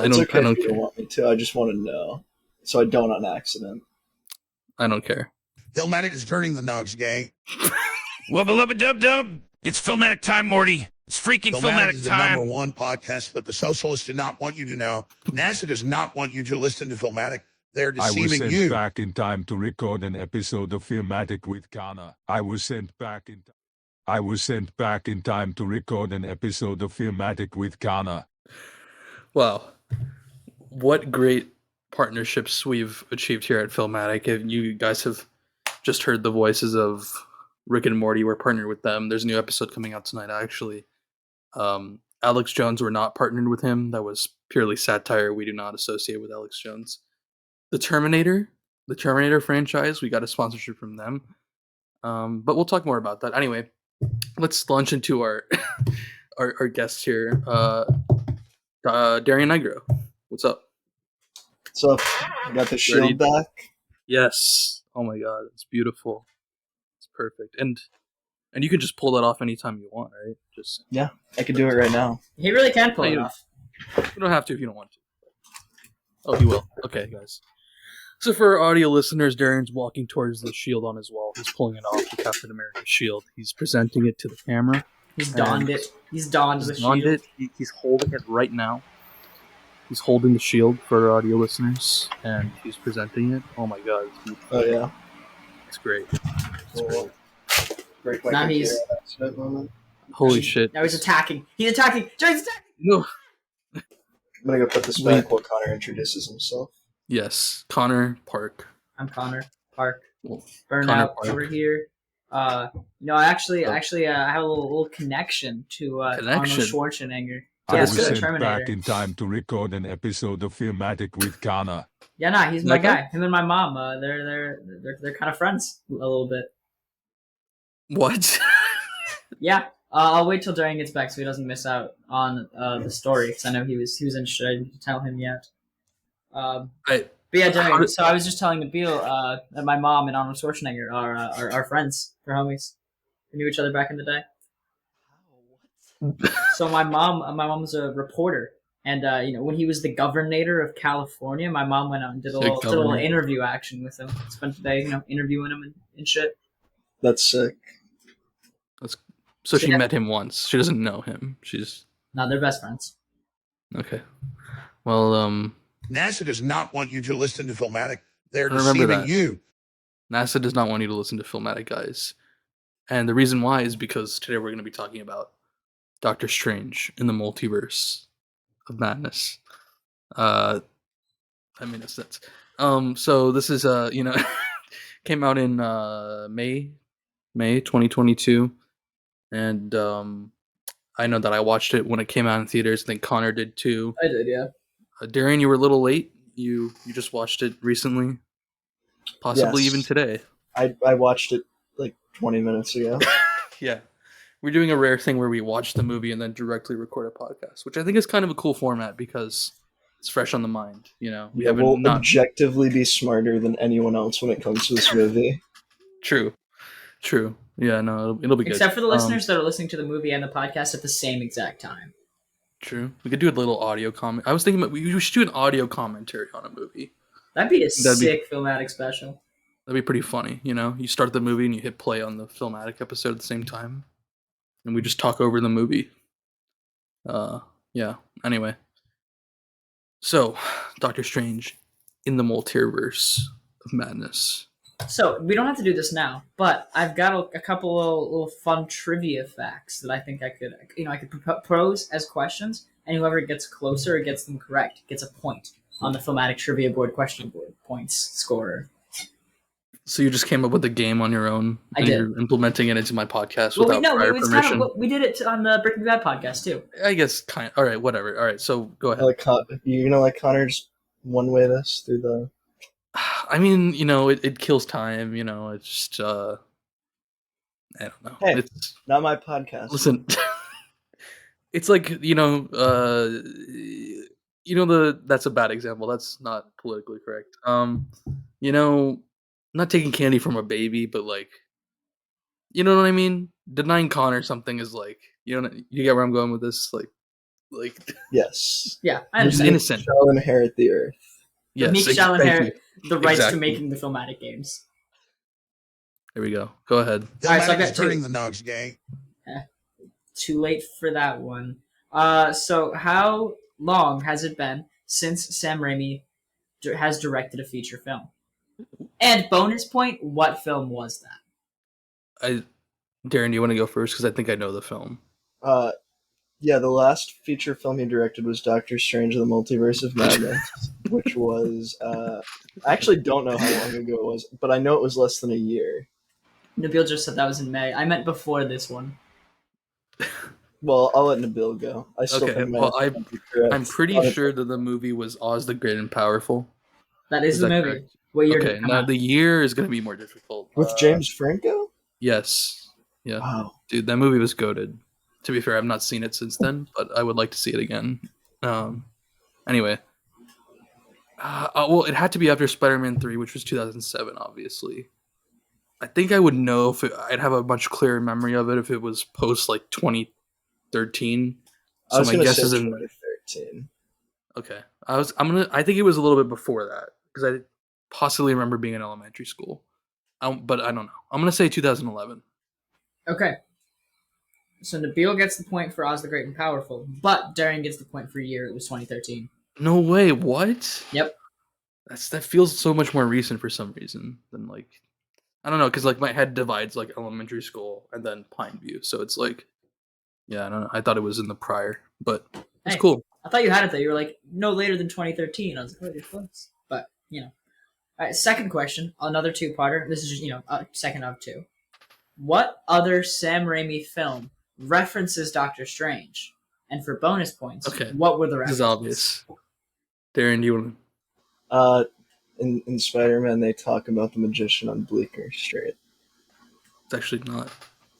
It's okay I if don't you care. don't want me to. I just want to know so I don't on accident. I don't care. Filmatic is turning the nugs, gang. Wubba lubba dub dub. It's Filmatic time, Morty. It's freaking Filmatic is time. The #1 podcast that the socialists do not want you to know. NASA does not want you to listen to Filmatic. They're I was deceiving sent you. back in time to record an episode of Filmatic with Connor. I was sent back in time to record an episode of Filmatic with Connor. Wow. What great partnerships we've achieved here at Filmatic. If you guys have just heard the voices of Rick and Morty, we're partnered with them. There's a new episode coming out tonight, actually. Alex Jones, we're not partnered with him. That was purely satire. We do not associate with Alex Jones. The Terminator franchise, we got a sponsorship from them. But we'll talk more about that. Anyway, let's launch into our our guests here. Darian Nigro, what's up? So, I got the shield back. Yes. Oh my god, it's beautiful. It's perfect. And you can just pull that off anytime you want, right? Just Yeah, I could do it right now. He really can pull it off. You don't have to if you don't want to. Oh, he will. Okay, guys. So for our audio listeners, Darian's walking towards the shield on his wall. He's pulling it off, the Captain America shield. He's presenting it to the camera. He's donned it. He's donned the shield. He's holding it right now. He's holding the shield for our audio listeners, and he's presenting it. Oh my god, it's beautiful. Oh yeah, it's great. It's cool. Great. Now he's accident moment. Holy shit! Now he's attacking. He's attacking. John's attacking. No. I'm gonna go put this back while Connor introduces himself. Yes, Connor Park. I'm Connor Park. Connor Burnout Park. over here. I actually I have a little connection to Arnold Schwarzenegger. I Yeah, was it's good. sent Terminator. back in time to record an episode of Filmatic with Connor. Yeah, nah, he's my guy. Him and my mom. They're kind of friends a little bit. What? Yeah. I'll wait till Darian gets back so he doesn't miss out on the story because I know he was interested. I didn't tell him yet. But yeah, Darian. So I was just telling Nabeel that my mom and Arnold Schwarzenegger are friends. They're homies. We knew each other back in the day. So my mom was a reporter, and when he was the governor of California, my mom went out and did a little interview action with him. Spent the day, interviewing him and shit. That's sick. So she met him once. She doesn't know him. No, they're best friends. Okay. Well, NASA does not want you to listen to Filmatic. They're deceiving you. NASA does not want you to listen to Filmatic, guys. And the reason why is because today we're going to be talking about Doctor Strange in the Multiverse of Madness. That made sense. So this is came out in May 2022, and I know that I watched it when it came out in theaters. I think Connor did too. I did, yeah. Darian, you were a little late. You just watched it recently, possibly even today. I watched it like 20 minutes ago. Yeah. We're doing a rare thing where we watch the movie and then directly record a podcast, which I think is kind of a cool format because it's fresh on the mind. We'll objectively be smarter than anyone else when it comes to this movie. True. Yeah, no, it'll be good. Except for the listeners that are listening to the movie and the podcast at the same exact time. True. We could do a little audio comment. I was thinking we should do an audio commentary on a movie. That'd be sick Filmatic special. That'd be pretty funny. You start the movie and you hit play on the Filmatic episode at the same time. And we just talk over the movie. Yeah. Anyway. So, Doctor Strange in the Multiverse of Madness. So, we don't have to do this now, but I've got a couple of little fun trivia facts that I think I could propose as questions, and whoever gets closer or gets them correct gets a point on the Filmatic Trivia Board question board points scorer. So you just came up with a game on your own? I did. You're implementing it into my podcast without prior permission? We did it on the Breaking Bad podcast, too. I guess kind of. All right, whatever. All right, so go ahead. You're going to let Connor just one-way this through the... I mean, it kills time, it's just, I don't know. Hey, it's not my podcast. Listen, it's like, that's a bad example. That's not politically correct. Not taking candy from a baby, but like, you know what I mean? Denying Connor something is like, you get where I'm going with this? Like Like, Yes. Yeah, I He's understand. innocent. Shall inherit the earth. Yes, Meek shall thank inherit you. the rights to Exactly. making the filmatic games. There we go. Go ahead. All right, so I've Filmatic got is turning the Nugs gang. Too late for that one. So how long has it been since Sam Raimi has directed a feature film? And bonus point, what film was that? Darren, do you want to go first? Because I think I know the film. Yeah, the last feature film he directed was Doctor Strange: The Multiverse of Madness, which was I actually don't know how long ago it was, but I know it was less than a year. Nabeel just said that was in May. I meant before this one. Well, I'll let Nabeel go. I still Okay, think my well, answer might be correct. I'm pretty sure that the movie was Oz the Great and Powerful. That is the that movie. correct? What year did Okay, it come now out? the year is going to be more difficult. With James Franco? Yes. Yeah. Wow. Dude, that movie was goated. To be fair, I've not seen it since then, but I would like to see it again. Anyway. Well, it had to be after Spider-Man 3, which was 2007, obviously. I think I would know if I'd have a much clearer memory of it if it was post like 2013. I was my gonna guess say is in 2013. Okay. I think it was a little bit before that because I possibly remember being in elementary school. But I don't know. I'm going to say 2011. Okay. So Nabeel gets the point for Oz the Great and Powerful, but Darian gets the point for year. It was 2013. No way. What? Yep. That feels so much more recent for some reason than like I don't know because like my head divides like elementary school and then Pineview, so it's like yeah I don't know. I thought it was in the prior, but it's Hey, cool. I thought you had it though. You were like no later than 2013. I was like, oh, you're close. But All right. Second question, another two-parter. This is second of two. What other Sam Raimi film references Doctor Strange? And for bonus points, Okay. what were the This references? is obvious. Darren, do you want? In Spider-Man, they talk about the magician on Bleecker Street. It's actually not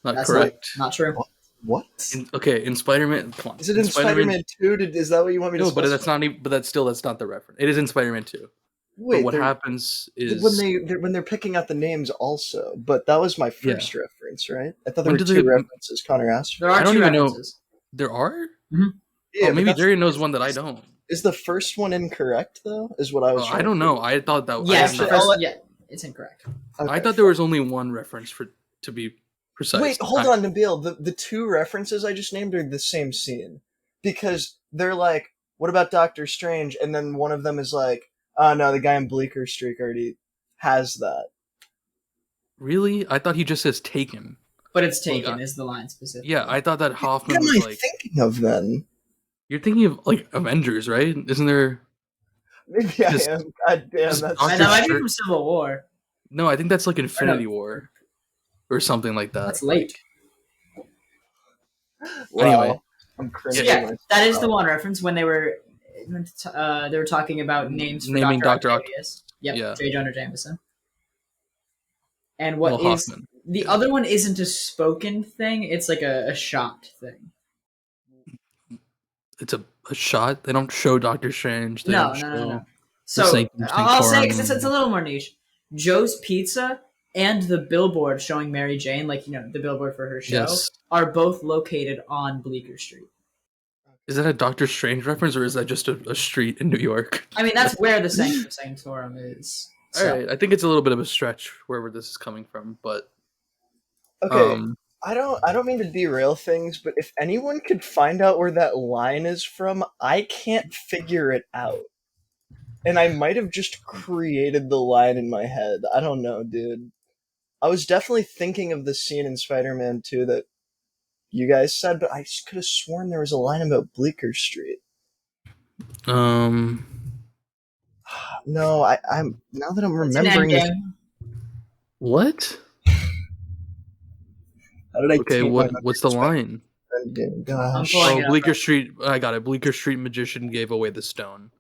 That's correct. Not true. What? In Spider-Man, come on. Is it in Spider-Man 2? Is that what you want me to? No, but that's not. But that's not the reference. It is in Spider-Man 2. Wait, but what happens is when they're picking out the names also. But that was my first reference, right? I thought there were two references. Connor asked. There are I don't two even references. know. There are. Mm-hmm. Yeah, maybe Darian knows one that I don't. Is the first one incorrect though? Is what I was. I don't know. I thought that. Yes, it's incorrect. Okay, I thought there was only one reference to be precise. Wait, hold on, Nabeel. The two references I just named are the same scene because they're like, "What about Doctor Strange?" And then one of them is like, "Oh no, the guy in Bleecker Street already has that." Really? I thought he just says "taken." But it's taken is the line specifically. Yeah, I thought that Hoffman what am was I like thinking of then? You're thinking of like Avengers, right? Isn't there? Maybe I am. God damn, that might be from Civil War. No, I think that's like Infinity War, or something like that. That's late. Wow. Anyway, I'm cringing. Yeah, that is the one reference when they were talking about names for naming Dr. Octavius. Yep, yeah. J. Jonah Jameson. And what is Hoffman. The other one isn't a spoken thing, it's like a shot thing. It's a shot. They don't show Doctor Strange. No. So I'll say because it's a little more niche. Joe's Pizza and the billboard showing Mary Jane, like the billboard for her show, are both located on Bleecker Street. Is that a Doctor Strange reference, or is that just a street in New York? I mean, that's where the Sanctorum is. So. All right, I think it's a little bit of a stretch wherever this is coming from, but okay. I don't mean to derail things, but if anyone could find out where that line is from, I can't figure it out. And I might have just created the line in my head. I don't know, dude. I was definitely thinking of the scene in Spider-Man 2 that you guys said, but I could have sworn there was a line about Bleecker Street. No, I'm now that I'm remembering this. What? How did I? Okay, what's the line? Gosh. Bleecker Street. I got it. Bleecker Street magician gave away the stone.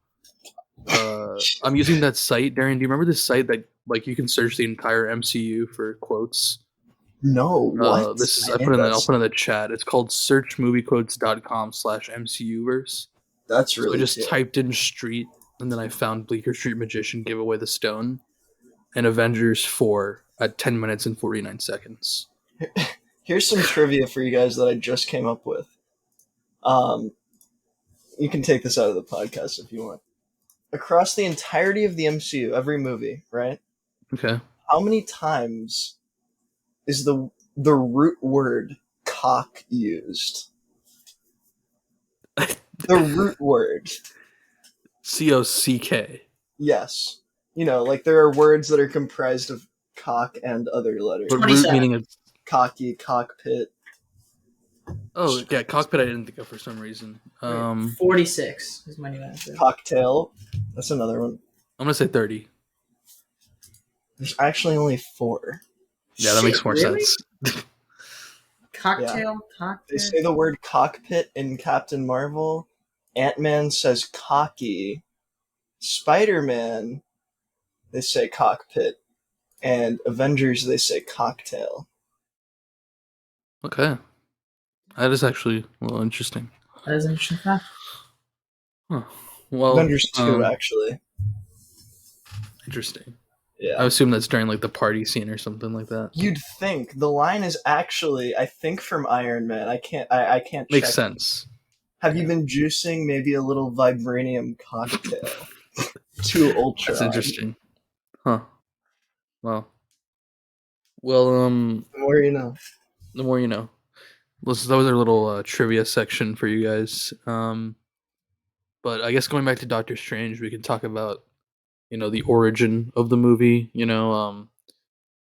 I'm using that site. Darren, do you remember this site that like you can search the entire MCU for quotes? No. What? This is I'll put in the chat. It's called searchmoviequotes.com/MCUverse. That's really. So I just typed in street, and then I found Bleecker Street magician gave away the stone, and Avengers 4 at 10 minutes and 49 seconds. Here's some trivia for you guys that I just came up with. you can take this out of the podcast if you want. Across the entirety of the MCU, every movie, right? Okay. How many times is the root word cock used? The root word. COCK. Yes. You know, like there are words that are comprised of cock and other letters. But root meaning is cocky, cockpit. Oh yeah, cockpit. I didn't think of for some reason. 46 is my new answer. Cocktail. That's another one. I'm gonna say 30. There's actually only 4. Yeah, that makes more sense. Cocktail, cockpit. They say the word cockpit in Captain Marvel. Ant-Man says cocky. Spider-Man, they say cockpit. And Avengers, they say cocktail. Okay. That is actually a little interesting. That is an interesting fact. Huh. Well, Avengers 2, actually. Interesting. Yeah. I assume that's during like the party scene or something like that. You'd think the line is actually, I think, from Iron Man. I can't Makes check sense. Have you been juicing maybe a little vibranium cocktail to Ultron? That's interesting. Huh. Wow. Well, The more you know. The more you know. That was our little trivia section for you guys. But I guess going back to Doctor Strange, we can talk about, the origin of the movie.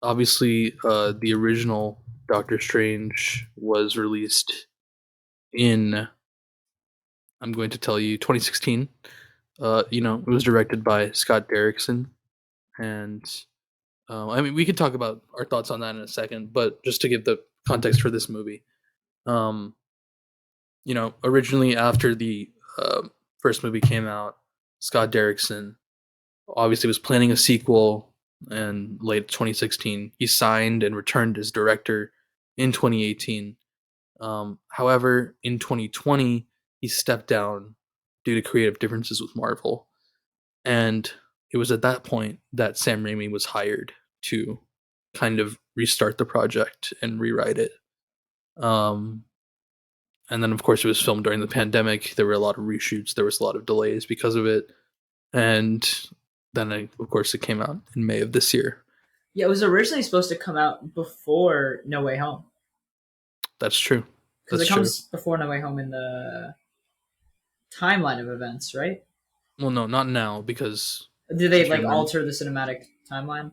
Obviously, the original Doctor Strange was released in, I'm going to tell you, 2016. It was directed by Scott Derrickson, and we could talk about our thoughts on that in a second. But just to give the context for this movie, originally after the first movie came out, Scott Derrickson obviously was planning a sequel in late 2016. He signed and returned as director in 2018. However, in 2020, he stepped down due to creative differences with Marvel. And it was at that point that Sam Raimi was hired to kind of restart the project and rewrite it. And then, of course, it was filmed during the pandemic. There were a lot of reshoots. There was a lot of delays because of it. And then, of course, it came out in May of this year. Yeah, it was originally supposed to come out before No Way Home. That's true. Because it comes before No Way Home in the timeline of events, right? Well, no, not now, because... Did they, alter the cinematic timeline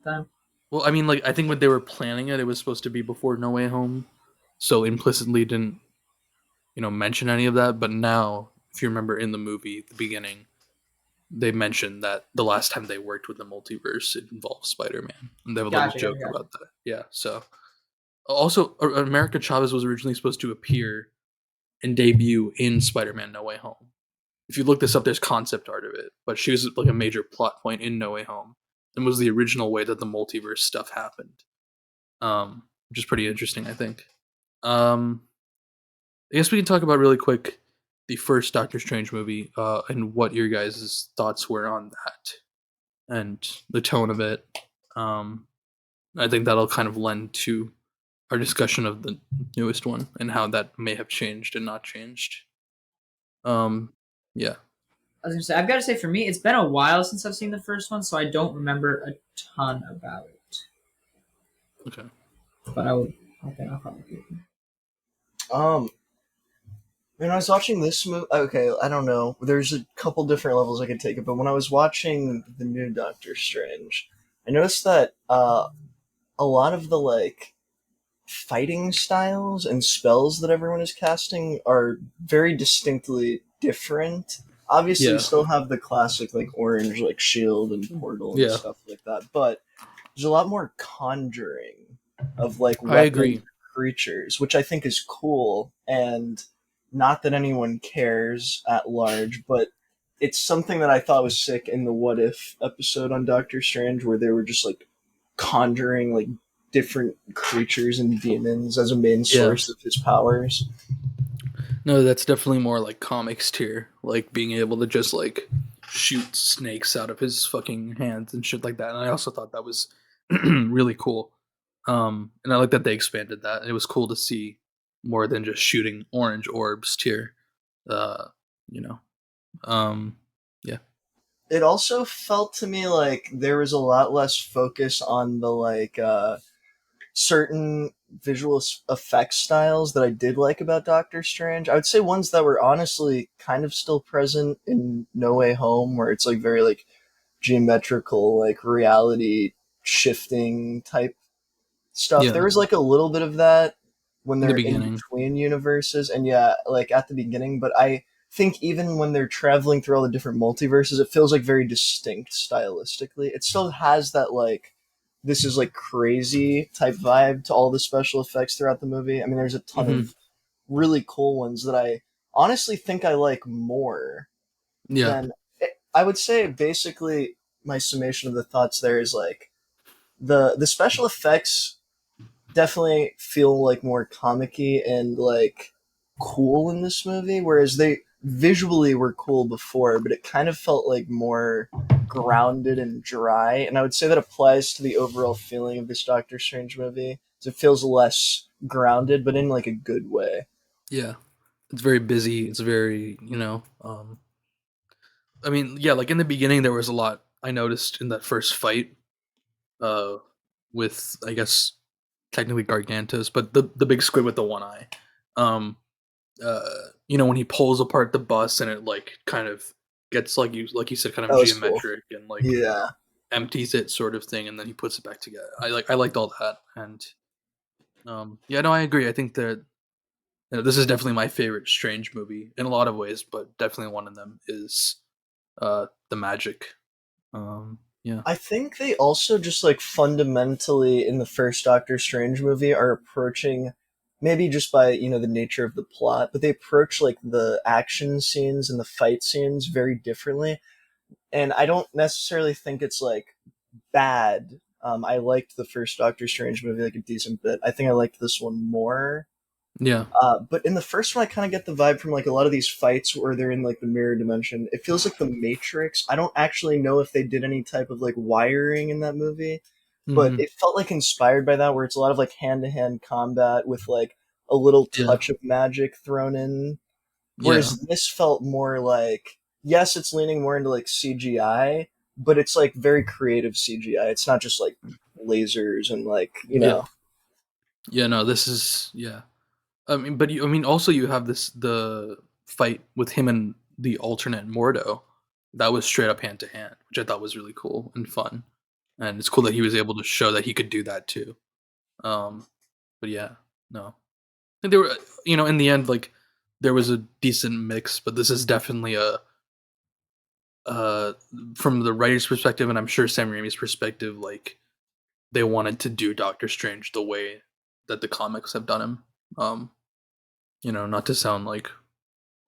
then? Well, I mean, I think when they were planning it, it was supposed to be before No Way Home. So implicitly didn't, mention any of that. But now, if you remember in the movie, the beginning, they mentioned that the last time they worked with the multiverse, it involved Spider-Man. And they have a little joke about that. Yeah, so... Also, America Chavez was originally supposed to appear and debut in Spider-Man No Way Home. If you look this up, there's concept art of it. But she was a major plot point in No Way Home. And was the original way that the multiverse stuff happened. Which is pretty interesting, I think. I guess we can talk about really quick the first Doctor Strange movie and what your guys' thoughts were on that. And the tone of it. I think that'll kind of lend to our discussion of the newest one and how that may have changed and not changed. Yeah. I was gonna say, I've got to say, for me, it's been a while since I've seen the first one, so I don't remember a ton about it. Okay. But I'll probably. When I was watching this movie, okay, I don't know. There's a couple different levels I could take it, but when I was watching the new Doctor Strange, I noticed that a lot of the fighting styles and spells that everyone is casting are very distinctly different. Obviously, you still have the classic orange shield and portal and stuff like that, but there's a lot more conjuring of weapons, creatures, which I think is cool. And not that anyone cares at large, but it's something that I thought was sick in the What If episode on Doctor Strange, where they were just conjuring different creatures and demons as a main source of his powers. No, that's definitely more comics tier, being able to just shoot snakes out of his fucking hands and shit like that. And I also thought that was really cool. And I like that they expanded that. It was cool to see more than just shooting orange orbs tier. you know. Yeah. It also felt to me like there was a lot less focus on the certain visual effects styles that I did like about Doctor Strange. I would say ones that were honestly kind of still present in No Way Home, where it's like very like geometrical, like reality shifting type stuff. Yeah. There was like a little bit of that when In the they're in beginning. between universes, and yeah, like at the beginning. But I think even when they're traveling through all the different multiverses, it feels like very distinct stylistically. It still has that like this is like crazy type vibe to all the special effects throughout the movie. I mean, there's a ton Mm-hmm. of really cool ones that I honestly think I like more Yeah. than I would say. Basically, my summation of the thoughts there is like the special effects definitely feel like more comic-y and like cool in this movie, whereas they visually were cool before, but it kind of felt like more grounded and dry. And I would say that applies to the overall feeling of this Doctor Strange movie. So it feels less grounded, but in like a good way. Yeah. It's very busy. It's very, I mean, yeah, like in the beginning there was a lot I noticed in that first fight uh with, I guess, technically Gargantos, but the big squid with the one eye. Um uh when he pulls apart the bus and it like kind of gets like you said, kind of That was cool. geometric and like Yeah. empties it sort of thing, and then he puts it back together. I liked all that. And yeah, no, I agree. I think that this is definitely my favorite Strange movie in a lot of ways, but definitely one of them is the magic. Yeah. I think they also just like fundamentally in the first Doctor Strange movie are approaching maybe just by, the nature of the plot, but they approach like the action scenes and the fight scenes very differently. And I don't necessarily think it's like bad. I liked the first Doctor Strange movie like a decent bit. I think I liked this one more. Yeah. But in the first one, I kind of get the vibe from like a lot of these fights where they're in like the mirror dimension. It feels like the Matrix. I don't actually know if they did any type of like wiring in that movie, but Hmm. it felt like inspired by that, where it's a lot of like hand to hand combat with like a little Yeah. touch of magic thrown in. Yeah. Whereas this felt more like, yes, it's leaning more into like CGI, but it's like very creative CGI. It's not just like lasers and Yeah. Yeah. No, this is, yeah. I mean, but also you have the fight with him and the alternate Mordo that was straight up hand to hand, which I thought was really cool and fun. And it's cool that he was able to show that he could do that too. Um, but yeah, no, I think they were, in the end, like there was a decent mix, but this is definitely uh, from the writer's perspective, and I'm sure Sam Raimi's perspective, like they wanted to do Doctor Strange the way that the comics have done him. Um, not to sound like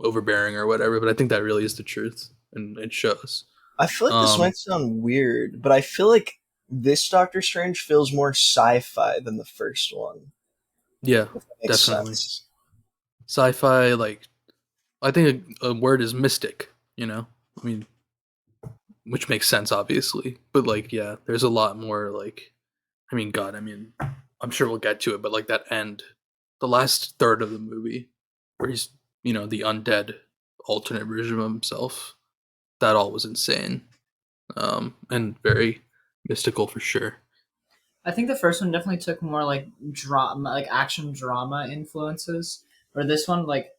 overbearing or whatever, but I think that really is the truth, and it shows. I feel like this Um, might sound weird, but I feel like this Doctor Strange feels more sci-fi than the first one. yeah, If that makes definitely sense. sci-fi. Like I think a word is mystic. I mean, which makes sense, obviously, but like, yeah, there's a lot more. Like, I mean, God, I mean, I'm sure we'll get to it, but like that end, the last third of the movie, where he's the undead alternate version of himself, that all was insane, and very mystical for sure. I think the first one definitely took more like drama, like action drama influences, where this one like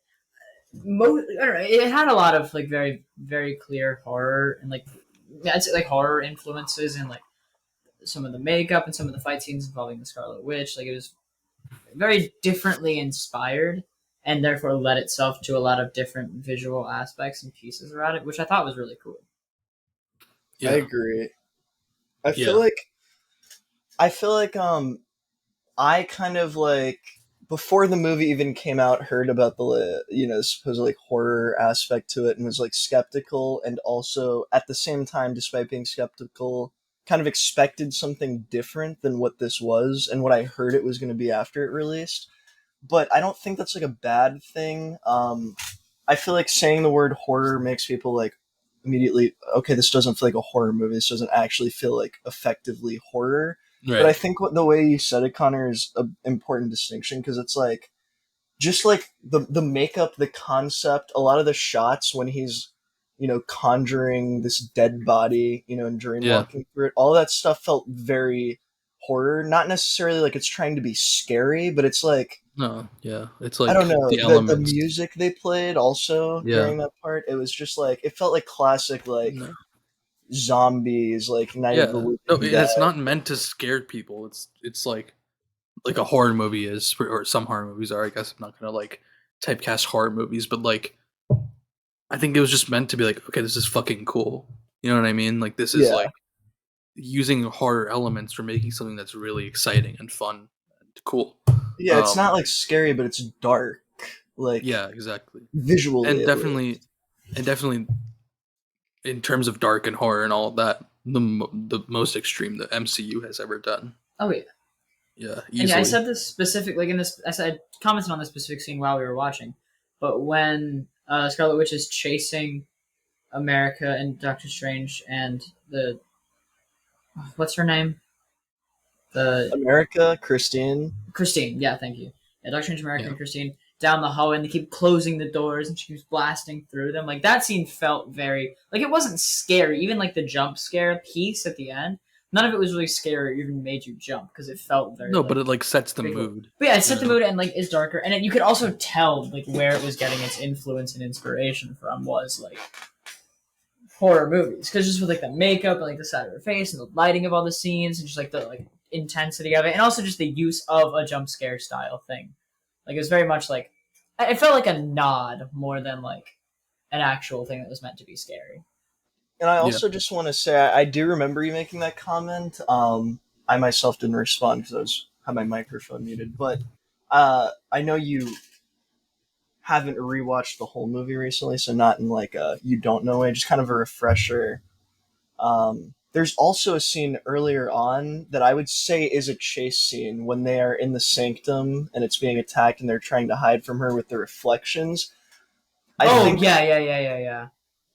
I don't know, it had a lot of like very very clear horror and like I'd say like horror influences and like some of the makeup and some of the fight scenes involving the Scarlet Witch. Like it was very differently inspired and therefore led itself to a lot of different visual aspects and pieces around it, which I thought was really cool. I Yeah, agree. I feel yeah, like I feel like I kind of like before the movie even came out heard about the supposed like horror aspect to it and was like skeptical, and also at the same time, despite being skeptical, kind of expected something different than what this was and what I heard it was going to be after it released. But I don't think that's like a bad thing. I feel like saying the word horror makes people like immediately, okay, this doesn't feel like a horror movie. This doesn't actually feel like effectively horror. But I right. think the way you said it, Connor, is an important distinction, because it's like just like the makeup, the concept, a lot of the shots when he's, conjuring this dead body, and dreamwalking through it, all that stuff felt very horror. Not necessarily like it's trying to be scary, but it's like, no, yeah, it's like I don't know, the the elements. music they played also during that part, it was just like, it felt like classic, like zombies, like Night of the Living Dead. It's not meant to scare people. It's like a horror movie is, or some horror movies are. I guess I'm not gonna like typecast horror movies, but like I think it was just meant to be like, okay, this is fucking cool. You know what I mean? Like this is like using horror elements for making something that's really exciting and fun and cool. Yeah, it's not like scary, but it's dark. Like, yeah, exactly. Visually, And definitely in terms of dark and horror and all of that, the most extreme the MCU has ever done. Oh yeah. Yeah, and yeah, I said this specific, like in this, I commented on this specific scene while we were watching, but when Scarlet Witch is chasing America and Doctor Strange and what's her name? Christine, yeah, thank you. Yeah, Doctor Strange, America, and Christine down the hallway, and they keep closing the doors, and she keeps blasting through them. Like that scene felt very like it wasn't scary, even like the jump scare piece at the end. None of it was really scary or even made you jump because it felt very... No, but it like sets the mood. But yeah, it set the mood and like is darker. And you could also tell like where it was getting its influence and inspiration from was like horror movies. Because just with like the makeup and like the side of her face and the lighting of all the scenes and just like the like intensity of it. And also just the use of a jump scare style thing. Like it was very much like... It felt like a nod more than like an actual thing that was meant to be scary. And I also just want to say, I do remember you making that comment. I myself didn't respond because had my microphone muted. But I know you haven't rewatched the whole movie recently, so not in like a you don't know way, just kind of a refresher. There's also a scene earlier on that I would say is a chase scene when they are in the sanctum and it's being attacked and they're trying to hide from her with the reflections. I think yeah.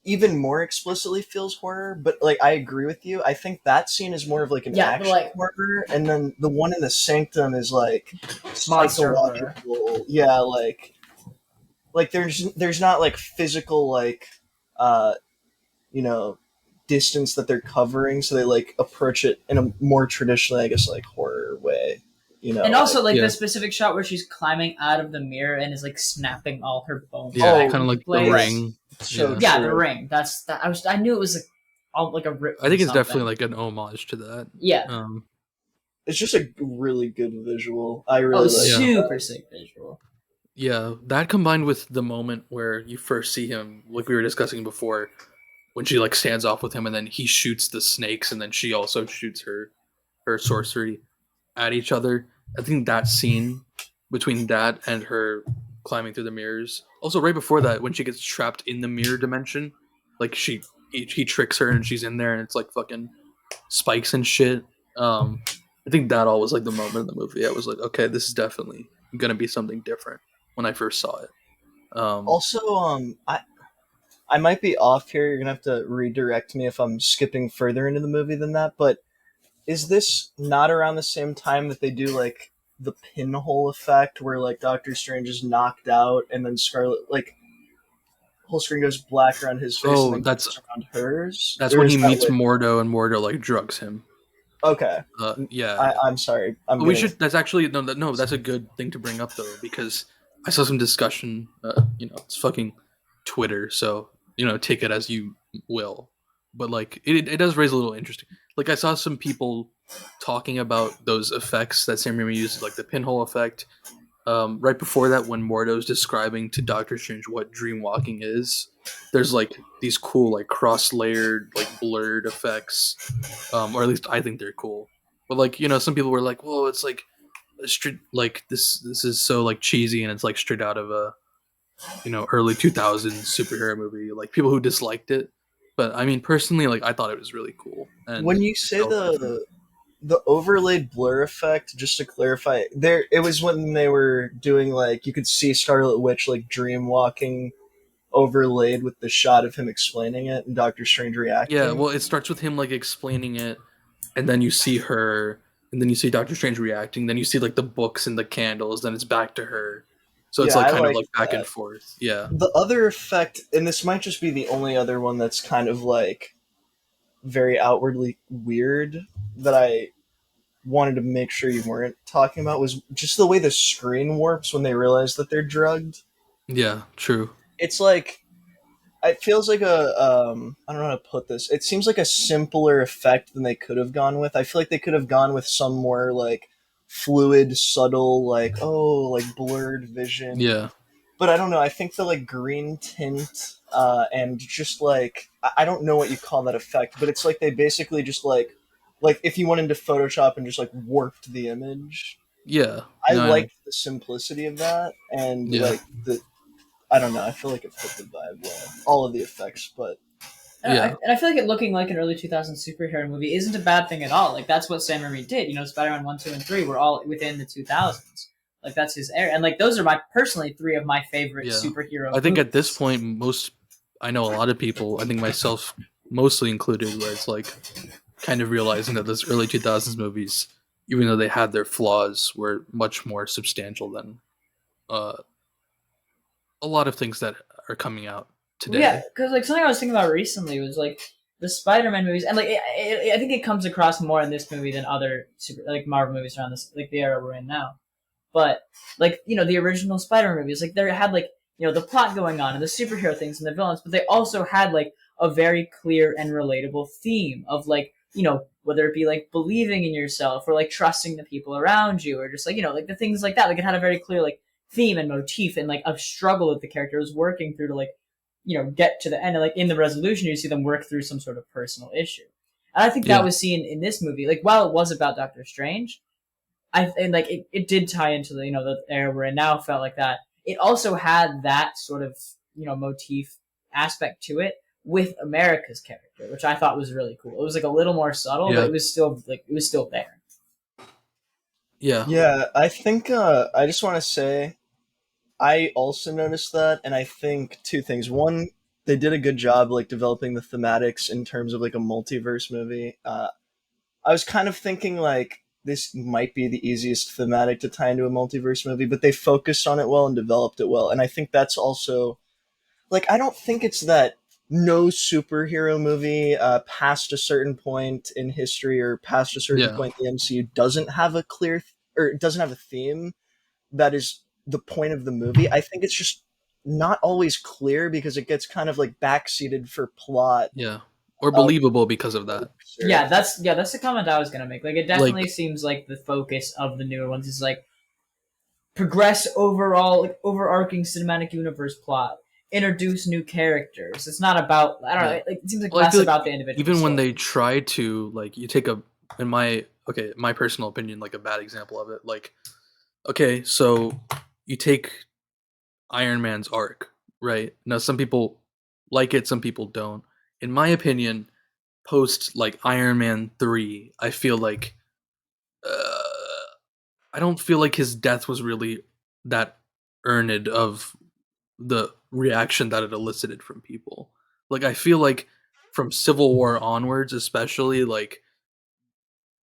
Even more explicitly feels horror, but like I agree with you. I think that scene is more of like an action horror, and then the one in the sanctum is like psychological. Yeah, like there's not like physical like distance that they're covering, so they like approach it in a more traditionally, I guess, like horror way. And also like the specific shot where she's climbing out of the mirror and is like snapping all her bones. Yeah, kind of like the Ring. So the Ring. I knew it was like a rip. I think it's definitely like an homage to that. Yeah. It's just a really good visual. I really like super sick visual. Yeah, that combined with the moment where you first see him, like we were discussing before, when she like stands off with him and then he shoots the snakes and then she also shoots her sorcery at each other. I think that scene between that and her climbing through the mirrors. Also, right before that, when she gets trapped in the mirror dimension, like he tricks her and she's in there and it's like fucking spikes and shit. I think that all was like the moment in the movie I was like, okay, this is definitely gonna be something different when I first saw it. Also, I might be off here. You're gonna have to redirect me if I'm skipping further into the movie than that, but is this not around the same time that they do like the pinhole effect where like Doctor Strange is knocked out and then Scarlet, like whole screen goes black around his face and then that's around hers? That's when he meets Mordo and Mordo like drugs him. Okay. Yeah. I'm sorry. That's actually no. That's a good thing to bring up though, because I saw some discussion. It's fucking Twitter, so take it as you will. But like it does raise a little interesting. Like I saw some people talking about those effects that Sam Raimi uses, like the pinhole effect. Right before that, when Mordo's describing to Doctor Strange what dream walking is, there's like these cool like cross-layered like blurred effects, or at least I think they're cool. But like some people were like, "Whoa, it's like this is so like cheesy and it's like straight out of a early 2000s superhero movie." Like people who disliked it. But I mean, personally, like I thought it was really cool. And when you say the overlaid blur effect, just to clarify, it was when they were doing like you could see Scarlet Witch like dream walking, overlaid with the shot of him explaining it and Doctor Strange reacting. Yeah, well, it starts with him like explaining it, and then you see her, and then you see Doctor Strange reacting. Then you see like the books and the candles. Then it's back to her. So it's Yeah, like I kind of like like back and that. forth. Yeah. The other effect, and this might just be the only other one that's kind of like very outwardly weird that I wanted to make sure you weren't talking about, was just the way the screen warps when they realize that they're drugged. Yeah, true. It's like it feels like I don't know how to put this. It seems like a simpler effect than they could have gone with. I feel like they could have gone with some more like fluid, subtle, like like blurred vision. Yeah. But I don't know. I think the like green tint and just like I don't know what you call that effect, but it's like they basically just like if you went into Photoshop and just like warped the image. Yeah. I No. liked the simplicity of that and Yeah. like the I don't know. I feel like it fit the vibe well. All of the effects, but Yeah. And I feel like it looking like an early 2000s superhero movie isn't a bad thing at all. Like, that's what Sam Raimi did. You know, Spider-Man 1, 2, and 3 were all within the 2000s. Like, that's his era. And, like, those are personally three of my favorite Yeah. superhero I think movies. at this point, I know a lot of people, I think myself mostly included, where it's like kind of realizing that those early 2000s movies, even though they had their flaws, were much more substantial than uh, a lot of things that are coming out today. Yeah, because, like, something I was thinking about recently was, like, the Spider-Man movies. And, like, I think it comes across more in this movie than other, Marvel movies around this, like, the era we're in now. But, like, you know, the original Spider-Man movies, like, they had, like, you know, the plot going on and the superhero things and the villains, but they also had, like, a very clear and relatable theme of, like, you know, whether it be, like, believing in yourself or, like, trusting the people around you or just, like, you know, like, the things like that. Like, it had a very clear, like, theme and motif and, like, a struggle that the character was working through to, like, you know, get to the end. And, like, in the resolution, you see them work through some sort of personal issue. And I think that was seen in this movie. Like, while it was about Doctor Strange, and like it did tie into the, you know, the era we're in now, felt like that. It also had that sort of, you know, motif aspect to it with America's character, which I thought was really cool. It was like a little more subtle, but it was still there. Yeah. Yeah, I think I just want to say I also noticed that, and I think two things. One, they did a good job like developing the thematics in terms of like a multiverse movie. I was kind of thinking like this might be the easiest thematic to tie into a multiverse movie, but they focused on it well and developed it well. And I think that's also like I don't think it's that no superhero movie past a certain point in history or past a certain point in the MCU doesn't have a clear or doesn't have a theme that is the point of the movie. I think it's just not always clear because it gets kind of like backseated for plot. Yeah. Or believable because of that. Yeah, that's the comment I was gonna make. Like, it definitely seems like the focus of the newer ones is like progress overall, like, overarching cinematic universe plot, introduce new characters. It's not about, I don't know. Like, it seems like less about the individual. Even when story. they try to, like, you take my personal opinion, like a bad example of it, like, okay, so you take Iron Man's arc, right? Now some people like it, some people don't. In my opinion, post like Iron Man 3, I feel like I don't feel like his death was really that earned of the reaction that it elicited from people. Like, I feel like from Civil War onwards, especially, like,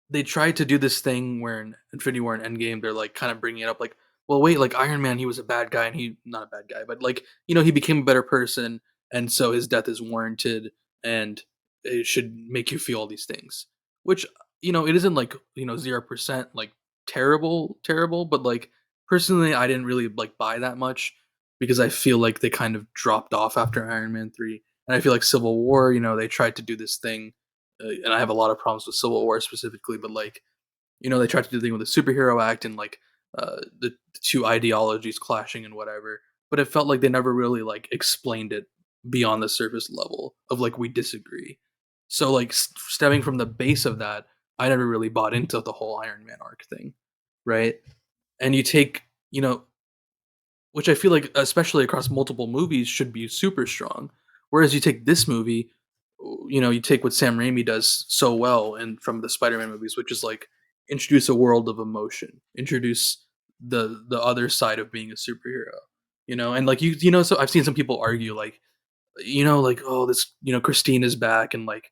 they tried to do this thing where in Infinity War and Endgame, they're like kind of bringing it up, like, well, wait, like Iron Man, he was a bad guy, and he not a bad guy, but like, you know, he became a better person, and so his death is warranted, and it should make you feel all these things. Which, you know, it isn't like, you know, 0% like terrible, but like personally, I didn't really like buy that much because I feel like they kind of dropped off after Iron Man 3, and I feel like Civil War, you know, they tried to do this thing, and I have a lot of problems with Civil War specifically, but like, you know, they tried to do the thing with the superhero act and like the two ideologies clashing and whatever, but it felt like they never really like explained it beyond the surface level of like we disagree. So like stemming from the base of that, I never really bought into the whole Iron Man arc thing, right? And you take, you know, which I feel like especially across multiple movies should be super strong. Whereas you take this movie, you know, you take what Sam Raimi does so well and from the Spider-Man movies, which is like introduce a world of emotion, introduce the other side of being a superhero, you know, and like you know, so I've seen some people argue like, you know, like, oh, this, you know, Christine is back and like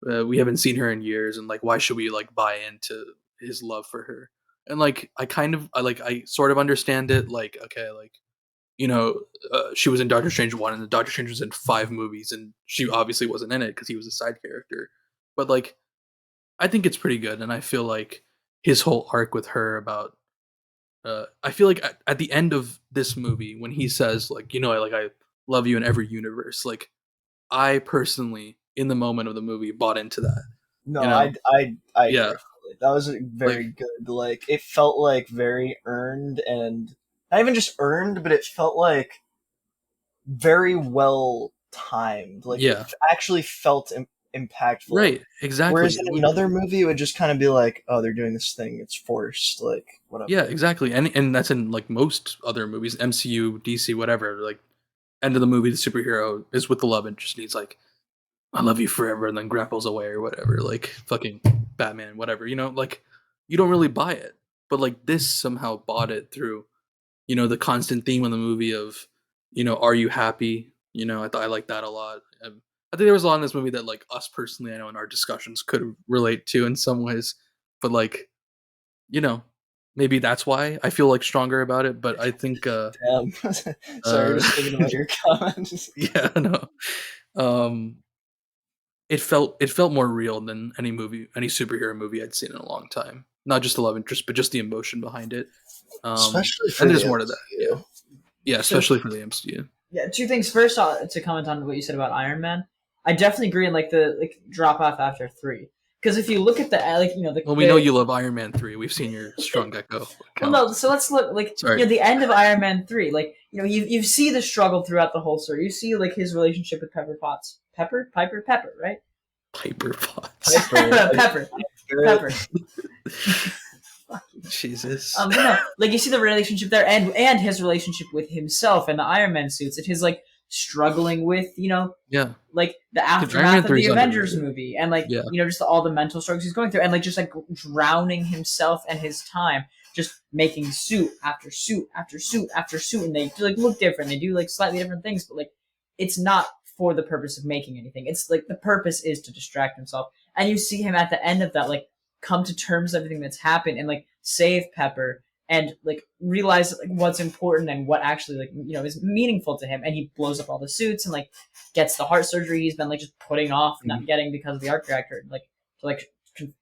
we haven't seen her in years and like why should we like buy into his love for her? And like I sort of understand it, like, okay, like she was in Doctor Strange 1 and the Doctor Strange was in 5 movies and she obviously wasn't in it because he was a side character. But like, I think it's pretty good, and I feel like his whole arc with her about I feel like at the end of this movie when he says like, I love you in every universe, like I personally in the moment of the movie bought into that. No, I yeah. agree. That was very good. Like it felt like very earned, and not even just earned, but it felt like very well timed. Like it actually felt impactful. Right, exactly. Whereas in another movie, it would just kind of be like, oh, they're doing this thing. It's forced. Like, whatever. Yeah, exactly. And that's in like most other movies, MCU, DC, whatever. Like, end of the movie, the superhero is with the love interest and he's like, I love you forever, and then grapples away or whatever. Like, fucking Batman, whatever. Like, you don't really buy it. But like, this somehow bought it through, the constant theme of the movie of, are you happy? I like that a lot. I think there was a lot in this movie that like us personally, I know in our discussions could relate to in some ways, but like, maybe that's why I feel like stronger about it. But I think, Damn. Sorry, just thinking about your comments. Yeah, no. It felt more real than any superhero movie I'd seen in a long time. Not just the love interest, but just the emotion behind it. Especially for and there's more to that. Yeah, especially for the MCU. Yeah, 2 things. First, to comment on what you said about Iron Man, I definitely agree in the drop off after 3. Because if you look at we know you love Iron Man 3. We've seen your strong echo. Well, no, so let's look the end of Iron Man 3. Like you see the struggle throughout the whole story. You see like his relationship with Pepper Potts. Pepper, right? Piper Potts. Pepper. Jesus. Like you see the relationship there, and his relationship with himself and the Iron Man suits, and his like struggling with like the aftermath of the Avengers movie, and like just all the mental struggles he's going through, and like just like drowning himself and his time, just making suit after suit after suit after suit, and they like look different, they do like slightly different things, but like it's not for the purpose of making anything. It's like the purpose is to distract himself, and you see him at the end of that like come to terms with everything that's happened and like save Pepper and like realize like what's important and what actually like is meaningful to him, and he blows up all the suits and like gets the heart surgery he's been like just putting off not getting because of the art director, like to like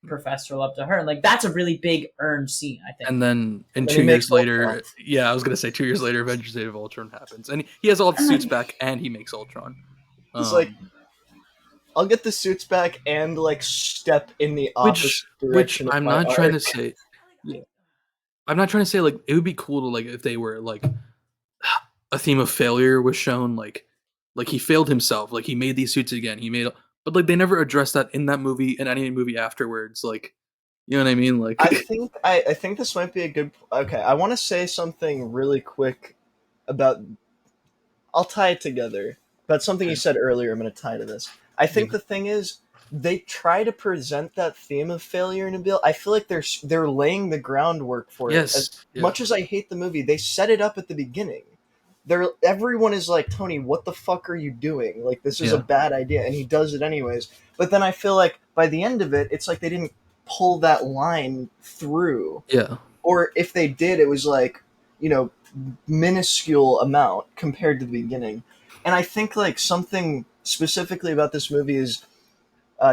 profess her love to her, and like that's a really big earned scene, I think. And then 2 years later, I was gonna say 2 years later, Avengers: Age of Ultron happens, and he has all the suits back, and he makes Ultron. It's like, I'll get the suits back and like step in the opposite direction. Which I'm not trying to say. Yeah. I'm not trying to say like it would be cool to like if they were like a theme of failure was shown, like he failed himself, like he made these suits again, but like they never addressed that in that movie, in any movie afterwards, like you know what I mean? Like I think this might be a good. Okay, I want to say something really quick about. I'll tie it together. But something you said earlier, I'm going to tie to this. I think the thing is, they try to present that theme of failure in Nabeel. I feel like they're laying the groundwork for it. As much as I hate the movie, they set it up at the beginning. Everyone is like, Tony, what the fuck are you doing? Like, this is a bad idea, and he does it anyways. But then I feel like by the end of it, it's like they didn't pull that line through. Yeah. Or if they did, it was like, minuscule amount compared to the beginning. And I think like something specifically about this movie is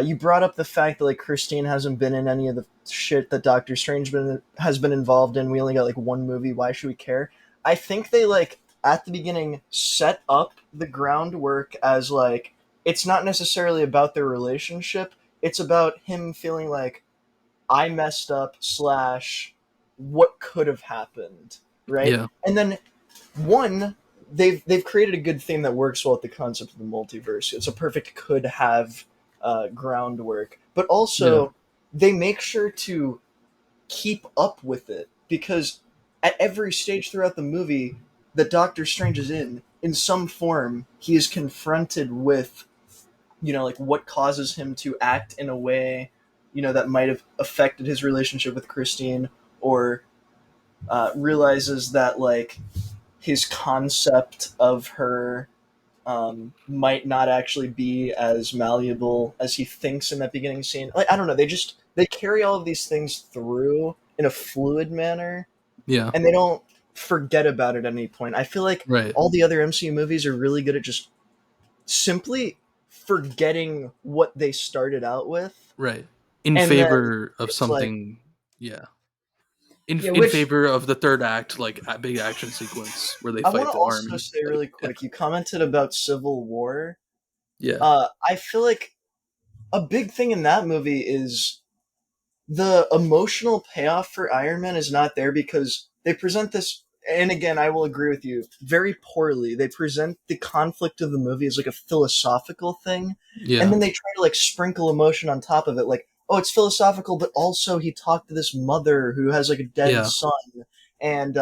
you brought up the fact that like Christine hasn't been in any of the shit that Doctor Strange has been involved in. We only got like 1 movie. Why should we care? I think they like at the beginning set up the groundwork as like it's not necessarily about their relationship. It's about him feeling like I messed up / what could have happened, right? Yeah. And then they've created a good theme that works well with the concept of the multiverse. It's a perfect could have groundwork, but also they make sure to keep up with it, because at every stage throughout the movie that Doctor Strange is in some form, he is confronted with like what causes him to act in a way that might have affected his relationship with Christine, or realizes that like his concept of her might not actually be as malleable as he thinks in that beginning scene. Like, I don't know. They carry all of these things through in a fluid manner. Yeah. And they don't forget about it at any point. I feel like all the other MCU movies are really good at just simply forgetting what they started out with. Right. In favor of something, In favor of the third act, like a big action sequence where they fight the army. I want to also say really quick, you commented about Civil War. Yeah. I feel like a big thing in that movie is the emotional payoff for Iron Man is not there because they present this, and again, I will agree with you, very poorly. They present the conflict of the movie as like a philosophical thing, and then they try to like sprinkle emotion on top of it, like, oh, it's philosophical, but also he talked to this mother who has like a dead son, and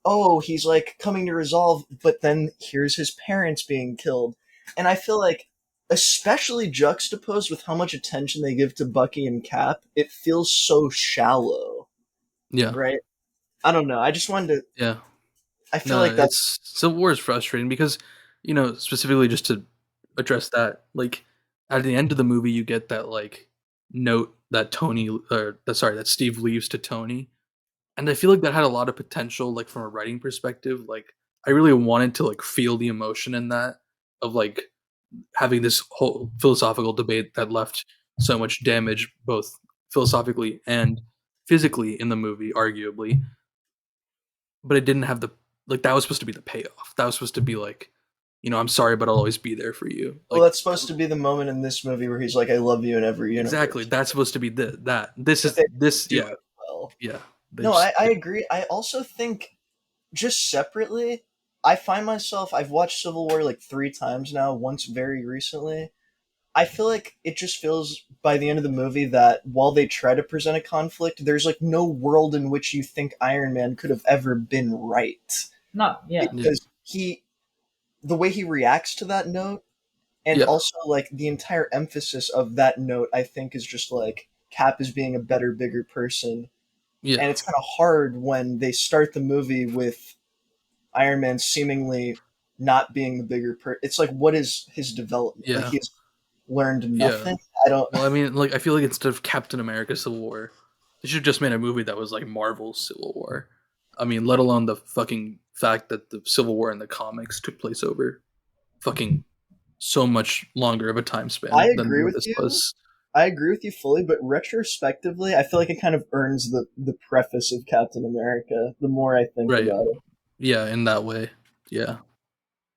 oh, he's like coming to resolve, but then here's his parents being killed, and I feel like, especially juxtaposed with how much attention they give to Bucky and Cap, it feels so shallow. Yeah. Right? I don't know. I just wanted to... Yeah. I feel like that's... Civil War is frustrating because, specifically just to address that, like, at the end of the movie, you get that, like, note that that Steve leaves to Tony. And I feel like that had a lot of potential, like, from a writing perspective. Like, I really wanted to, like, feel the emotion in that of, like, having this whole philosophical debate that left so much damage, both philosophically and physically in the movie, arguably. But it didn't have that was supposed to be the payoff. That was supposed to be like, I'm sorry, but I'll always be there for you. Well, that's supposed to be the moment in this movie where he's like, I love you in every universe. Exactly. That's supposed to be that. Yeah. No, I agree. I also think, just separately, I find myself, I've watched Civil War like 3 times now, once very recently. I feel like it just feels by the end of the movie that while they try to present a conflict, there's like no world in which you think Iron Man could have ever been right. Because the way he reacts to that note, and also like the entire emphasis of that note, I think is just like Cap is being a better, bigger person. Yeah. And it's kind of hard when they start the movie with Iron Man seemingly not being the bigger person. It's like, what is his development? Like, he's learned nothing. I don't. Well, I mean, like, I feel like instead of Captain America Civil War, they should have just made a movie that was like Marvel's Civil War. I mean, let alone the fucking fact that the Civil War in the comics took place over fucking so much longer of a time span. I agree with you. I agree with you fully, but retrospectively, I feel like it kind of earns the preface of Captain America the more I think about it. Yeah, in that way. Yeah.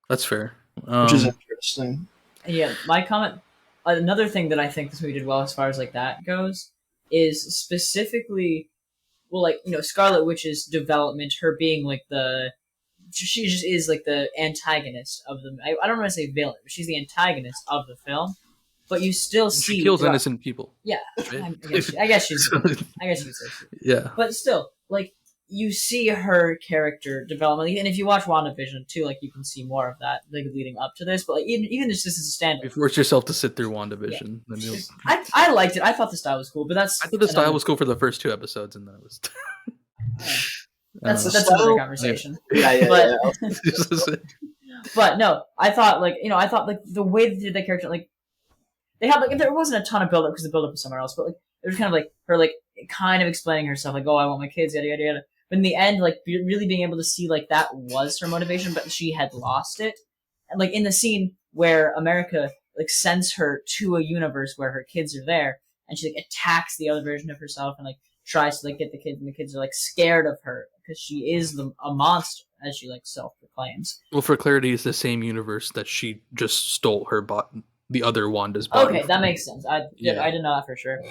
That's fair. Which is interesting. Yeah, my comment, another thing that I think this movie did well as far as like that goes, is specifically, well, like, Scarlet Witch's development, her being like she just is like the antagonist of the, I don't want to say villain, but she's the antagonist of the film. But you still see she kills innocent people. Yeah, right? I guess you could say. Yeah, but still, like, you see her character development, and if you watch WandaVision too, like, you can see more of that, like, leading up to this. But like, even just as a standard, you force yourself to sit through WandaVision. Then you'll... I liked it. I thought the style was cool, but I thought the style was cool for the first 2 episodes, and then it was. That's another conversation. Yeah. But no, I thought the way they did that character, like, they had, like, there wasn't a ton of build-up because the build-up was somewhere else, but like it was kind of like her, like, kind of explaining herself, like, oh, I want my kids, yada yada yada. But in the end, like, really being able to see, like, that was her motivation, but she had lost it. And like in the scene where America, like, sends her to a universe where her kids are there, and she, like, attacks the other version of herself and, like, tries to, like, get the kids, and the kids are, like, scared of her because she is a monster, as she, like, self-proclaims. Well, for clarity, it's the same universe that she just stole her the other Wanda's body. Okay, that makes sense. I didn't know that for sure.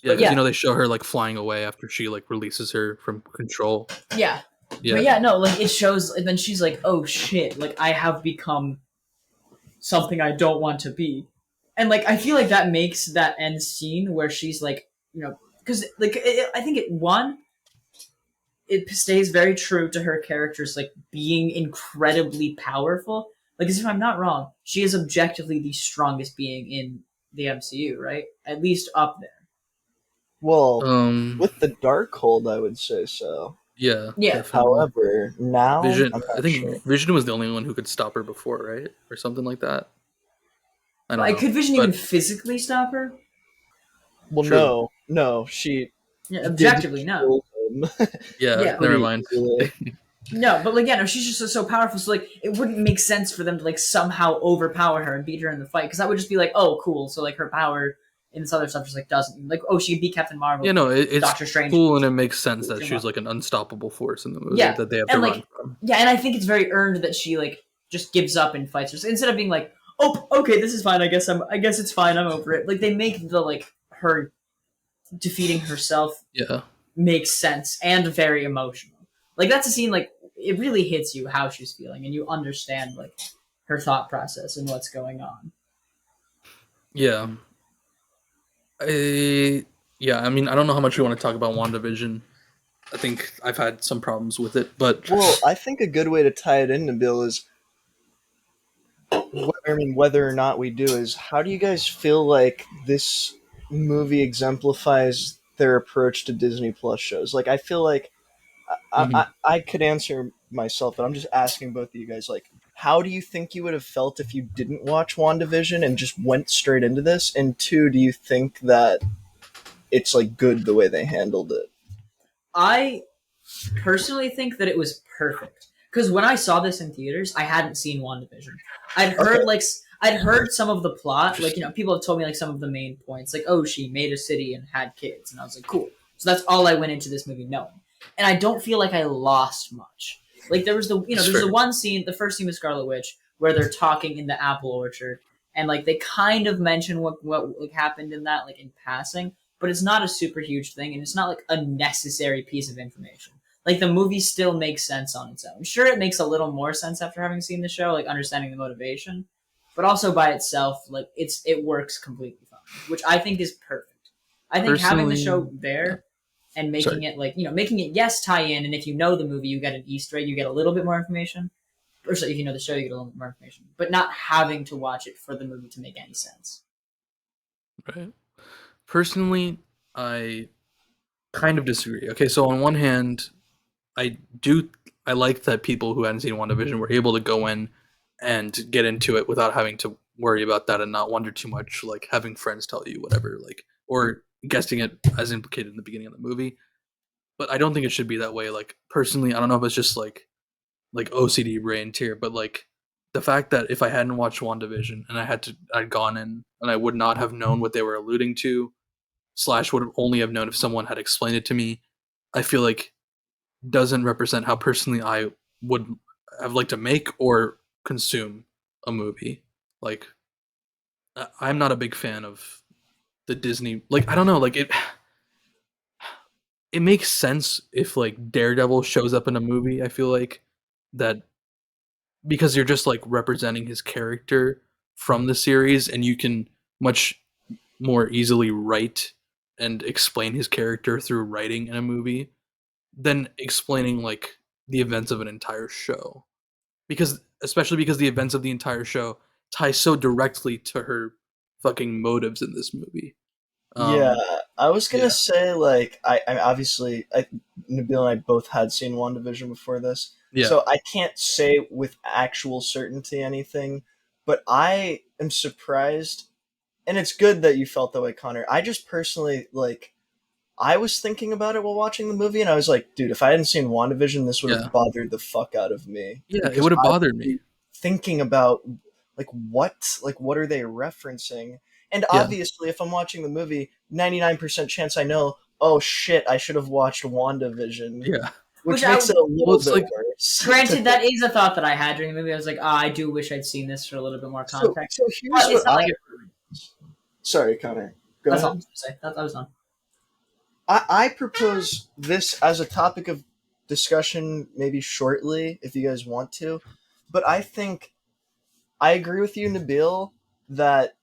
Yeah, because they show her, like, flying away after she, like, releases her from control. Yeah. But yeah, no, like, it shows, and then she's like, oh shit, like, I have become something I don't want to be. And, like, I feel like that makes that end scene where she's like, because, like, I think it stays very true to her character's, like, being incredibly powerful. Like, as if I'm not wrong, she is objectively the strongest being in the MCU, right? At least up there. Well, with the Darkhold, I would say so. Yeah. Definitely. However, now Vision, I think Vision was the only one who could stop her before, right, or something like that. I don't know. Could Vision even physically stop her? Well, no, she. Yeah, objectively, no. Yeah, never mind. No, but like, yeah, no, she's just so powerful. So like, it wouldn't make sense for them to like somehow overpower her and beat her in the fight, because that would just be like, oh, cool. So like, her power in this other stuff just like doesn't like, oh, she could beat Captain Marvel. You know, it's Doctor Strange. cool, and it makes sense that she's like an unstoppable force in the movie that they have to run from. Yeah, and I think it's very earned that she like just gives up and fights her instead of being like, oh, okay, this is fine. I guess it's fine. I'm over it. Like, they make the like her defeating herself makes sense and very emotional. Like, that's a scene, like, it really hits you how she's feeling, and you understand like her thought process and what's going on. Yeah. I mean, I don't know how much we want to talk about WandaVision. I think I've had some problems with it, but well, I think a good way to tie it in, Nabeel, is whether or not we do, is how do you guys feel like this movie exemplifies their approach to Disney Plus shows? Like, I feel like I could answer myself, but I'm just asking both of you guys, like, how do you think you would have felt if you didn't watch WandaVision and just went straight into this? And two, do you think that it's like good the way they handled it? I personally think that it was perfect, because when I saw this in theaters, I hadn't seen WandaVision. I'd heard some of the plot, like, you know, people have told me like some of the main points, like, oh, she made a city and had kids, and I was like, cool. So that's all I went into this movie knowing, and I don't feel like I lost much. Like, there's the one scene, the first scene with Scarlet Witch, where they're talking in the apple orchard, and like they kind of mention what like happened in that, like, in passing, but it's not a super huge thing, and it's not like a necessary piece of information. Like, the movie still makes sense on its own. Sure, it makes a little more sense after having seen the show, like understanding the motivation, but also by itself, like, it works completely fine, which I think is perfect. I think having the show there and making it like, you know, making it, yes, tie in, and if you know the movie, you get an Easter egg, you get a little bit more information. Or so if you know the show, you get a little bit more information, but not having to watch it for the movie to make any sense. Right. Personally, I kind of disagree. Okay, so on one hand, I like that people who hadn't seen WandaVision were able to go in and get into it without having to worry about that and not wonder too much, like having friends tell you whatever, like, or guessing it as implicated in the beginning of the movie. But I don't think it should be that way. Like, personally, I don't know if it's just like OCD brain tier, but like the fact that if I hadn't watched WandaVision and I'd gone in and I would not have known what they were alluding to, / would only have known if someone had explained it to me, I feel like doesn't represent how personally I would have liked to make or consume a movie. Like, I'm not a big fan of the Disney, like, I don't know, like, it makes sense if like Daredevil shows up in a movie, I feel like, that because you're just like representing his character from the series, and you can much more easily write and explain his character through writing in a movie than explaining like the events of an entire show, especially because the events of the entire show tie so directly to her fucking motives in this movie. Yeah, I was gonna say, like, I obviously, Nabeel and I both had seen WandaVision before this, so I can't say with actual certainty anything, but I am surprised, and it's good that you felt that way, Connor. I just personally, like, I was thinking about it while watching the movie, and I was like, dude, if I hadn't seen WandaVision, this would have bothered the fuck out of me. Yeah, it would have bothered me. Thinking about, like, what are they referencing? And obviously, if I'm watching the movie, 99% chance I know, oh shit, I should have watched WandaVision. Yeah. Which makes it a little bit worse. Granted, that is a thought that I had during the movie. I was like, I do wish I'd seen this for a little bit more context. So here's what Sorry, Connor. That's all I was going to say. That was done. I propose this as a topic of discussion maybe shortly, if you guys want to. But I think I agree with you, Nabeel, that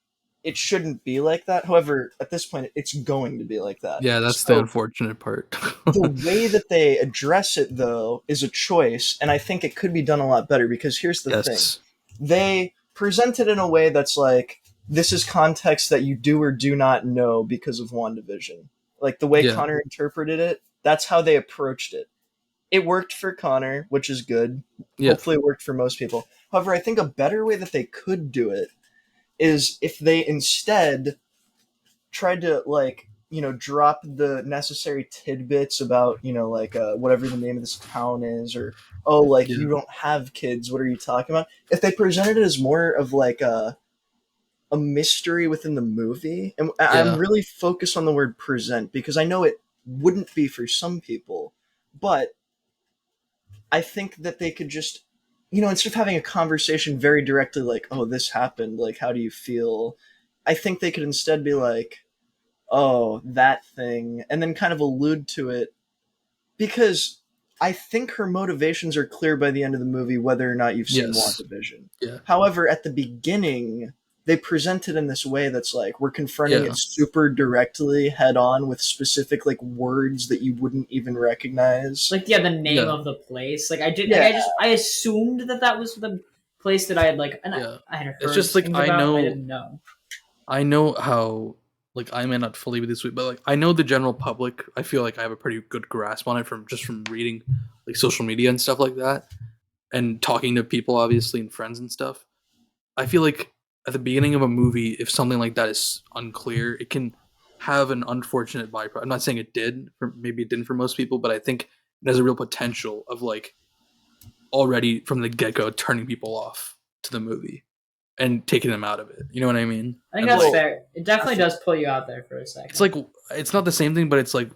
it shouldn't be like that. However, at this point, it's going to be like that. Yeah, that's the unfortunate part. The way that they address it, though, is a choice, and I think it could be done a lot better, because here's the thing. They present it in a way that's like, this is context that you do or do not know because of WandaVision. Like, the way Connor interpreted it, that's how they approached it. It worked for Connor, which is good. Hopefully it worked for most people. However, I think a better way that they could do it is if they instead tried to, like, drop the necessary tidbits about, like whatever the name of this town is, or oh, like you don't have kids. What are you talking about? If they presented it as more of like a mystery within the movie, and I'm really focused on the word present because I know it wouldn't be for some people, but I think that they could just, instead of having a conversation very directly, like, oh, this happened, like, how do you feel? I think they could instead be like, oh, that thing, and then kind of allude to it, because I think her motivations are clear by the end of the movie, whether or not you've seen WandaVision. Yeah. However, at the beginning, they present it in this way that's like, we're confronting it super directly head on with specific like words that you wouldn't even recognize. Like, the name of the place. Like, I did, I assumed that was the place that I had, like, I had heard it's just like, I didn't know. I know how, like, I may not fully be this way, but like, I know the general public, I feel like I have a pretty good grasp on it from reading like social media and stuff like that, and talking to people, obviously, and friends and stuff. I feel like at the beginning of a movie, if something like that is unclear, it can have an unfortunate byproduct. I'm not saying it did, or maybe it didn't for most people, but I think it has a real potential of like already from the get-go turning people off to the movie and taking them out of it. You know what I mean? I think that's fair. It definitely does pull you out there for a second. It's like, it's not the same thing, but it's like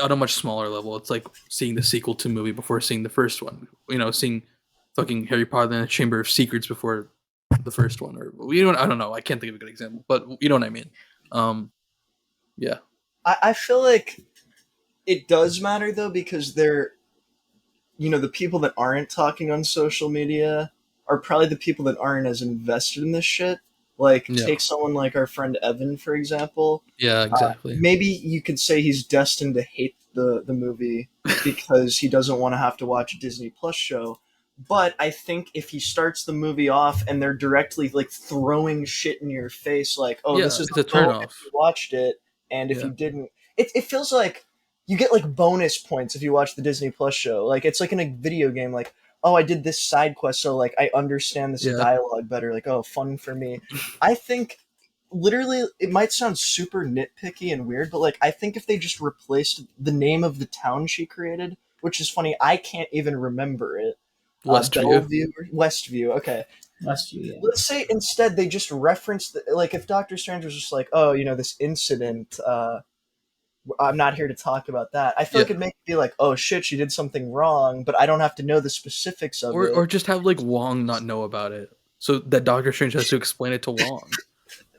on a much smaller level. It's like seeing the sequel to a movie before seeing the first one. Seeing fucking Harry Potter and the Chamber of Secrets before the first one, or I don't know. I can't think of a good example, but you know what I mean. Yeah. I feel like it does matter though, because they're, the people that aren't talking on social media are probably the people that aren't as invested in this shit. Like, take someone like our friend Evan, for example. Yeah, exactly. Maybe you could say he's destined to hate the movie because he doesn't want to have to watch a Disney Plus show. But I think if he starts the movie off and they're directly like throwing shit in your face, like, oh, this is a turn off. If you watched it, and if you didn't, it feels like you get like bonus points if you watch the Disney Plus show. Like, it's like in a video game, like, oh, I did this side quest, so like I understand this dialogue better. Like, oh, fun for me. I think literally it might sound super nitpicky and weird, but like I think if they just replaced the name of the town she created, which is funny, I can't even remember it. Westview. Okay. Westview. Yeah. Let's say instead they just reference like if Doctor Strange was just like, oh, this incident. I'm not here to talk about that. I feel like it'd make me feel like, oh shit, she did something wrong, but I don't have to know the specifics of it. Or just have like Wong not know about it, so that Doctor Strange has to explain it to Wong.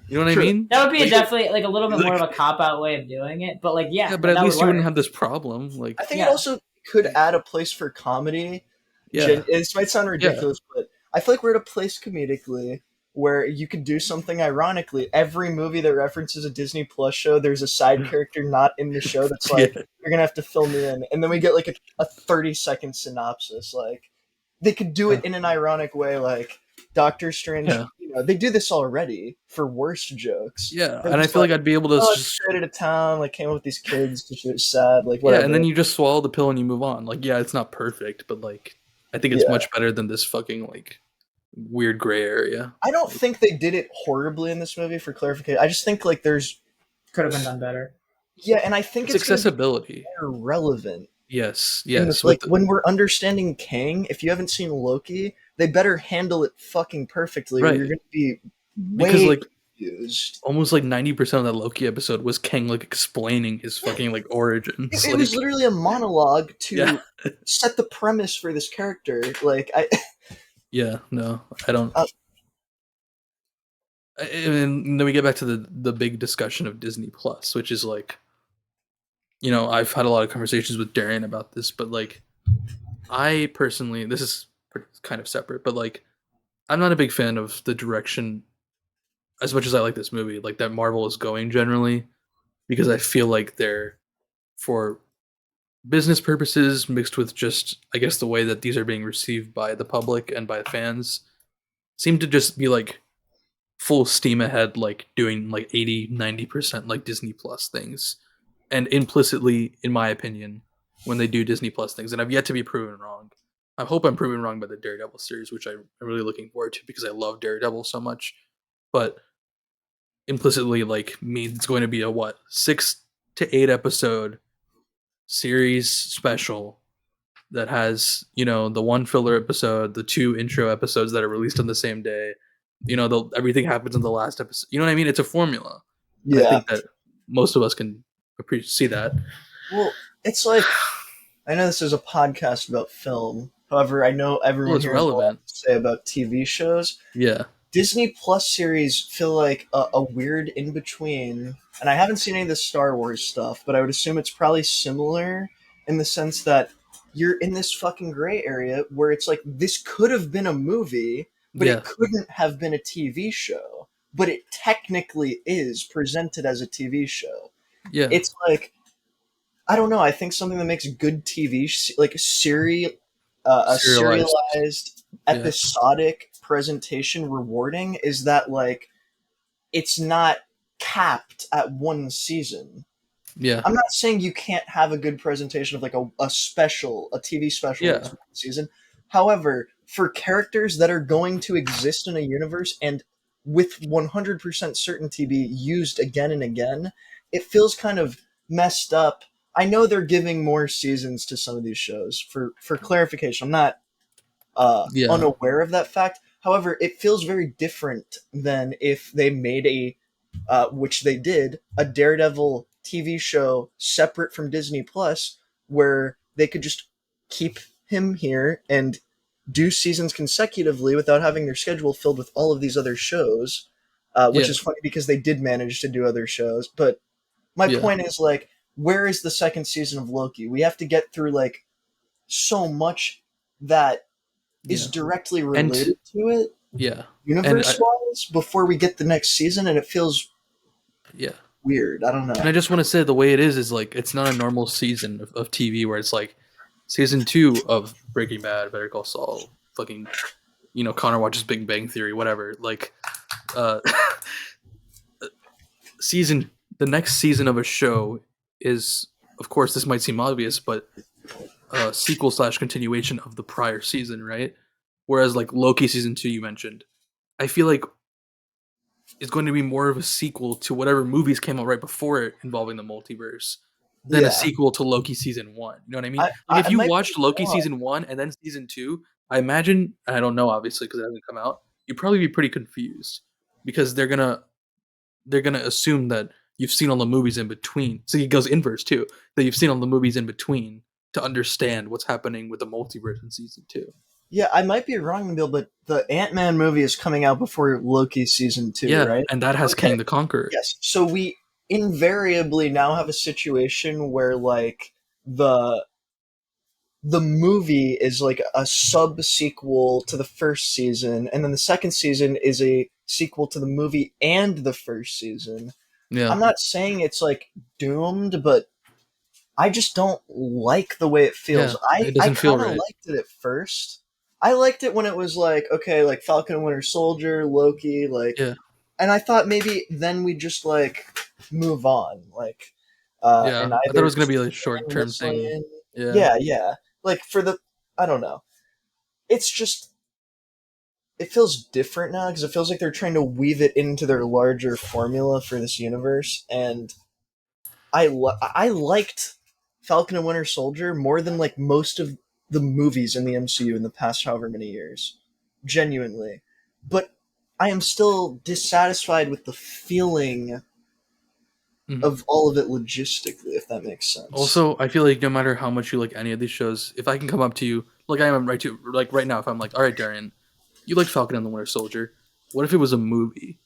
You know what I mean? That would be definitely like a little bit more of a cop out way of doing it, but like but at least you wouldn't have this problem. Like, I think it also could add a place for comedy. Yeah, this might sound ridiculous, but I feel like we're at a place comedically where you could do something ironically. Every movie that references a Disney Plus show, there's a side character not in the show that's like, you're gonna have to fill me in, and then we get like a 30-second synopsis. Like, they could do it in an ironic way, like Doctor Strange. They do this already for worse jokes. Yeah, and I feel like I'd be able to just straight out of town, like came up with these kids because she was sad, like whatever. Yeah, and then you just swallow the pill and you move on. Like, it's not perfect, but like I think it's much better than this fucking like weird gray area. I don't think they did it horribly in this movie, for clarification. I just think like could have been done better. Yeah, and I think it's accessibility. More relevant. Yes. Like when we're understanding Kang, if you haven't seen Loki, they better handle it fucking perfectly, or you're gonna be way confused. Almost like 90% of that Loki episode was Kang like explaining his fucking like origins. It was literally a monologue to set the premise for this character. Like Yeah, no, I don't. And then we get back to the big discussion of Disney Plus, which is like, I've had a lot of conversations with Darian about this, but like, I personally, this is kind of separate, but like, I'm not a big fan of the direction, as much as I like this movie, like that Marvel is going generally, because I feel like they're, for business purposes mixed with just, I guess, the way that these are being received by the public and by fans, seem to just be like full steam ahead, like doing like 80-90% like Disney Plus things, and implicitly, in my opinion, when they do Disney Plus things, and I've yet to be proven wrong. I hope I'm proven wrong by the Daredevil series, which I'm really looking forward to because I love Daredevil so much. But implicitly like means it's going to be a 6 to 8 episode series special that has, you know, the one filler episode, the 2 intro episodes that are released on the same day. You know, everything happens in the last episode. You know what I mean? It's a formula. And I think that most of us can see that. Well, it's like, I know this is a podcast about film. However, I know everyone here has a lot to say about TV shows. Yeah. Disney Plus series feel like a weird in between, and I haven't seen any of the Star Wars stuff, but I would assume it's probably similar in the sense that you're in this fucking gray area where it's like this could have been a movie, but it couldn't have been a TV show, but it technically is presented as a TV show. Yeah, it's like, I don't know. I think something that makes good TV, like a serialized episodic presentation rewarding, is that like it's not capped at one season. Yeah, I'm not saying you can't have a good presentation of like a TV special that's one season. However, for characters that are going to exist in a universe and with 100% certainty be used again and again, it feels kind of messed up. I know they're giving more seasons to some of these shows. For clarification, I'm not unaware of that fact. However, it feels very different than if they made which they did, a Daredevil TV show separate from Disney Plus, where they could just keep him here and do seasons consecutively without having their schedule filled with all of these other shows, which is funny because they did manage to do other shows. But my point is, like, where is the second season of Loki? We have to get through like so much that is directly related to it, universe-wise, before we get the next season, and it feels weird. I don't know. And I just want to say the way it is like it's not a normal season of TV where it's like season 2 of Breaking Bad, Better Call Saul, fucking, you know, Connor watches Big Bang Theory, whatever. Like, the next season of a show is, of course, this might seem obvious, but a sequel / continuation of the prior season, right? Whereas like Loki season 2 you mentioned, I feel like is going to be more of a sequel to whatever movies came out right before it involving the multiverse than a sequel to Loki season 1. You know what I mean? Like if you watched Loki season 1 and then season 2, I imagine, and I don't know obviously because it hasn't come out, you'd probably be pretty confused because they're gonna assume that you've seen all the movies in between. So it goes inverse too, that you've seen all the movies in between to understand what's happening with the multiverse in season 2. Yeah, I might be wrong, Nabeel, but the Ant-Man movie is coming out before Loki season 2, right? And that has Kang the Conqueror. Yes, so we invariably now have a situation where like the movie is like a sub-sequel to the first season, and then the second season is a sequel to the movie and the first season. Yeah. I'm not saying it's like doomed, but I just don't like the way it feels. It doesn't feel right. Liked it at first. I liked it when it was like, okay, like Falcon and Winter Soldier, Loki, like, and I thought maybe then we just like move on, like, and I thought it was gonna be a short-term thing. Yeah. Like I don't know. It's just, it feels different now because it feels like they're trying to weave it into their larger formula for this universe, and I liked Falcon and Winter Soldier more than like most of the movies in the MCU in the past however many years, genuinely. But I am still dissatisfied with the feeling of all of it logistically, if that makes sense. Also, I feel like no matter how much you like any of these shows, if I can come up to you, like I am right now, if I'm like, all right, Darian, you like Falcon and the Winter Soldier, what if it was a movie?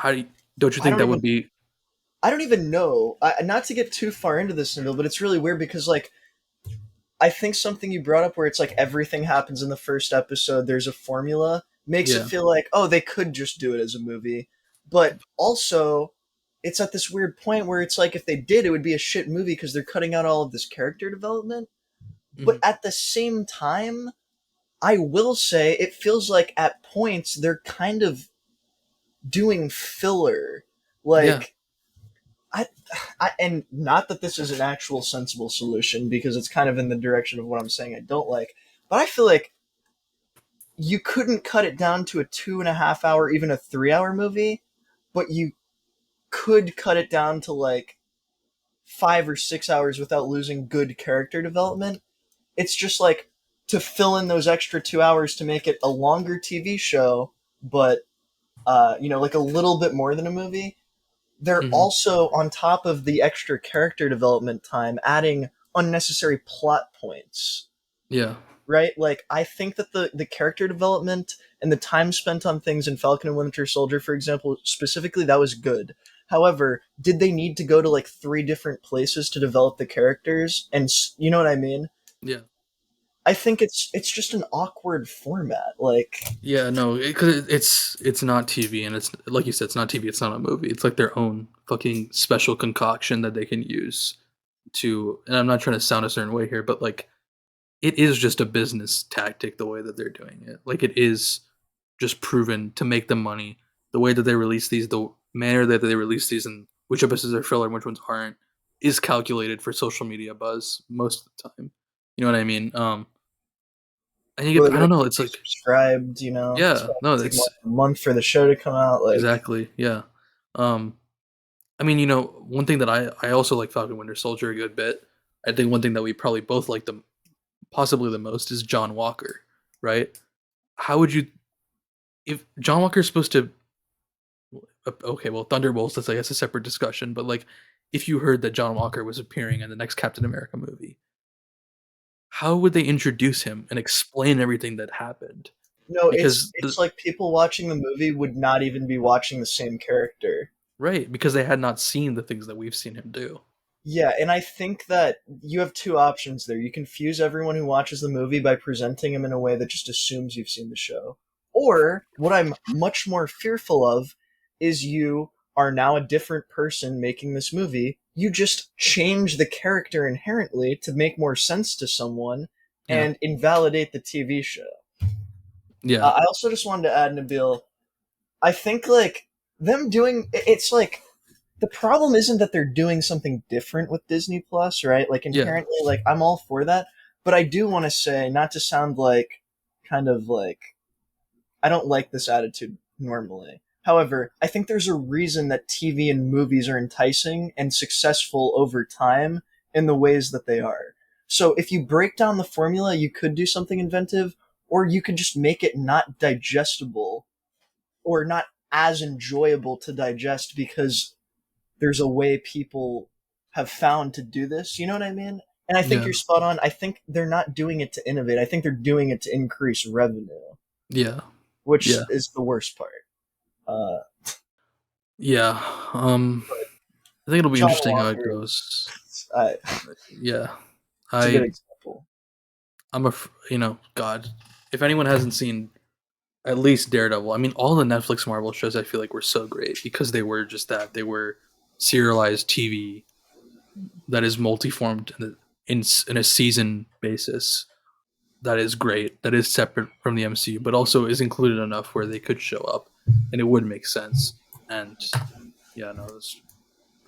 Don't you think that would be... I don't even know. Not to get too far into this, Nabeel, but it's really weird because, like, I think something you brought up where it's like everything happens in the first episode, there's a formula, makes it feel like, oh, they could just do it as a movie. But also, it's at this weird point where it's like if they did, it would be a shit movie because they're cutting out all of this character development. But at the same time, I will say it feels like at points they're kind of doing filler. Like... and not that this is an actual sensible solution because it's kind of in the direction of what I'm saying I don't like, but I feel like you couldn't cut it down to a 2.5 hour, even a 3 hour movie, but you could cut it down to like 5 or 6 hours without losing good character development. It's just like to fill in those extra 2 hours to make it a longer TV show, but like a little bit more than a movie. They're also, on top of the extra character development time, adding unnecessary plot points. Yeah. Right? Like, I think that the character development and the time spent on things in Falcon and Winter Soldier, for example, specifically, that was good. However, did they need to go to like 3 different places to develop the characters? And you know what I mean? Yeah. I think it's just an awkward format. Like, yeah, no, because it's not TV, and it's like you said, it's not TV. It's not a movie. It's like their own fucking special concoction that they can use to. And I'm not trying to sound a certain way here, but like, it is just a business tactic the way that they're doing it. Like, it is just proven to make them money. The way that they release these, the manner that they release these, and which episodes are filler and which ones aren't, is calculated for social media buzz most of the time. You know what I mean? And you get, I don't know, it's like subscribed, yeah, no, it's like a month for the show to come out. Like, exactly, yeah. I mean, one thing that I also like Falcon Winter Soldier a good bit. I think one thing that we probably both like them possibly the most is John Walker, right? How would you, if John Walker is supposed to, okay, well, Thunderbolts, that's I guess a separate discussion, but like, if you heard that John Walker was appearing in the next Captain America movie, how would they introduce him and explain everything that happened? No, because it's like people watching the movie would not even be watching the same character. Right, because they had not seen the things that we've seen him do. Yeah, and I think that you have 2 options there. You confuse everyone who watches the movie by presenting him in a way that just assumes you've seen the show. Or, what I'm much more fearful of, is you are now a different person making this movie. You just change the character inherently to make more sense to someone and invalidate the TV show. Yeah. I also just wanted to add, Nabeel, I think, like, them doing... It's like... The problem isn't that they're doing something different with Disney Plus, right? Like, inherently, like, I'm all for that. But I do want to say, not to sound like, kind of like, I don't like this attitude normally. However, I think there's a reason that TV and movies are enticing and successful over time in the ways that they are. So if you break down the formula, you could do something inventive, or you could just make it not digestible, or not as enjoyable to digest because there's a way people have found to do this. You know what I mean? And I think you're spot on. I think they're not doing it to innovate. I think they're doing it to increase revenue. Yeah. Which is the worst part. Yeah. I think it'll be interesting how it goes. Yeah. It's a good example. I'm God, if anyone hasn't seen at least Daredevil, I mean, all the Netflix Marvel shows I feel like were so great because they were just that. They were serialized TV that is multi-formed in a season basis. That is great. That is separate from the MCU, but also is included enough where they could show up, and it would make sense. And yeah, no.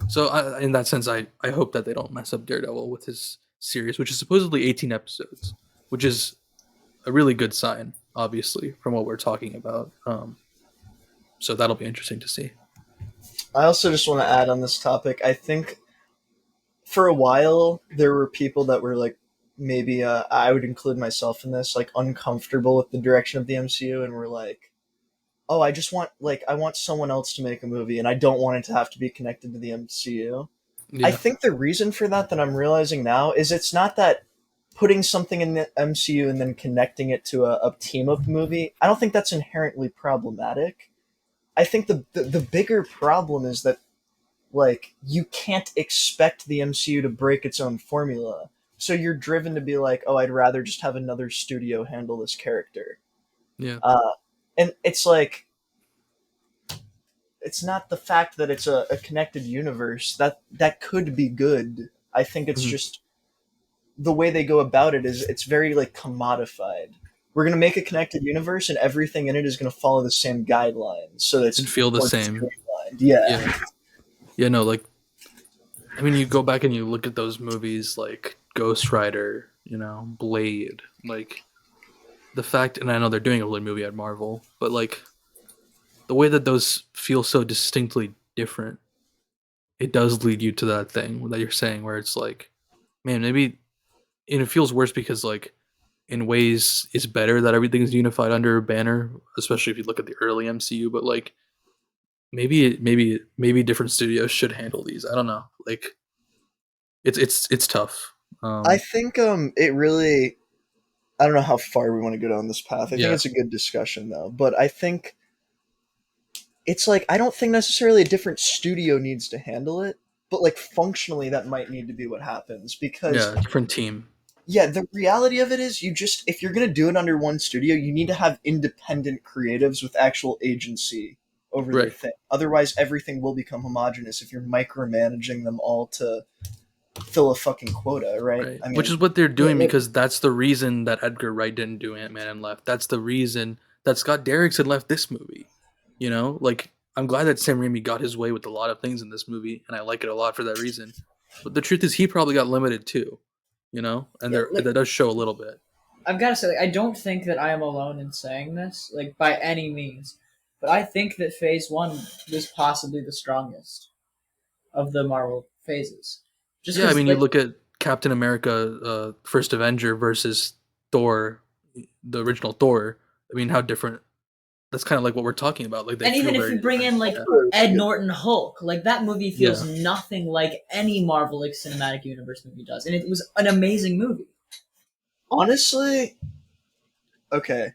So in that sense, I hope that they don't mess up Daredevil with his series, which is supposedly 18 episodes, which is a really good sign, obviously, from what we're talking about. So that'll be interesting to see. I also just want to add on this topic. I think for a while there were people that were like, maybe I would include myself in this, like uncomfortable with the direction of the MCU, and were like, oh, I want someone else to make a movie, and I don't want it to have to be connected to the MCU. Yeah. I think the reason for that I'm realizing now is it's not that putting something in the MCU and then connecting it to a team-up movie, I don't think that's inherently problematic. I think the bigger problem is that, like, you can't expect the MCU to break its own formula. So you're driven to be like, oh, I'd rather just have another studio handle this character. Yeah. And it's like, it's not the fact that it's a connected universe. That could be good. I think it's just the way they go about it is it's very, like, commodified. We're going to make a connected universe, and everything in it is going to follow the same guidelines. So it's and feel the same. Yeah. Yeah, no, like, I mean, you go back and you look at those movies like Ghost Rider, Blade, like, the fact, and I know they're doing a Blade movie at Marvel, but, like, the way that those feel so distinctly different, it does lead you to that thing that you're saying where it's like, man, maybe, and it feels worse because like in ways it's better that everything is unified under a banner, especially if you look at the early MCU, but like maybe different studios should handle these. I don't know. Like it's tough. I think it really, I don't know how far we want to go down this path. I think Yeah. it's a good discussion though, but I think it's like I don't think necessarily a different studio needs to handle it, but like functionally that might need to be what happens because different team. Yeah, the reality of it is you just, if you're going to do it under one studio, you need to have independent creatives with actual agency over their thing. Otherwise, everything will become homogenous if you're micromanaging them all to fill a fucking quota, right? I mean, which is what they're doing because that's the reason that Edgar Wright didn't do Ant-Man and left. That's the reason that Scott Derrickson left this movie. You know, like I'm glad that Sam Raimi got his way with a lot of things in this movie, and I like it a lot for that reason. But the truth is, he probably got limited too. You know, and that does show a little bit. I've got to say, I don't think that I am alone in saying this, like by any means, but I think that Phase 1 was possibly the strongest of the Marvel phases. Just I mean, you look at Captain America, First Avenger versus Thor, the original Thor. I mean, how different. That's kind of like what we're talking about. Like, and even if you bring in like Ed Norton Hulk, like that movie feels nothing like any Marvel like cinematic universe movie does, and it was an amazing movie. Honestly, okay,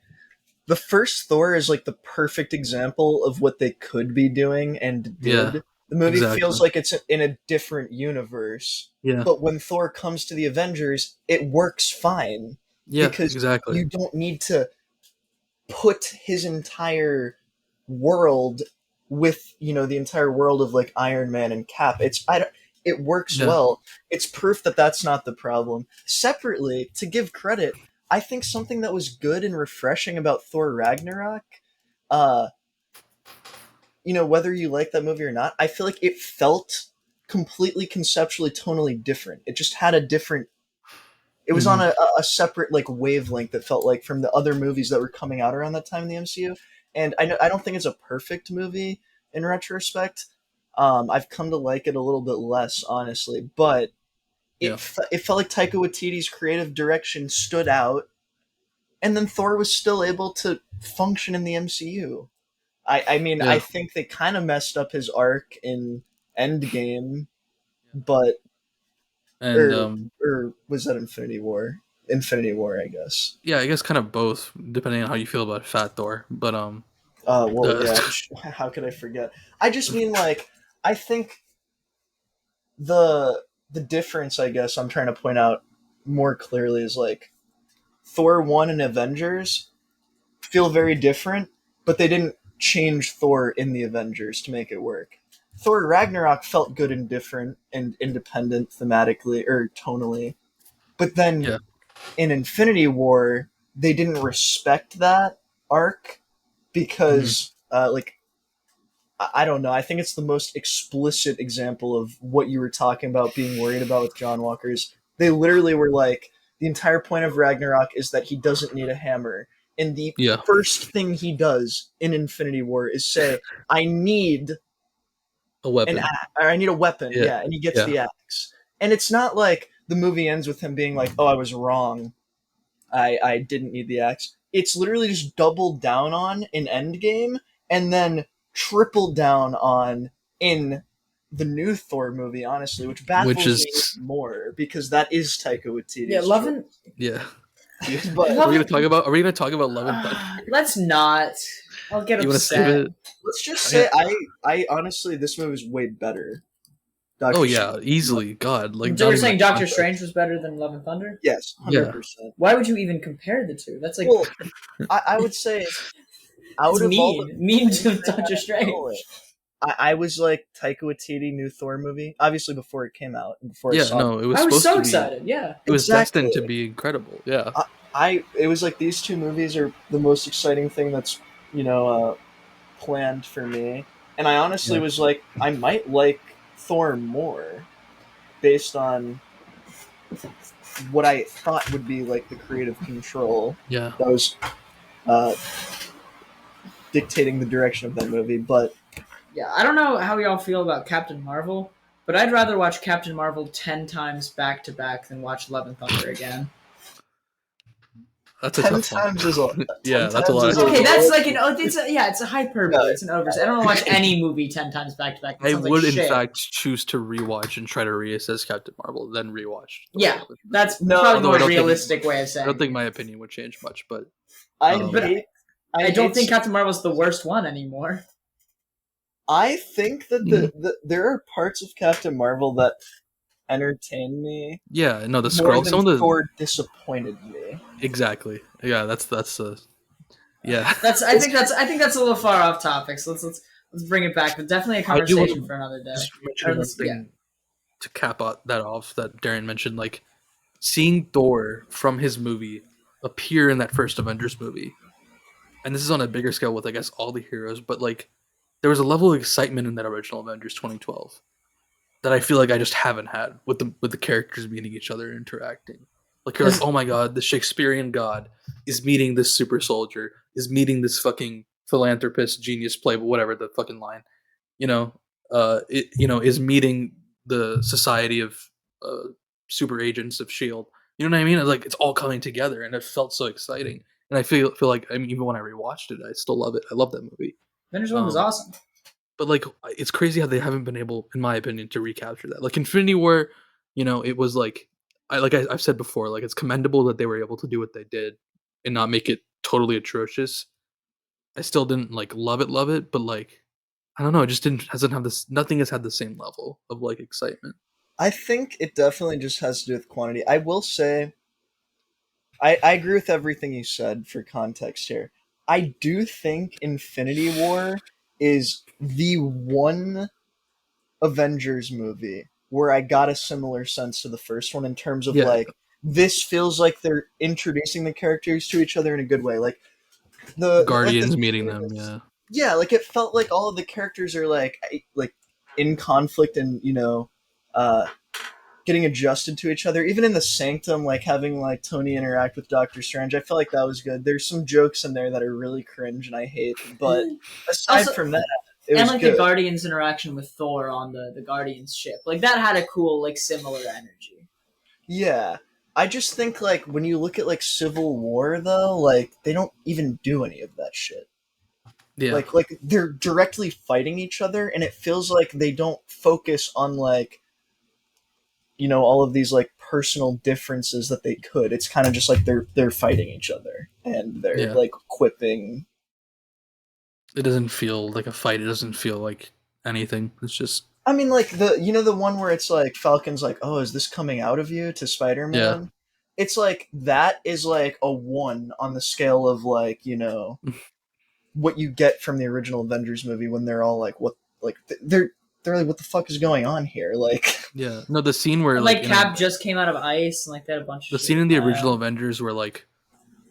the first Thor is like the perfect example of what they could be doing and did. The movie feels like it's in a different universe. But when Thor comes to the Avengers, it works fine. Because you don't need to put his entire world with, you know, the entire world of like Iron Man and Cap. It works well. It's proof that that's not the problem. Separately, to give credit, I think something that was good and refreshing about Thor Ragnarok, you know, whether you like that movie or not, I feel like it felt completely conceptually, tonally different. It just had a different, it was on a separate like wavelength that felt like from the other movies that were coming out around that time in the MCU. And I don't think it's a perfect movie in retrospect. I've come to like it a little bit less, honestly, but it felt like Taika Waititi's creative direction stood out, and then Thor was still able to function in the MCU. I mean, I think they kind of messed up his arc in Endgame, but or was that Infinity War? Infinity War, I guess. Yeah, I guess kind of both, depending on how you feel about Fat Thor. But how could I forget? I just mean like I think the difference, I guess, I'm trying to point out more clearly is like Thor 1 and Avengers feel very different, but they didn't change Thor in the Avengers to make it work. Thor Ragnarok felt good and different and independent thematically or tonally, but then in Infinity War they didn't respect that arc because like I don't know, I think it's the most explicit example of what you were talking about being worried about with John Walker's. They literally were like, the entire point of Ragnarok is that he doesn't need a hammer. And the first thing he does in Infinity War is say, I need a weapon. I need a weapon, and he gets the axe. And it's not like the movie ends with him being like, oh, I was wrong. I didn't need the axe. It's literally just doubled down on in Endgame, and then tripled down on in the new Thor movie, honestly, which baffles me more because that is Taika Waititi. Yeah, Love and but are we gonna talk about Love and Thunder? Let's not. I'll get upset. Let's just say I honestly, this movie is way better. Easily. God, like so you're saying Doctor Strange was better than Love and Thunder? Yes, 100%. Why would you even compare the two? That's like, well, I would say, mean to Doctor Strange. I was like Taika Waititi new Thor movie, obviously before it came out. Before I was so excited. Yeah, it was destined to be incredible. Yeah, it was like these two movies are the most exciting thing that's planned for me, and I honestly was like, I might like Thor more based on what I thought would be like the creative control. Yeah, that was dictating the direction of that movie. But yeah, I don't know how y'all feel about Captain Marvel, but I'd rather watch Captain Marvel 10 times back to back than watch Love and Thunder again. That's a tough one. Yeah, that's a lot. Okay, that's like it's a hyperbole. It's an oversight. I don't want to watch any movie 10 times back to back. I would in fact choose to rewatch and try to reassess Captain Marvel, then rewatch. Yeah, that's probably a more realistic way of saying. I don't think my opinion would change much, but I don't think Captain Marvel's the worst one anymore. I think that there are parts of Captain Marvel that entertain me. Yeah, no, the scroll. Some of the Thor disappointed me. Exactly. Yeah, that's yeah. I think that's a little far off topic. So let's bring it back. But definitely a conversation for another day. To cap that off, that Darian mentioned, like seeing Thor from his movie appear in that first Avengers movie, and this is on a bigger scale with I guess all the heroes, but like there was a level of excitement in that original Avengers 2012 that I feel like I just haven't had with the characters meeting each other and interacting. Like you're like, oh my god, the Shakespearean god is meeting this super soldier, is meeting this fucking philanthropist, genius playboy, whatever the fucking line, is meeting the society of super agents of Shield. You know what I mean? It's like it's all coming together, and it felt so exciting. And I feel like even when I rewatched it, I still love it. I love that movie. Avengers 1 was awesome. But like, it's crazy how they haven't been able, in my opinion, to recapture that. Like Infinity War, it was like I've said before, like it's commendable that they were able to do what they did and not make it totally atrocious. I still didn't like love it, but like I don't know, it just nothing has had the same level of like excitement. I think it definitely just has to do with quantity. I will say I agree with everything you said for context here. I do think Infinity War is the one Avengers movie where I got a similar sense to the first one in terms of like this feels like they're introducing the characters to each other in a good way. Like the Guardians meeting them, yeah. Yeah, like it felt like all of the characters are like in conflict and getting adjusted to each other. Even in the Sanctum, like having like Tony interact with Doctor Strange, I felt like that was good. There's some jokes in there that are really cringe and I hate, but aside from that, it was good. The Guardians interaction with Thor on the Guardians ship, like that had a cool like similar energy. Yeah, I just think like when you look at like Civil War though, like they don't even do any of that shit. Yeah, like they're directly fighting each other, and it feels like they don't focus on like all of these like personal differences that they could. It's kind of just like they're fighting each other and they're like quipping. It doesn't feel like a fight. It doesn't feel like anything. It's just. I mean, like the one where it's like Falcon's like, "Oh, is this coming out of you?" to Spider-Man. Yeah. It's like that is like a 1 on the scale of like what you get from the original Avengers movie when they're all like, what, like they're like, what the fuck is going on here? Like, yeah, no, the scene where like Cap just came out of ice and like that a bunch. The scene in the original Avengers where like,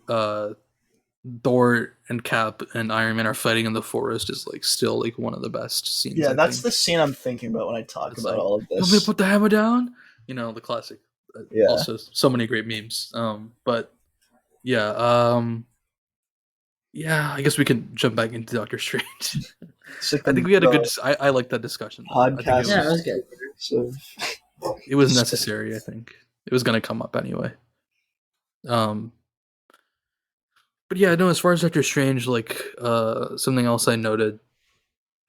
Thor and Cap and Iron Man are fighting in the forest is like still like one of the best scenes. Yeah, that's the scene I'm thinking about when I talk about all of this. You want me to put the hammer down? The classic. Yeah. Also, so many great memes. But yeah, yeah, I guess we can jump back into Doctor Strange. I think we had a good. I like that discussion. Podcast. Yeah, it was good. So, it was necessary. I think it was going to come up anyway. But yeah, no. As far as Doctor Strange, like something else I noted,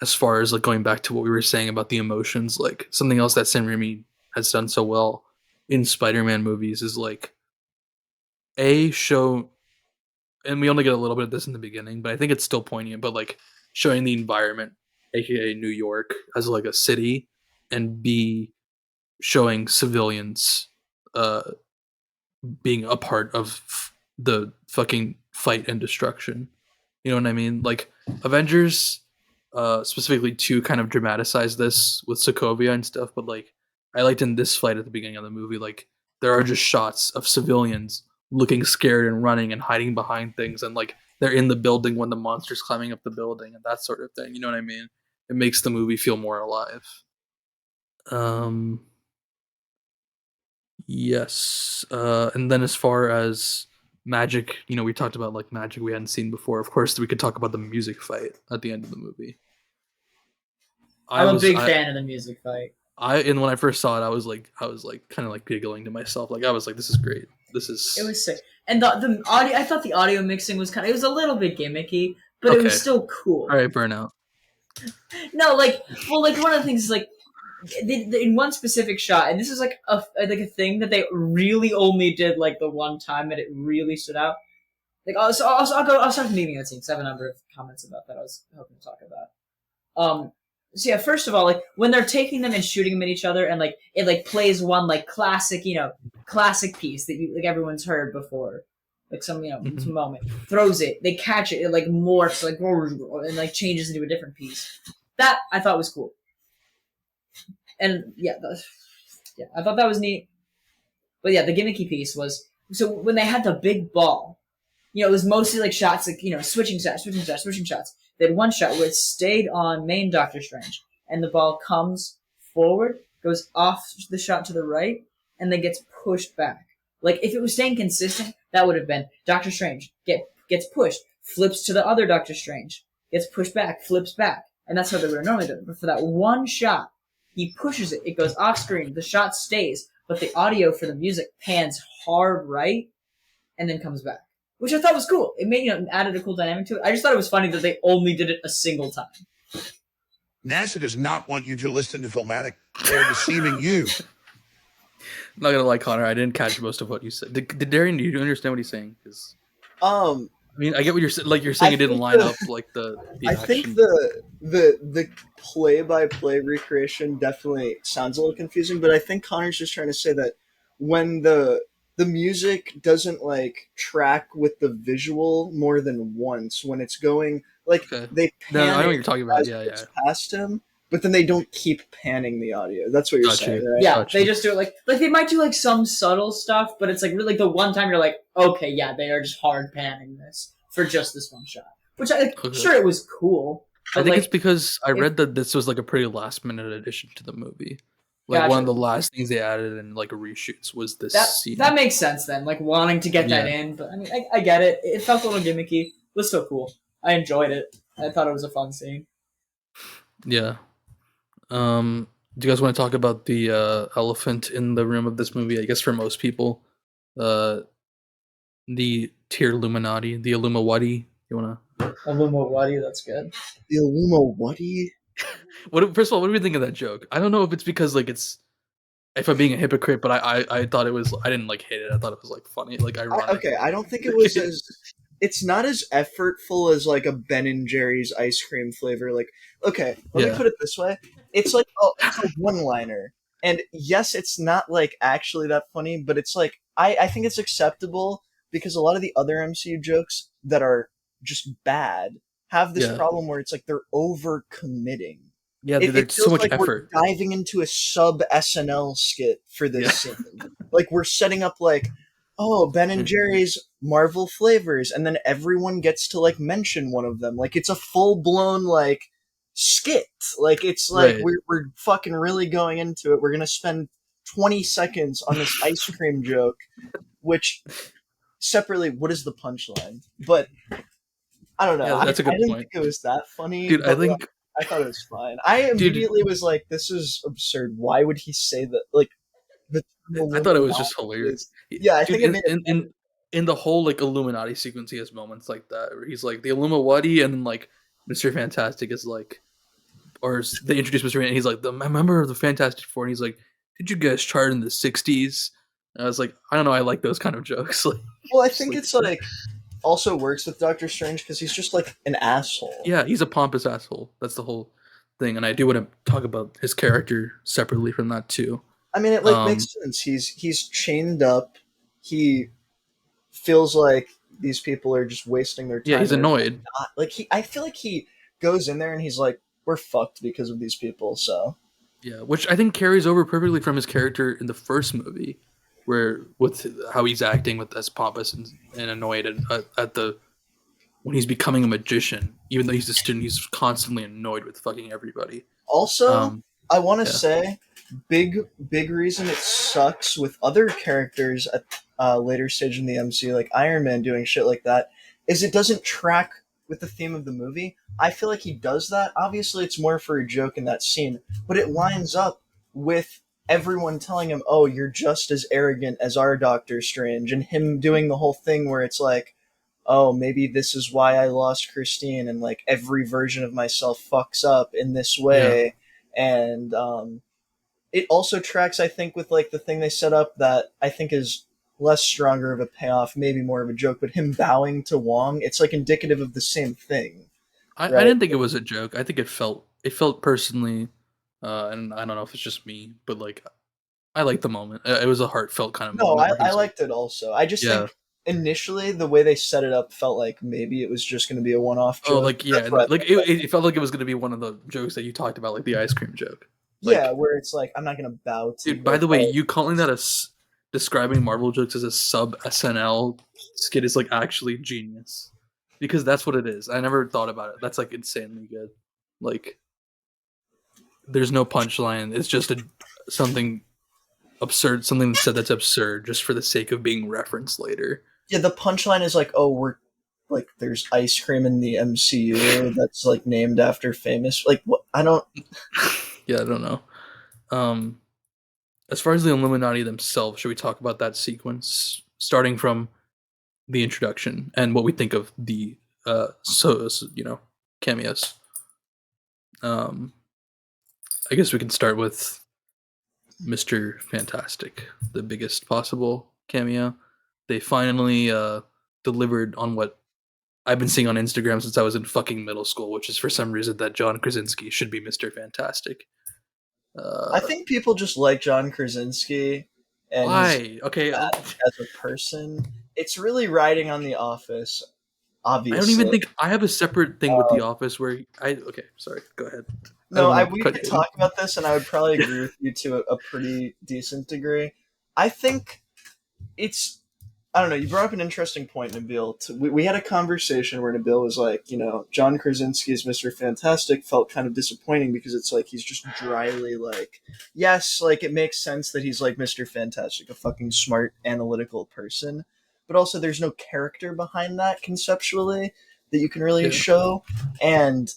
as far as like going back to what we were saying about the emotions, like something else that Sam Raimi has done so well in Spider-Man movies is like show. And we only get a little bit of this in the beginning, but I think it's still poignant. But like showing the environment, aka New York, as like a city, and B, showing civilians being a part of the fucking fight and destruction. You know what I mean? Like Avengers, specifically 2, kind of dramatized this with Sokovia and stuff. But like I liked in this fight at the beginning of the movie, like there are just shots of civilians looking scared and running and hiding behind things, and like they're in the building when the monster's climbing up the building and that sort of thing. You know what I mean? It makes the movie feel more alive. Yes. And then as far as magic. You know, we talked about like magic we hadn't seen before. Of course, we could talk about the music fight at the end of the movie. I'm a big fan of the music fight. And when I first saw it, I was like kind of like giggling to myself. Like I was like, this is great. It was sick. And the audio, I thought the audio mixing was it was a little bit gimmicky, but it was still cool. All right, Burnout. No, one of the things is like, in one specific shot, and this is like a thing that they really only did like the one time, and it really stood out. Like, I'll start the meeting that scene. Because I have a number of comments about that I was hoping to talk about. So yeah, first of all, like when they're taking them and shooting them at each other, and like it like plays one like classic piece that like everyone's heard before, like some some moment, throws it, they catch it, it like morphs like and like changes into a different piece. That I thought was cool, and I thought that was neat. But yeah, the gimmicky piece was so when they had the big ball, it was mostly like shots like switching shots. They had one shot where it stayed on main Doctor Strange, and the ball comes forward, goes off the shot to the right, and then gets pushed back. Like, if it was staying consistent, that would have been Doctor Strange gets pushed, flips to the other Doctor Strange, gets pushed back, flips back. And that's how they would have normally done it. But for that one shot, he pushes it, it goes off screen, the shot stays, but the audio for the music pans hard right, and then comes back. Which I thought was cool. It made added a cool dynamic to it. I just thought it was funny that they only did it a single time. NASA does not want you to listen to Filmatic. They're deceiving you. I'm not gonna lie, Connor. I didn't catch most of what you said. Did Darian? Do you understand what he's saying? I mean, I get what you're saying. Like you're saying, it didn't line up like the I action. think the play-by-play recreation definitely sounds a little confusing, but I think Connor's just trying to say that when the music doesn't like track with the visual more than once, when it's going like they pan I know what you're talking about. Yeah, past him, but then they don't keep panning the audio. That's what you're saying, right? Yeah, they just do it like they might do like some subtle stuff, but it's like really the one time you're like, okay, yeah, they are just hard panning this for just this one shot. Which sure, it was cool. I think it's because I read that this was like a pretty last minute addition to the movie. Like one of the last things they added in like reshoots was this scene. That makes sense then, like wanting to get that in. But I mean, I get it. It felt a little gimmicky. It was so cool. I enjoyed it. I thought it was a fun scene. Yeah. Do you guys want to talk about the elephant in the room of this movie? I guess for most people, the tier Illuminati, the Illumawati. You wanna? Illumawati, that's good. The Illumawati. First of all, what do we think of that joke? I don't know if it's because like if I'm being a hypocrite, but I thought it was. I didn't like hate it. I thought it was like funny, like ironic. I don't think it was as. It's not as effortful as like a Ben and Jerry's ice cream flavor. Like, okay, let me put it this way: it's like it's a one-liner, and yes, it's not like actually that funny, but it's like I think it's acceptable because a lot of the other MCU jokes that are just bad have this problem where it's like they're over committing. Yeah, there's so much like effort. We're diving into a sub SNL skit for this scene. Like we're setting up like, oh, Ben and Jerry's Marvel flavors, and then everyone gets to like mention one of them. Like it's a full blown like skit. Like it's like we're fucking really going into it. We're gonna spend 20 seconds on this ice cream joke, which separately, what is the punchline? But I don't know. Yeah, that's a good I didn't point. think it was that funny. Dude, I think I thought it was fine. I immediately was like, "This is absurd. Why would he say that?" Like, I thought it was just hilarious. Yeah, I think it made in the whole like Illuminati sequence, he has moments like that where he's like the Illumawati, and then like Mr. Fantastic is like, or they introduce Mr. Fantastic, and he's like the member of the Fantastic Four, and he's like, "Did you guys chart in the '60s?" And I was like, I don't know, I like those kind of jokes. Like, well, I think it's like also works with Doctor Strange because he's just like an asshole. Yeah, he's a pompous asshole. That's the whole thing, and I do want to talk about his character separately from that too. I mean, it like makes sense. He's chained up. He feels like these people are just wasting their time. Yeah, he's annoyed. I feel like he goes in there and he's like, "We're fucked because of these people." So yeah, which I think carries over perfectly from his character in the first movie, where with how he's acting with as pompous and annoyed at the when he's becoming a magician, even though he's a student, he's constantly annoyed with fucking everybody. Also, I want to say, big reason it sucks with other characters later stage in the MCU, like Iron Man doing shit like that, is it doesn't track with the theme of the movie. I feel like he does that. Obviously, it's more for a joke in that scene, but it lines up with everyone telling him, "Oh, you're just as arrogant as our Doctor Strange," and him doing the whole thing where it's like, "Oh, maybe this is why I lost Christine," and like every version of myself fucks up in this way, and it also tracks, I think, with like the thing they set up that I think is less stronger of a payoff, maybe more of a joke, but him bowing to Wong, it's like indicative of the same thing. I Right? didn't think it was a joke. I think it felt personally, and I don't know if it's just me, but like I liked the moment. It was a heartfelt kind of No, moment where I he's like, liked it also. I just yeah, think initially the way they set it up felt like maybe it was just going to be a one-off oh, joke. like That's yeah, what I like thought. it felt like it was gonna be one of the jokes that you talked about, like the ice cream joke. Yeah, Like, where it's like I'm not going to bow to dude, you. by Like, the way, oh, you calling that describing Marvel jokes as a sub SNL skit is like actually genius, because that's what it is. I never thought about it. That's like insanely good. Like, there's no punchline. It's just something absurd, something that's said that's absurd just for the sake of being referenced later. yeah, the punchline is like, oh, we're like there's ice cream in the MCU that's like named after famous. Like, what? I don't. Yeah, I don't know. Um, as far as the Illuminati themselves, should we talk about that sequence starting from the introduction and what we think of the cameos? Um, I guess we can start with Mr. Fantastic, the biggest possible cameo. They finally delivered on what I've been seeing on Instagram since I was in fucking middle school, which is for some reason that John Krasinski should be Mr. Fantastic. I think people just like John Krasinski and his Why? Okay, as a person. It's really riding on The Office, I don't even obviously. think I have a separate thing with The Office where okay, sorry, go ahead. I No, don't want to we cut could you in. talk about this, and I would probably agree with you to a pretty decent degree. I think it's I don't know. You brought up an interesting point, Nabeel. We had a conversation where Nabeel was like, John Krasinski's Mr. Fantastic felt kind of disappointing because it's like he's just dryly like, yes, like it makes sense that he's like Mr. Fantastic, a fucking smart, analytical person, but also there's no character behind that conceptually that you can really Yeah. show. And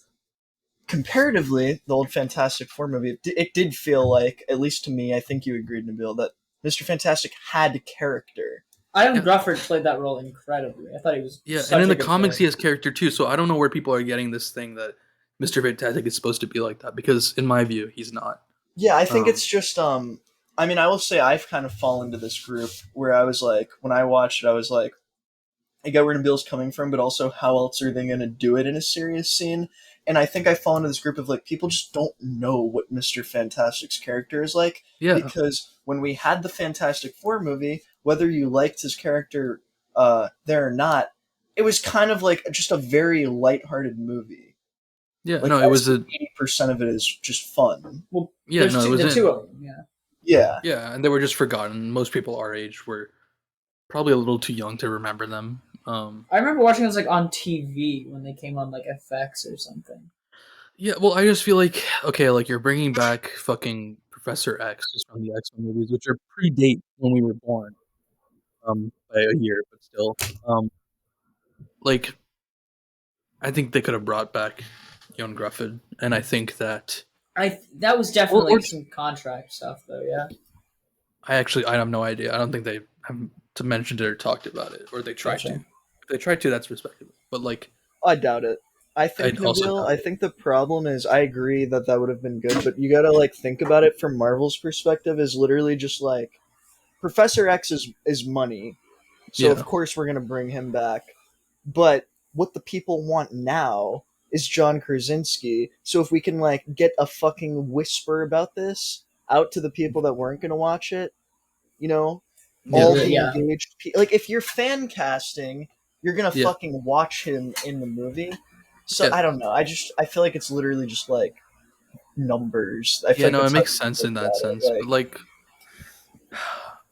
comparatively, the old Fantastic Four movie, it did feel like, at least to me, I think you agreed, Nabeel, that Mr. Fantastic had character. Adam Grufford played that role incredibly. I thought he was and in the good comics character. he has character too. So I don't know where people are getting this thing that Mr. Fantastic is supposed to be like that, because in my view, he's not. Yeah, I think it's just I mean, I will say I've kind of fallen into this group where I was like, when I watched it, I was like, I get where Nabeel's coming from, but also how else are they going to do it in a serious scene? And I think I fall into this group of like people just don't know what Mr. Fantastic's character is like, Yeah. because when we had the Fantastic Four movie, whether you liked his character there or not, it was kind of like just a very lighthearted movie. Yeah, Like no, it was 80% of it is just fun. Well, yeah, there's no, it was the two of them. Yeah. Yeah. Yeah, and they were just forgotten. Most people our age were probably a little too young to remember them. I remember watching this like on TV when they came on like FX or something. Yeah, well, I just feel like, okay, like you're bringing back fucking Professor X just from the X-Men movies, which are predate when we were born, by a year, but still, like I think they could have brought back Young Grufford, and I think that That was definitely some contract stuff though. Yeah. I have no idea. I don't think they have to mention it or talked about it, or they tried to. If they tried to, that's respectable. But like, I doubt it. I think Nabeel, I think the problem is I agree that would have been good, but you gotta like think about it from Marvel's perspective is literally just like Professor X is money, so of course we're gonna bring him back. But what the people want now is John Krasinski. So if we can like get a fucking whisper about this out to the people that weren't gonna watch it, all the engaged like if you're fan casting, you're gonna fucking watch him in the movie. So I don't know. I feel like it's literally just like numbers. I feel like it makes sense in that sense. But like,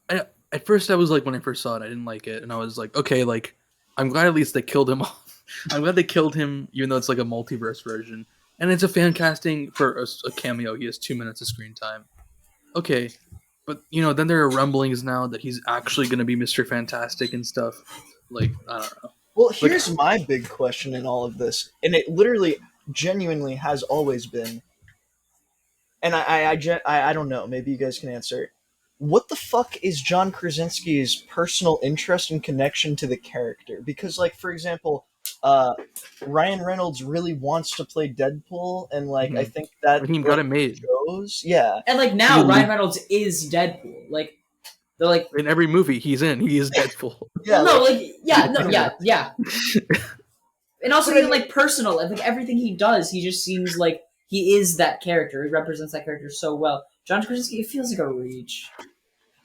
at first I was like, when I first saw it, I didn't like it, and I was like, okay, like I'm glad at least they killed him off. I'm glad they killed him, even though it's like a multiverse version, and it's a fan casting for a cameo. He has 2 minutes of screen time. Okay, But then there are rumblings now that he's actually going to be Mr. Fantastic and stuff. Like, I don't know. Well, here's my big question in all of this, and it literally, genuinely has always been, and I don't know, maybe you guys can answer. What the fuck is John Krasinski's personal interest and connection to the character? Because, like, for example, Ryan Reynolds really wants to play Deadpool, and I think that he got it made. Shows, yeah. And Ryan Reynolds is Deadpool. In every movie he's in, he is Deadpool. Yeah. And also even personal, everything he does, he just seems like he is that character. He represents that character so well. John Krasinski, it feels like a reach.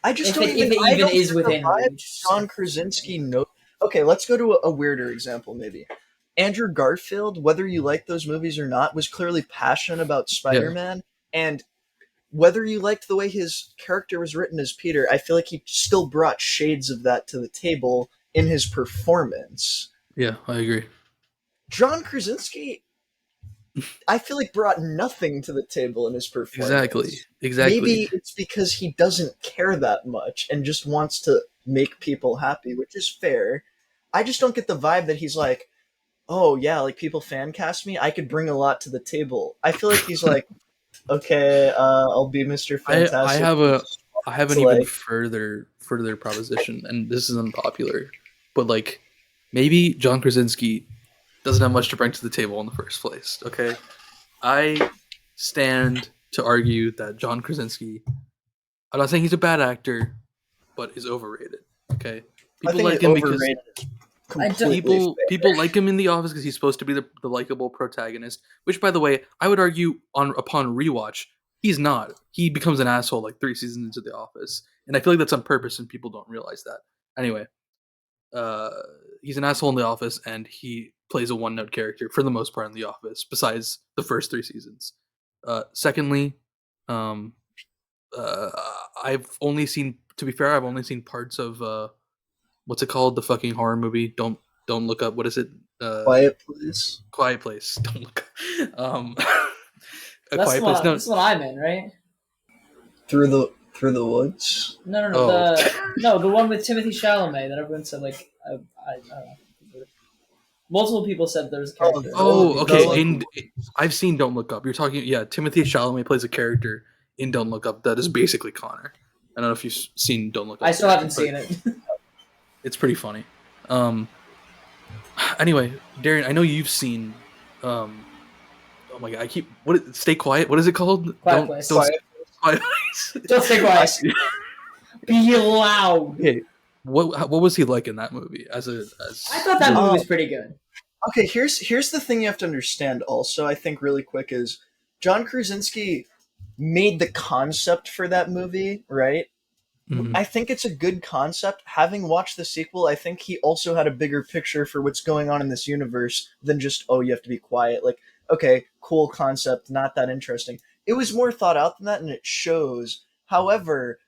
I just don't even is within reach. John Krasinski knows. Okay, let's go to a weirder example, maybe. Andrew Garfield, whether you like those movies or not, was clearly passionate about Spider-Man, and whether you liked the way his character was written as Peter, I feel like he still brought shades of that to the table in his performance. Yeah, I agree. John Krasinski, I feel like brought nothing to the table in his performance. Exactly. Maybe it's because he doesn't care that much and just wants to make people happy, which is fair. I just don't get the vibe that he's like, oh yeah, people fan cast me, I could bring a lot to the table. I feel like he's like, okay, I'll be Mr. Fantastic. I have an even further proposition, and this is unpopular, but maybe John Krasinski doesn't have much to bring to the table in the first place. Okay, I stand to argue that John Krasinski, I'm not saying he's a bad actor, but is overrated. Okay, people like him because people like him in The Office because he's supposed to be the likable protagonist. Which, by the way, I would argue upon rewatch, he's not. He becomes an asshole 3 seasons into The Office, and I feel like that's on purpose, and people don't realize that. Anyway, he's an asshole in The Office, and he plays a one-note character for the most part in The Office, besides the first 3 seasons. Secondly, I've only seen parts of what's it called? The fucking horror movie. Don't look up. What is it? Quiet Place. Quiet Place. Don't look up. Quiet Place. No, that's what I'm in, right? Through the Woods. No. Oh. The one with Timothée Chalamet that everyone said I don't know. Multiple people said there's a character. Oh, okay. I've seen Don't Look Up. You're talking, Timothée Chalamet plays a character in Don't Look Up that is basically Connor. I don't know if you've seen Don't Look Up. I still haven't seen it. It's pretty funny. Anyway, Darian, I know you've seen. Oh my god, Stay Quiet. What is it called? Quiet Place. Quiet Place. Don't stay quiet. Be loud. Okay. What was he like in that movie? I thought that movie was pretty good. Okay, here's the thing you have to understand also, I think really quick, is John Krasinski made the concept for that movie, right? Mm-hmm. I think it's a good concept. Having watched the sequel, I think he also had a bigger picture for what's going on in this universe than just, oh, you have to be quiet. Okay, cool concept, not that interesting. It was more thought out than that, and it shows. However,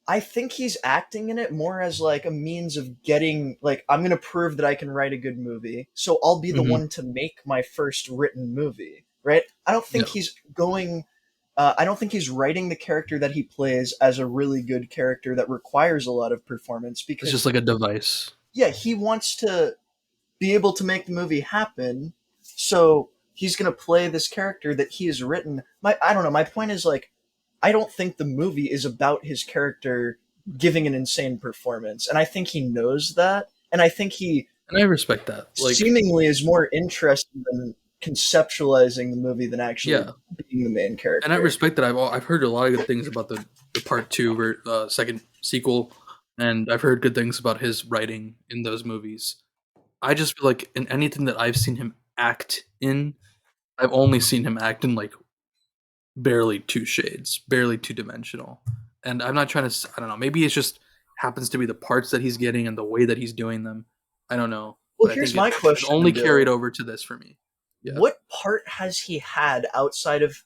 I think he's acting in it more as a means of getting, I'm going to prove that I can write a good movie, so I'll be the one to make my first written movie, right? I don't think he's going... I don't think he's writing the character that he plays as a really good character that requires a lot of performance, because... It's just a device. Yeah, he wants to be able to make the movie happen, so he's going to play this character that he has written. I don't know, my point is, I don't think the movie is about his character giving an insane performance, and I think he knows that, and I think he... And I respect that. Seemingly is more interested in conceptualizing the movie than actually being the main character. And I respect that. I've heard a lot of good things about the part 2 or second sequel, and I've heard good things about his writing in those movies. I just feel like in anything that I've seen him act in, I've only seen him act in barely 2 shades, barely 2-dimensional. And I'm not trying to, I don't know, maybe it just happens to be the parts that he's getting and the way that he's doing them. I don't know. Well, here's my question. It's only carried over to this for me. Yeah. What part has he had outside of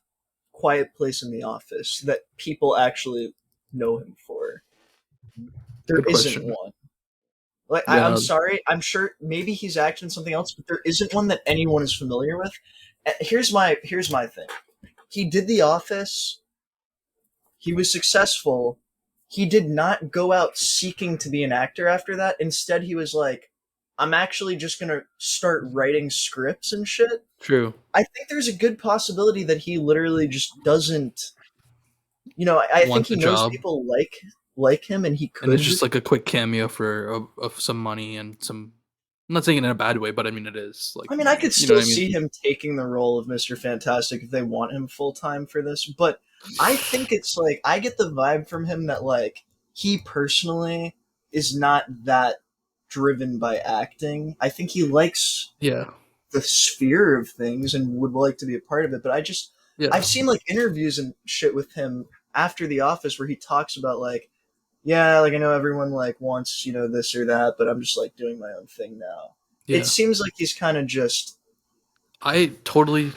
Quiet Place in The Office that people actually know him for? There isn't one. I'm sorry. I'm sure maybe he's acting in something else, but there isn't one that anyone is familiar with. Here's my thing. He did The Office. He was successful. He did not go out seeking to be an actor after that. Instead, he was like, I'm actually just going to start writing scripts and shit. True. I think there's a good possibility that he literally just doesn't, I think he knows people like him, and he could. And it's just like a quick cameo for of some money and some. I'm not saying it in a bad way, but I mean it is like. I mean, I could still see him taking the role of Mr. Fantastic if they want him full time for this, but I think it's like I get the vibe from him that like he personally is not that driven by acting. I think he likes the sphere of things and would like to be a part of it, but I've seen like interviews and shit with him after The Office where he talks about like, yeah, like I know everyone like wants, this or that, but I'm just like doing my own thing now. Yeah. It seems like he's kind of just. I totally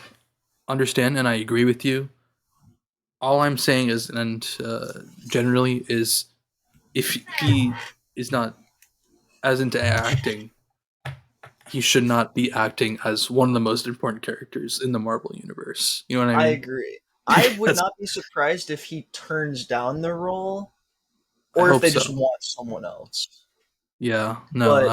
understand and I agree with you. All I'm saying is, and generally is, if he is not as into acting, he should not be acting as one of the most important characters in the Marvel universe. You know what I mean? I agree. I would not be surprised if he turns down the role, or if they just want someone else. Yeah, no. But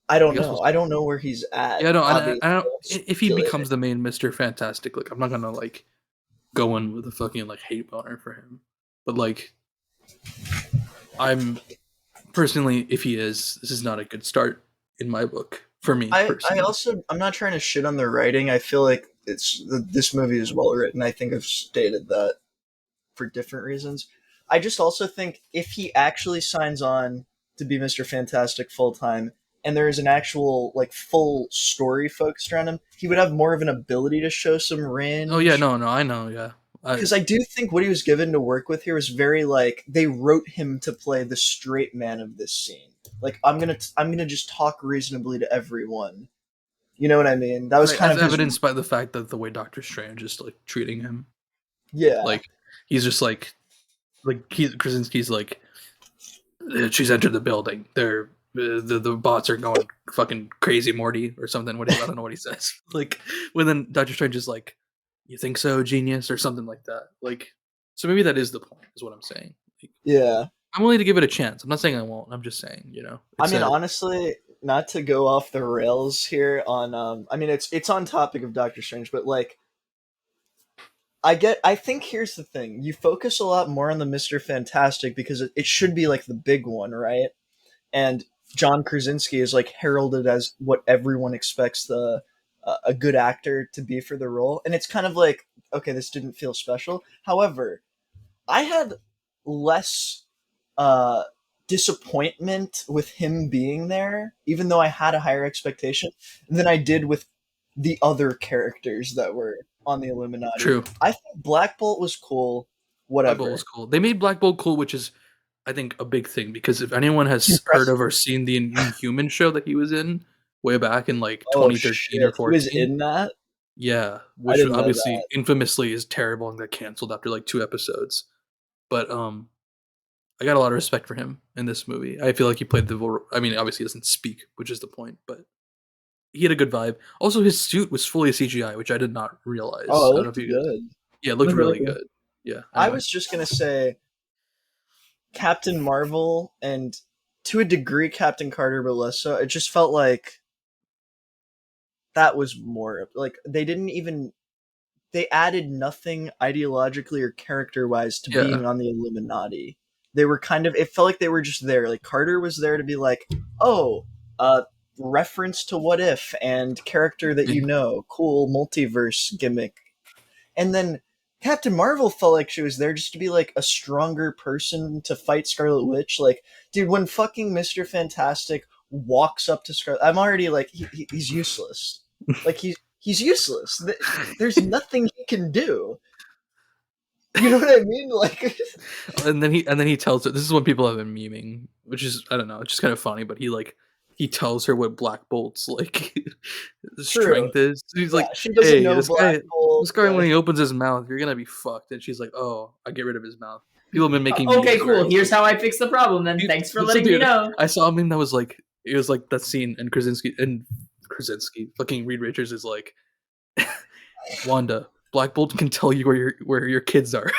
I don't know. I don't know where he's at. Yeah, no, I don't. If he becomes the main Mr. Fantastic, like I'm not gonna like go in with a fucking like hate boner for him, but like I'm personally, if he is, this is not a good start in my book for me. I'm not trying to shit on the writing. I feel like this movie is well written. I think I've stated that for different reasons. I just also think if he actually signs on to be Mr. Fantastic full time, and there is an actual like full story focused around him, he would have more of an ability to show some range. Oh yeah, no, I know, yeah. Because I do think what he was given to work with here was very like they wrote him to play the straight man of this scene. Like I'm gonna just talk reasonably to everyone. You know what I mean? That was kind of evidenced by the fact that the way Doctor Strange is like treating him. Yeah, like he's just like Krasinski's like she's entered the building. They're the bots are going fucking crazy, Morty, or something. I don't know what he says. Like when then Doctor Strange is like, you think so, genius, or something like that. Like, so maybe that is the point, is what I'm saying. Like, yeah, I'm willing to give it a chance. I'm not saying I won't. I'm just saying, I mean, honestly, not to go off the rails here on. I mean, it's on topic of Doctor Strange, but like, I think here's the thing: you focus a lot more on the Mr. Fantastic because it should be like the big one, right? And John Krasinski is like heralded as what everyone expects a good actor to be for the role, and it's kind of like, okay, this didn't feel special. However, I had less disappointment with him being there, even though I had a higher expectation, than I did with the other characters that were on the Illuminati. True. I think Black Bolt was cool. Whatever. Black Bolt was cool. They made Black Bolt cool, which is, I think, a big thing, because if anyone has heard of or seen the Inhuman show that he was in way back in like 2013 or 14, he was in that. Yeah, which obviously infamously is terrible and got canceled after like 2 episodes. But I got a lot of respect for him in this movie. I feel like he played I mean, obviously he doesn't speak, which is the point, but he had a good vibe. Also, his suit was fully CGI, which I did not realize. Oh, it looked good. Yeah, it looked really good. Yeah. Anyway. I was just gonna say Captain Marvel, and to a degree Captain Carter, but less so. It just felt like that was more like they added nothing ideologically or character-wise to being on the Illuminati. They were it felt like they were just there. Like Carter was there to be like, oh, reference to What If and character that cool multiverse gimmick. And then Captain Marvel felt like she was there just to be like a stronger person to fight Scarlet Witch. Like, dude, when fucking Mr. Fantastic walks up to Scarlet, I'm already like, he's useless. Like he's useless. There's nothing he can do. You know what I mean? Like, and then he tells her. This is what people have been memeing, which is, I don't know, it's just kind of funny. But he tells her what Black Bolt's like strength is. He's like, she doesn't know this Bolt, guy when he opens his mouth, you're gonna be fucked. And she's like, oh, I get rid of his mouth. People have been making. Okay, cool. Here's how I fix the problem. Then thanks for letting me know. I saw a meme that was like, it was like that scene, and Krasinski, fucking Reed Richards is like, Wanda, Black Bolt can tell you where your kids are.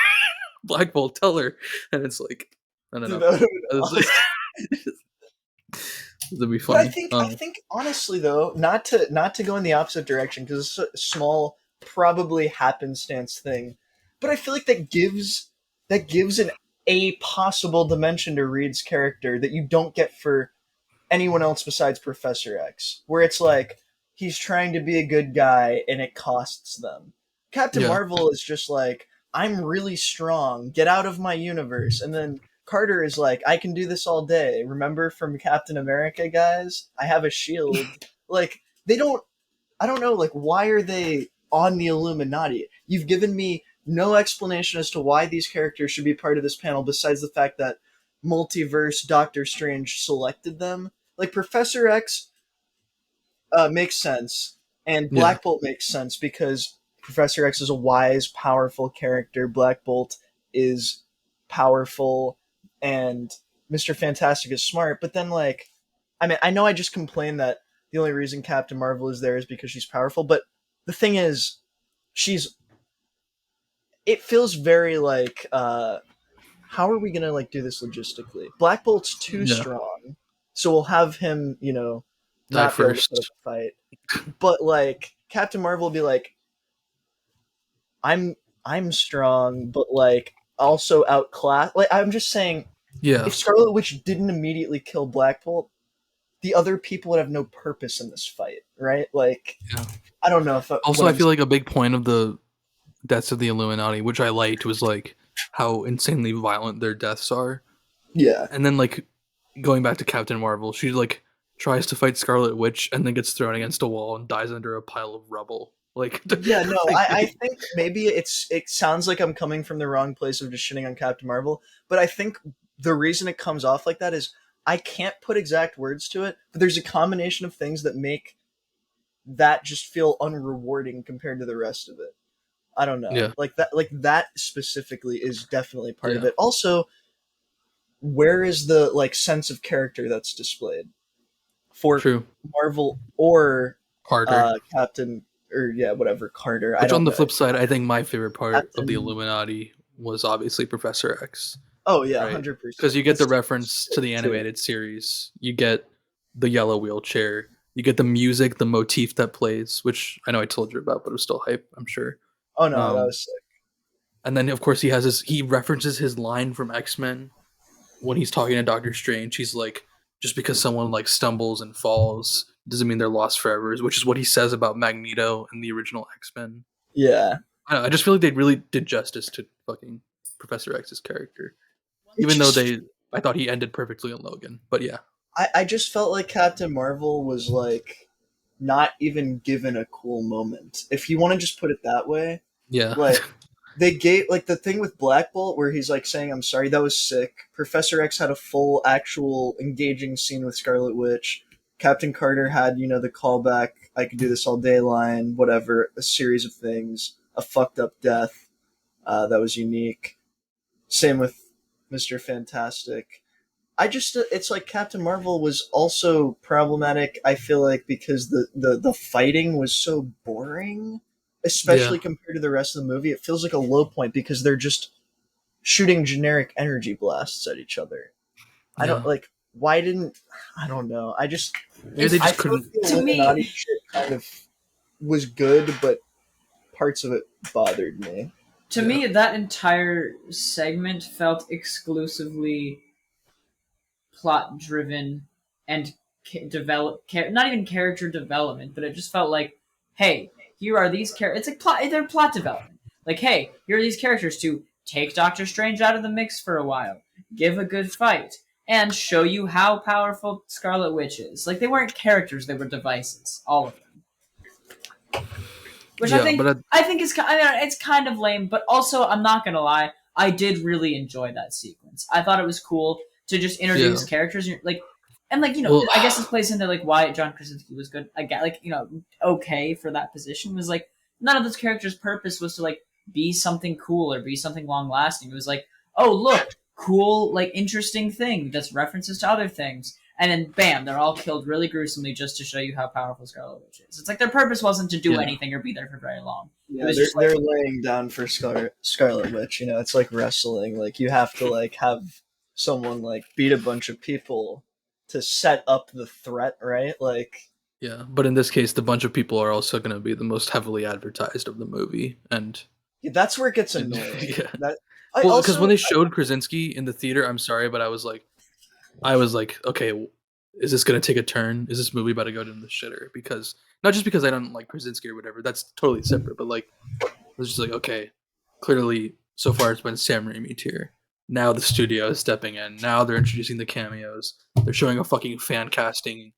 Black Bolt, tell her. And it's like, I don't know. That'd be funny. But I think honestly though, not to go in the opposite direction because it's a small, probably happenstance thing, but I feel like that gives a possible dimension to Reed's character that you don't get for anyone else besides Professor X, where it's like he's trying to be a good guy and it costs them. Captain Marvel is just like, I'm really strong, get out of my universe, and then Carter is like, I can do this all day. Remember from Captain America, guys? I have a shield. Like, I don't know, like, why are they on the Illuminati? You've given me no explanation as to why these characters should be part of this panel besides the fact that Multiverse Doctor Strange selected them. Like, Professor X makes sense, and Black Bolt makes sense because Professor X is a wise, powerful character. Black Bolt is powerful, and Mr. Fantastic is smart. But then, like, I mean, I know I just complained that the only reason Captain Marvel is there is because she's powerful, but the thing is, it feels very like, how are we gonna like do this logistically? Black Bolt's too strong, so we'll have him, not be able to put up a fight. But like Captain Marvel will be like, I'm strong, but like also outclass. Like I'm just saying, if Scarlet Witch didn't immediately kill Black Bolt, the other people would have no purpose in this fight, right? Like, I don't know if. I feel like a big point of the deaths of the Illuminati, which I liked, was like how insanely violent their deaths are. Yeah, and then like going back to Captain Marvel, she like tries to fight Scarlet Witch and then gets thrown against a wall and dies under a pile of rubble. Like, yeah, no, I think maybe it sounds like I'm coming from the wrong place of just shitting on Captain Marvel, but I think the reason it comes off like that is I can't put exact words to it, but there's a combination of things that make that just feel unrewarding compared to the rest of it. I don't know. Yeah. Like that specifically is definitely part of it. Also, where is the like sense of character that's displayed for Marvel or Carter, Captain, or whatever, Carter? Which on the flip side, I think my favorite part of the Illuminati was obviously Professor X. Oh yeah, 100%. Because you get the reference to the animated series, you get the yellow wheelchair, you get the music, the motif that plays, which I know I told you about, but it was still hype, I'm sure. Oh no, that was sick. And then of course he references his line from X-Men when he's talking to Doctor Strange. He's like, just because someone like stumbles and falls doesn't mean they're lost forever, which is what he says about Magneto in the original X-Men. Yeah. I just feel like they really did justice to fucking Professor X's character. Even though I thought he ended perfectly on Logan. But yeah. I just felt like Captain Marvel was like not even given a cool moment. If you want to just put it that way. Yeah. Like they gave like the thing with Black Bolt where he's like saying, I'm sorry, that was sick. Professor X had a full actual engaging scene with Scarlet Witch. Captain Carter had, the callback, I could do this all day line, whatever, a series of things, a fucked up death that was unique. Same with Mr. Fantastic. It's like Captain Marvel was also problematic, I feel like, because the fighting was so boring, especially compared to the rest of the movie. It feels like a low point because they're just shooting generic energy blasts at each other. I don't like, why didn't, I don't know. I couldn't. To me, shit kind of was good, but parts of it bothered me. To me, that entire segment felt exclusively plot-driven and not even character development, but it just felt like, hey, here are these characters. It's like they're plot development. Like, hey, here are these characters to take Doctor Strange out of the mix for a while, give a good fight, and show you how powerful Scarlet Witch is. Like, they weren't characters; they were devices, all of them. Which I think is it's kind of lame, but also I'm not gonna lie, I did really enjoy that sequence. I thought it was cool to just introduce characters, I guess this plays into like why John Krasinski was good. I get okay for that position was like none of those characters' purpose was to like be something cool or be something long lasting. It was like, oh look, cool, like interesting thing that's references to other things. and then bam, they're all killed really gruesomely just to show you how powerful Scarlet Witch is. It's like their purpose wasn't to do anything or be there for very long. Yeah, they're laying down for Scarlet Witch. You know, it's like wrestling. Like you have to like have someone like beat a bunch of people to set up the threat, right? Like. Yeah, but in this case, the bunch of people are also going to be the most heavily advertised of the movie, and that's where it gets annoying. Yeah. Because when they showed Krasinski in the theater, I'm sorry, but I was like, okay, is this going to take a turn? Is this movie about to go to the shitter? Because not just because I don't like Krasinski or whatever, that's totally separate. But like, I was just like, okay, clearly so far it's been Sam Raimi tier. Now the studio is stepping in. Now they're introducing the cameos. They're showing a fucking fan casting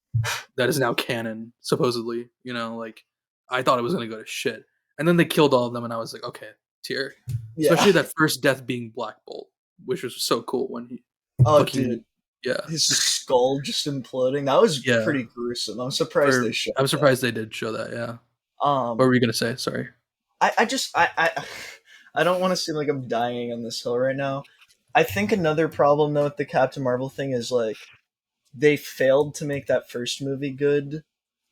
that is now canon, supposedly. You know, like I thought it was gonna go to shit, and then they killed all of them, and I was like, okay, tier. Yeah. Especially that first death being Black Bolt, which was so cool when he. Dude, yeah, his skull just imploding. That was pretty gruesome. I'm surprised they showed. I'm surprised they did show that. Yeah. What were you gonna say? Sorry. I don't want to seem like I'm dying on this hill right now. I think another problem though with the Captain Marvel thing is like they failed to make that first movie good.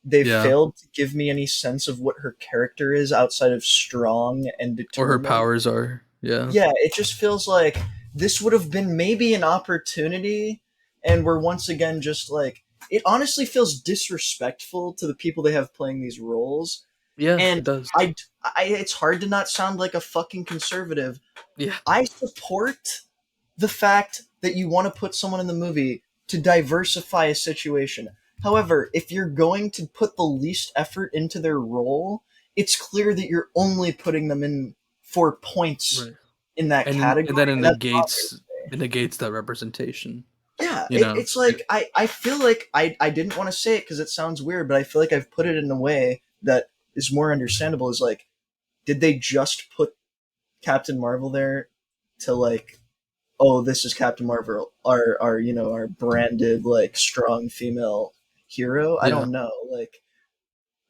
They failed to give me any sense of what her character is outside of strong and determined. Or her powers are. Yeah. Yeah, it just feels like this would have been maybe an opportunity, and we're once again just like it honestly feels disrespectful to the people they have playing these roles. Yeah, and it does. I it's hard to not sound like a fucking conservative. Yeah. I support the fact that you want to put someone in the movie to diversify a situation. However, if you're going to put the least effort into their role, it's clear that you're only putting them in for points in that category. And then it negates that representation. Yeah, it's like I feel like I didn't want to say it because it sounds weird, but I feel like I've put it in a way that is more understandable. Is like, did they just put Captain Marvel there to like, oh, this is Captain Marvel, our branded like strong female hero? I don't know. Like,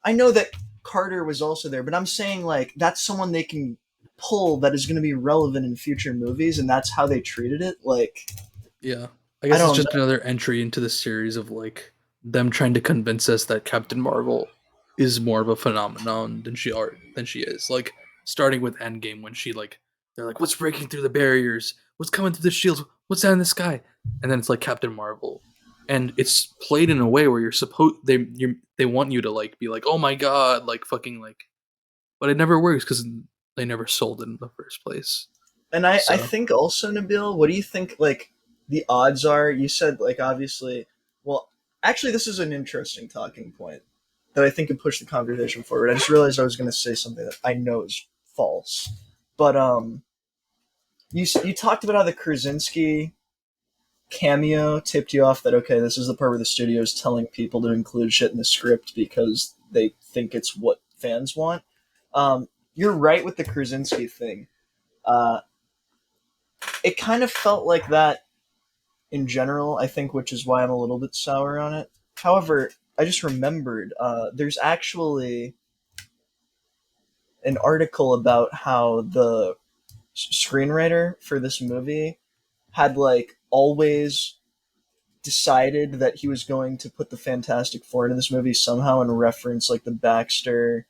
I know that Carter was also there, but I'm saying like that's someone they can pull that is going to be relevant in future movies, and that's how they treated it. Like, yeah, I guess it's just another entry into the series of like them trying to convince us that Captain Marvel is more of a phenomenon than she is. Like starting with Endgame when she like they're like, what's breaking through the barriers? What's coming through the shields? What's down in the sky? And then it's like Captain Marvel, and it's played in a way where they want you to like be like, oh my god, like fucking like, but it never works because they never sold it in the first place. And I think also, Nabeel, what do you think like the odds are? You said like obviously, well, actually this is an interesting talking point that I think could push the conversation forward. I just realized I was going to say something that I know is false, but you talked about how the Krasinski cameo tipped you off that okay, this is the part where the studio is telling people to include shit in the script because they think it's what fans want. You're right with the Krasinski thing. It kind of felt like that in general, I think, which is why I'm a little bit sour on it. However, I just remembered there's actually an article about how the screenwriter for this movie had like always decided that he was going to put the Fantastic Four into this movie somehow and reference like the Baxter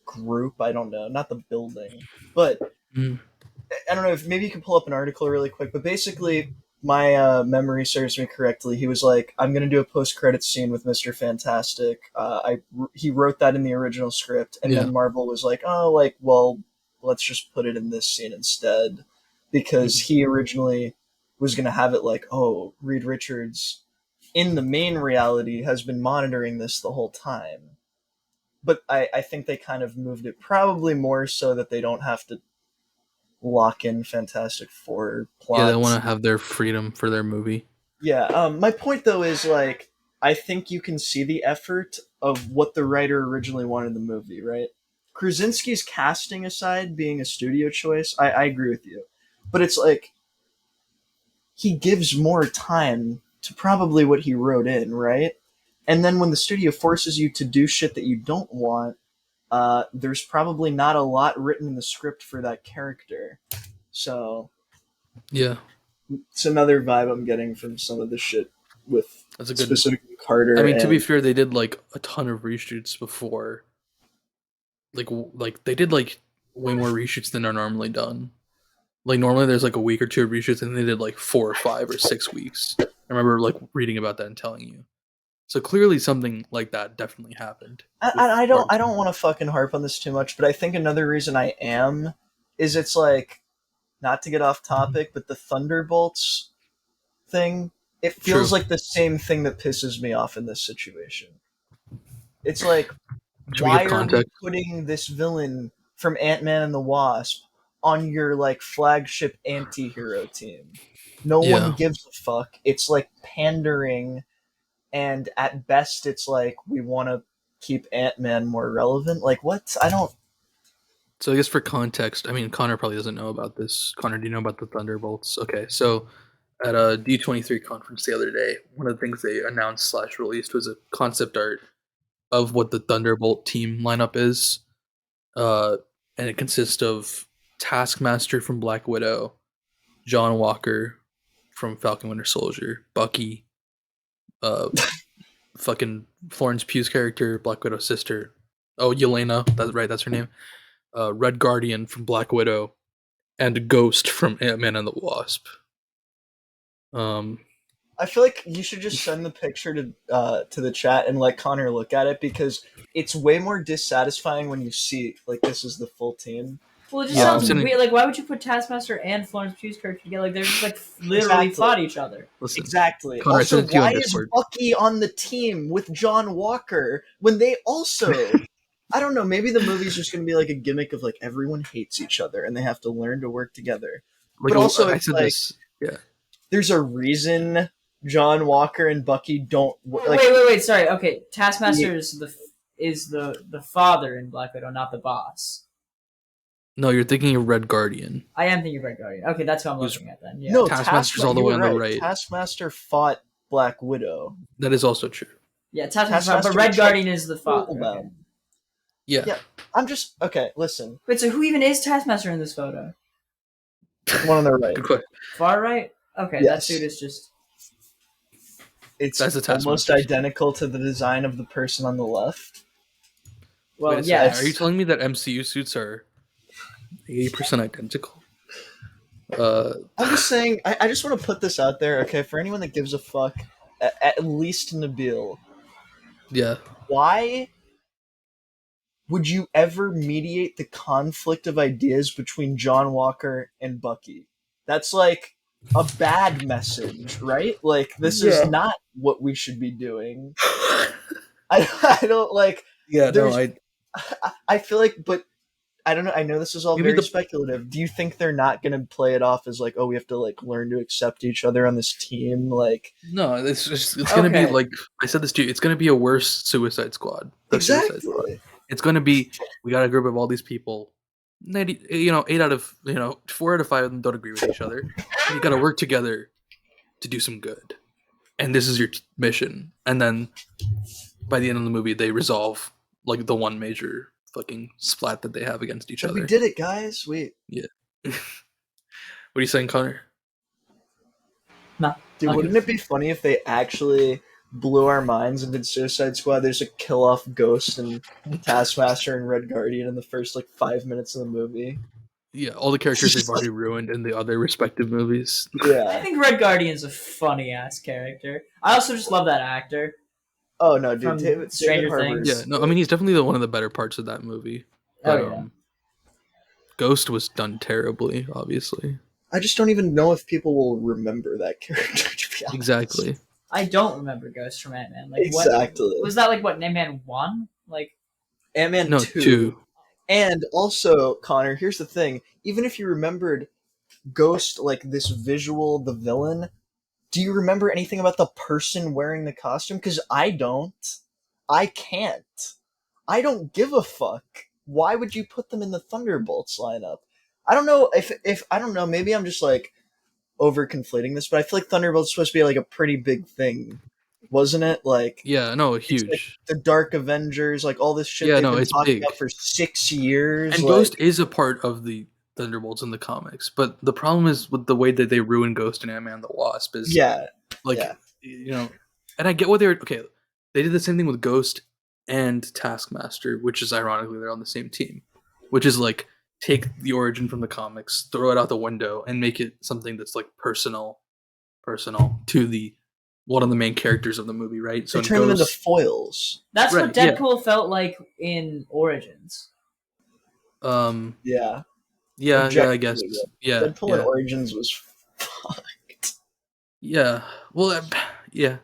group. I don't know, not the building, but I don't know if maybe you can pull up an article really quick, but basically my memory serves me correctly. He was like, I'm going to do a post-credits scene with Mr. Fantastic. He wrote that in the original script, and then Marvel was like, oh, like, well, let's just put it in this scene instead, because he originally was going to have it like, oh, Reed Richards in the main reality has been monitoring this the whole time. But I think they kind of moved it probably more so that they don't have to lock in Fantastic Four plots. Yeah, they want to have their freedom for their movie. Yeah, my point though is like I think you can see the effort of what the writer originally wanted in the movie, right? Krasinski's casting aside, being a studio choice, I agree with you. But it's like he gives more time to probably what he wrote in, right? And then when the studio forces you to do shit that you don't want, there's probably not a lot written in the script for that character. So, yeah, It's another vibe I'm getting from some of the shit with specifically Carter. I mean, to be fair, they did like a ton of reshoots before. Like they did like way more reshoots than are normally done. Like normally there's like a week or two of reshoots, and they did like 4 or 5 or 6 weeks. I remember like reading about that and telling you. So clearly something like that definitely happened. I don't want to fucking harp on this too much, but I think another reason I am is it's like, not to get off topic, but the Thunderbolts thing, it feels like the same thing that pisses me off in this situation. It's like, why are we putting this villain from Ant-Man and the Wasp on your like flagship anti-hero team? No one gives a fuck. It's like pandering, and at best it's like we want to keep Ant-Man more relevant. Like, what? I don't... So I guess for context, I mean, Connor probably doesn't know about this. Connor, do you know about the Thunderbolts? Okay, so at a D23 conference the other day, one of the things they announced / released was a concept art of what the Thunderbolt team lineup is. And it consists of Taskmaster from Black Widow, John Walker from Falcon Winter Soldier, Bucky, fucking Florence Pugh's character, Black Widow's sister. Oh, Yelena, that's right, that's her name. Red Guardian from Black Widow, and Ghost from Ant-Man and the Wasp. I feel like you should just send the picture to the chat and let Connor look at it, because it's way more dissatisfying when you see like this is the full team. Well, it just sounds weird. Like, why would you put Taskmaster and Florence Pugh's character together? Like, they're just like literally fought each other. Listen, exactly. Connor, also, why is Bucky on the team with John Walker when they also... I don't know, maybe the movie's just going to be like a gimmick of like everyone hates each other and they have to learn to work together. Like, but also, it's like, there's a reason John Walker and Bucky don't... Like, wait, sorry. Okay, Taskmaster is the father in Black Widow, not the boss. No, you're thinking of Red Guardian. I am thinking of Red Guardian. Okay, that's who I'm looking at then. Yeah. No, Taskmaster's all the way on the right. Taskmaster fought Black Widow. That is also true. Yeah, Taskmaster, but Red Guardian is the father. Okay. Yeah. I'm just... Okay, listen. Wait, so who even is Taskmaster in this photo? One on the right. Far right? Okay, yes. That suit is just... It's almost identical to the design of the person on the left. Well, yeah. Are you telling me that MCU suits are 80% identical? I'm just saying, I just want to put this out there, okay, for anyone that gives a fuck, at least Nabeel. Yeah. Why would you ever mediate the conflict of ideas between John Walker and Bucky? That's like a bad message, right? Like, this is not what we should be doing. I don't like... Yeah, no, I feel like, but I don't know. I know this is all very speculative. Do you think they're not going to play it off as like, oh, we have to like learn to accept each other on this team? Like, no, it's going to be like, I said this to you, it's going to be a worse Suicide Squad. Exactly. Suicide Squad. It's going to be, we got a group of all these people. 4 out of 5 of them don't agree with each other. And you got to work together to do some good. And this is your mission. And then by the end of the movie, they resolve like the one major fucking splat that they have against each other. We did it, guys. Wait. Yeah. What are you saying, Connor? No. Dude, wouldn't it be funny if they actually blew our minds and did Suicide Squad? There's a kill off Ghost and Taskmaster and Red Guardian in the first like 5 minutes of the movie. Yeah, all the characters they've already ruined in the other respective movies. Yeah. I think Red Guardian's a funny ass character. I also just love that actor. Oh no, dude! David Things. Yeah, no, I mean he's definitely one of the better parts of that movie. But, Ghost was done terribly, obviously. I just don't even know if people will remember that character. To be honest. Exactly. I don't remember Ghost from Ant-Man. Like, exactly. Was that like what Ant-Man 1? Like Ant-Man 2. And also, Connor, here's the thing: even if you remembered Ghost, like this visual, the villain. Do you remember anything about the person wearing the costume? Because I don't. I can't. I don't give a fuck. Why would you put them in the Thunderbolts lineup? I don't know if I don't know, maybe I'm just like over conflating this, but I feel like Thunderbolts is supposed to be like a pretty big thing. Wasn't it? Like, yeah, no, huge. Like the Dark Avengers, like all this shit they've been been talking about for 6 years. And like, Ghost is a part of the Thunderbolts in the comics, but the problem is with the way that they ruin Ghost and Ant-Man and the Wasp is you know, and I get what they were. Okay, they did the same thing with Ghost and Taskmaster, which is ironically they're on the same team, which is like take the origin from the comics, throw it out the window, and make it something that's like personal to the one of the main characters of the movie, right? So they turn them into foils. That's what Deadpool felt like in Origins. Yeah, I guess. Yeah, Deadpool in Origins was fucked. Yeah, well,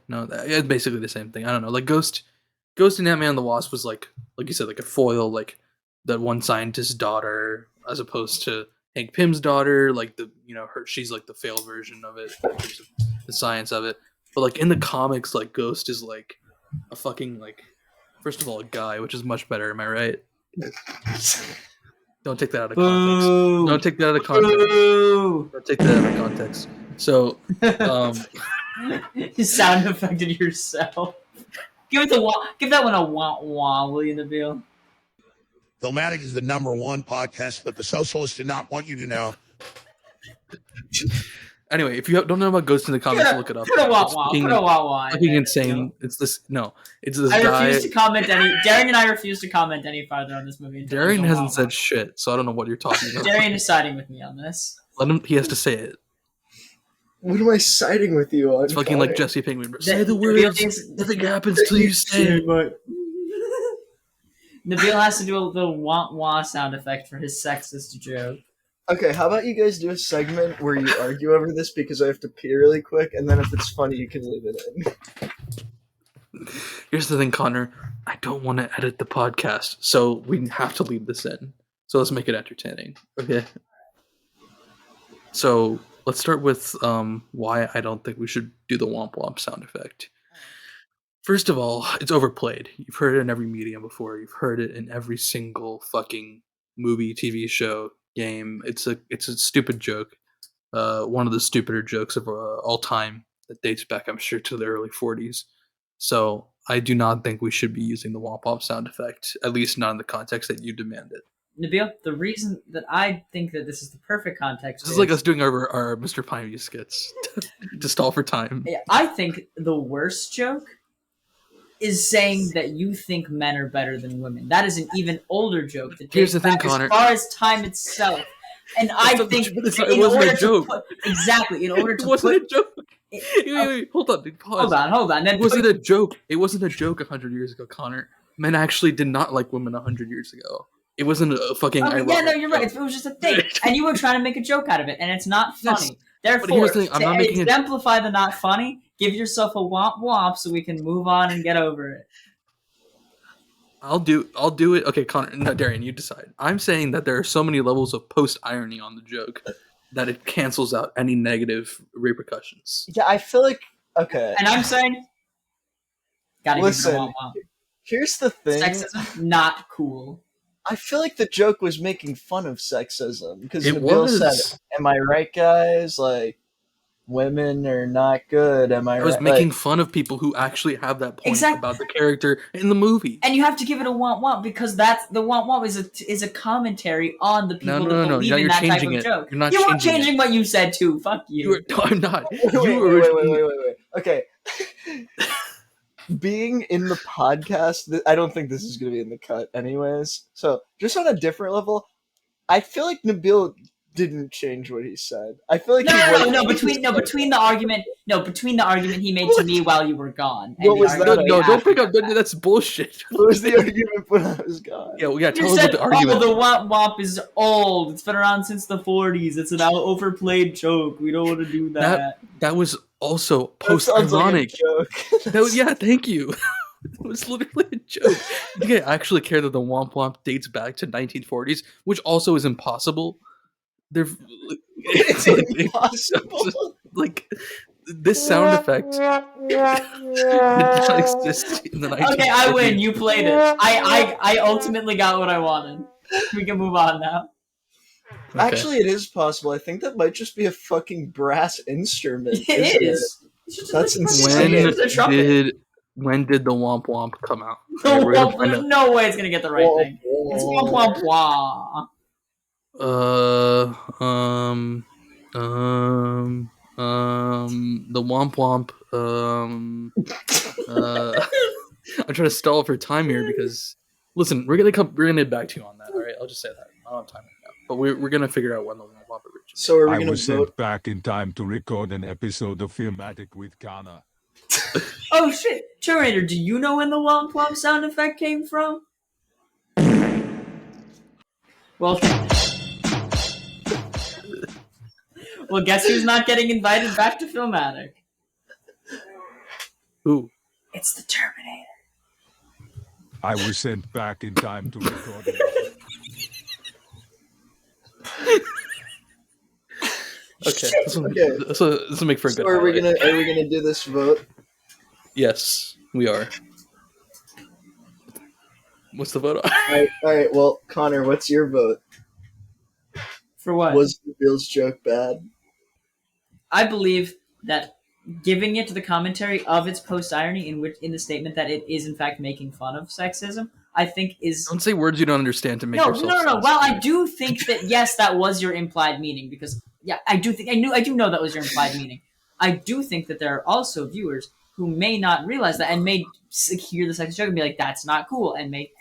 no, it's basically the same thing. I don't know, like Ghost and Ant-Man and the Wasp was like you said, like a foil, like that one scientist's daughter, as opposed to Hank Pym's daughter, like she's like the failed version of it in terms of the science of it. But like in the comics, like Ghost is like a fucking like, first of all, a guy, which is much better. Am I right? Don't take that out of context. Boo. Don't take that out of context. Boo. Don't take that out of context. So, you sound affected yourself. Give that one a wah wah, will you, Nabeel? Filmatic is the #1 podcast that the socialists did not want you to know. Anyway, if you don't know about Ghost in the comics, look it up. Put a wah wah. Put a wah wah. Fucking insane. It's this. No, it's this I guy. refuse to comment any. Darian and I refuse to comment any farther on this movie. Darian hasn't said shit, so I don't know what you're talking about. Darian is siding with me on this. Let him. He has to say it. What am I siding with you on? It's fucking like Jesse Pinkman. Say the words. Nothing happens till you say it. Nabeel has to do a little wah wah sound effect for his sexist joke. Okay, how about you guys do a segment where you argue over this because I have to pee really quick, and then if it's funny, you can leave it in. Here's the thing, Connor. I don't want to edit the podcast, so we have to leave this in. So let's make it entertaining, okay? So let's start with why I don't think we should do the womp womp sound effect. First of all, it's overplayed. You've heard it in every medium before. You've heard it in every single fucking movie, TV show, game. It's a stupid joke. One of the stupider jokes of all time that dates back, I'm sure, to the early 40s. So I do not think we should be using the womp womp sound effect, at least not in the context that you demand it. Nabeel, the reason that I think that this is the perfect context is like us doing our Mr. Pineview skits to stall for time. I think the worst joke is saying that you think men are better than women. That is an even older joke. Here's the thing, Connor. As far as time itself. And I think it wasn't a joke. Exactly. In order to it wasn't a joke. Wait, hold on. Pause. Hold on. Then it wasn't a joke. It wasn't a joke 100 years ago, Connor. Men actually did not like women 100 years ago. It wasn't a fucking... yeah, no, you're right. It was just a thing. And you were trying to make a joke out of it, and it's not funny. Yes. Therefore, to exemplify the not funny, give yourself a womp womp so we can move on and get over it. I'll do it. Okay, Connor, no, Darian, you decide. I'm saying that there are so many levels of post-irony on the joke that it cancels out any negative repercussions. Yeah, I feel like... Okay. And I'm saying... Gotta listen, give womp womp. Here's the thing. Sexism, not cool. I feel like the joke was making fun of sexism because Nabeel said, "Am I right, guys? Like, women are not good. Am I right?" I was making fun of people who actually have that point about the character in the movie. And you have to give it a womp womp because that's the womp womp is a commentary on the people that believe in that type of joke. You weren't changing what you said too. Fuck you. No, I'm not. Wait. Okay. Being in the podcast, I don't think this is going to be in the cut anyways. So, just on a different level, I feel like Nabeel didn't change what he said. I feel like between the argument he made to me while you were gone. What was that? No, don't pick up. That's bullshit. What was the argument when I was gone? Yeah, tell us what the argument. The womp womp is old. It's been around since the 40s. It's an overplayed joke. We don't want to do that. That was also post-ironic. Like yeah, thank you. It was literally a joke. I think I actually care that the womp womp dates back to 1940s, which also is impossible. It's impossible. Like this sound effect did not exist in the 1940s. Okay, I win. You played it. I ultimately got what I wanted. We can move on now. Okay. Actually, it is possible. I think that might just be a fucking brass instrument. It is. That's insane. When did the womp womp come out? There's no way it's gonna get the right thing. It's womp womp womp. The Womp Womp. I'm trying to stall for time here because, listen, we're gonna get back to you on that. All right, I'll just say that. I don't have time right now, but we're gonna figure out when the Womp Womp originated. So are we I gonna was vote? sent back in time to record an episode of Filmatic with Connor. Oh shit, Terminator! Do you know when the Womp Womp sound effect came from? Well, guess who's not getting invited back to Filmatic? Who? It's the Terminator. I was sent back in time to record an Okay. This will make for a good. So are we gonna do this vote? Yes, we are. What's the vote on? All right. Well, Connor, what's your vote? For what? Was Nabeel's joke bad? I believe that giving it to the commentary of its post-irony in the statement that it is in fact making fun of sexism, I think is... Don't say words you don't understand to make yourself... No. Well, I do think that, yes, that was your implied meaning, because, yeah, I do know that was your implied meaning. I do think that there are also viewers who may not realize that and may hear the sexist joke and be like, that's not cool, and may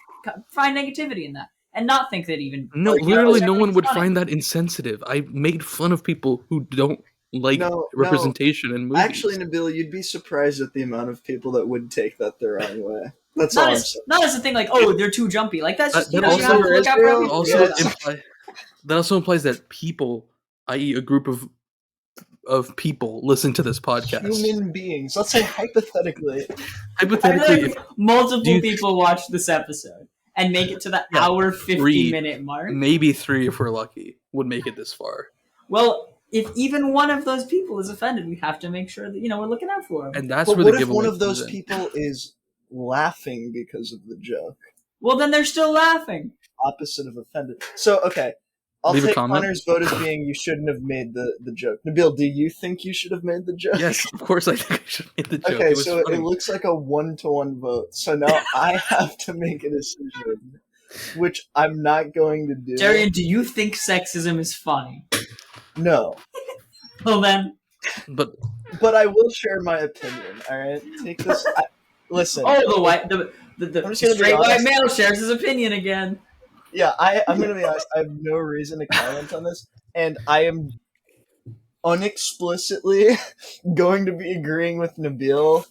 find negativity in that. And not think that even... No, literally no one would find that insensitive. I made fun of people who don't like representation in movies. Actually, Nabeel, you'd be surprised at the amount of people that would take that the wrong way. That's all I'm saying. Not as a thing like, oh, they're too jumpy. Like, that's just, that also implies that people, i.e. a group of people, listen to this podcast. Human beings. Let's say hypothetically. If multiple people watch this episode and make it to the hour 50-minute mark. Maybe 3 if we're lucky would make it this far. Well, if even one of those people is offended, we have to make sure that we're looking out for them. And that's where what if one of those people is laughing because of the joke? Well, then they're still laughing. Opposite of offended. So, okay. I'll take Connor's vote as being you shouldn't have made the joke. Nabeel, do you think you should have made the joke? Yes, of course I think I should have made the joke. Okay, so it looks like a 1-to-1 vote. So now I have to make a decision, which I'm not going to do. Darian, do you think sexism is funny? No. Well then. But I will share my opinion, alright? Take this... listen. Oh, the straight white male shares his opinion again. Yeah, I'm going to be honest. I have no reason to comment on this, and I am unexplicitly going to be agreeing with Nabeel,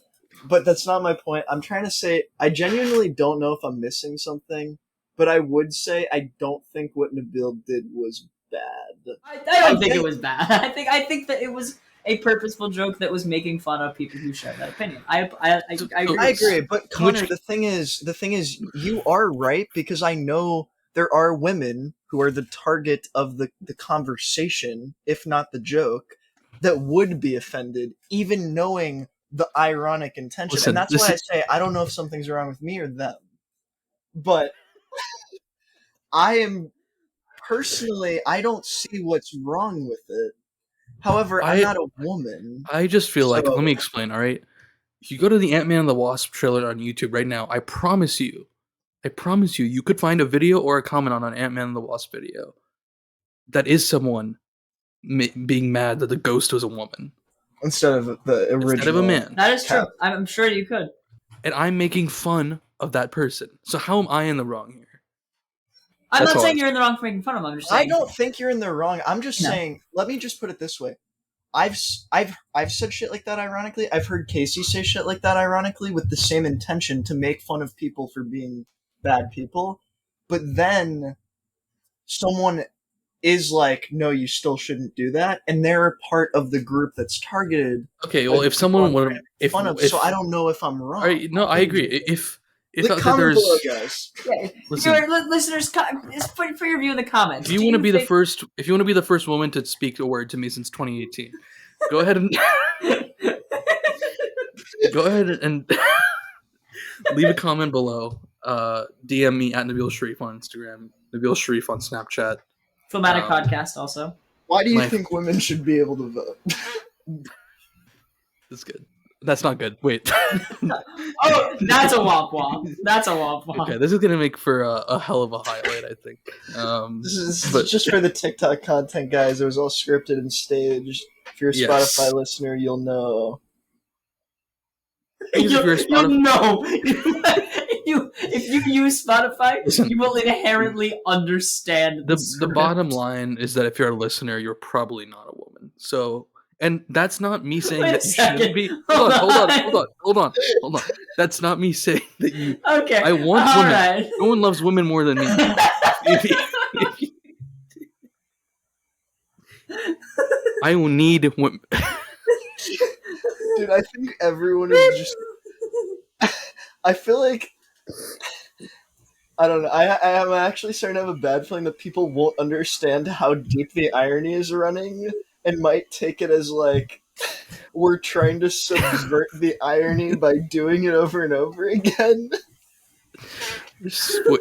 but that's not my point. I'm trying to say I genuinely don't know if I'm missing something, but I would say I don't think what Nabeel did was bad. I don't think it was bad. I think that it was a purposeful joke that was making fun of people who share that opinion. I agree. I agree, but Connor, the thing is, you are right, because I know there are women who are the target of the conversation, if not the joke, that would be offended, even knowing the ironic intention. Listen, and that's why I say I don't know if something's wrong with me or them. But I am personally, I don't see what's wrong with it. However, I'm not a woman. I just feel like, let me explain, all right? If you go to the Ant-Man and the Wasp trailer on YouTube right now, I promise you, you could find a video or a comment on an Ant-Man and the Wasp video that is someone being mad that the ghost was a woman. Instead of the original. Instead of a man. That is true. I'm sure you could. And I'm making fun of that person. So how am I in the wrong here? I'm not saying you're in the wrong for making fun of them. I'm just saying. I don't think you're in the wrong. I'm just saying, let me just put it this way. I've said shit like that ironically. I've heard Casey say shit like that ironically with the same intention to make fun of people for being bad people. But then someone is like, no, you still shouldn't do that. And they're a part of the group that's targeted. Okay, well, if someone would... So I don't know if I'm wrong. Right, no, I agree. If comment below, guys. Yeah, listeners, put your view in the comments. If you want to be the first woman to speak a word to me since 2018, go ahead and leave a comment below. DM me at Nabeel Sharif on Instagram, Nabeel Sharif on Snapchat. Filmatic podcast also. Why do you think women should be able to vote? That's good. That's not good. Wait. Oh, that's a womp womp. That's a womp womp. Okay, this is gonna make for a hell of a highlight, I think. This is just for the TikTok content, guys. It was all scripted and staged. If you're a Spotify listener, you'll know. You'll know. If you use Spotify, you will inherently understand the bottom line is that if you're a listener, you're probably not a woman. So, and that's not me saying that you shouldn't be. Hold on. That's not me saying that you. Okay. I want women. Right. No one loves women more than me. I will need women. Dude, I think everyone is just. I feel like. I don't know. I am actually starting to have a bad feeling that people won't understand how deep the irony is running and might take it as like we're trying to subvert the irony by doing it over and over again.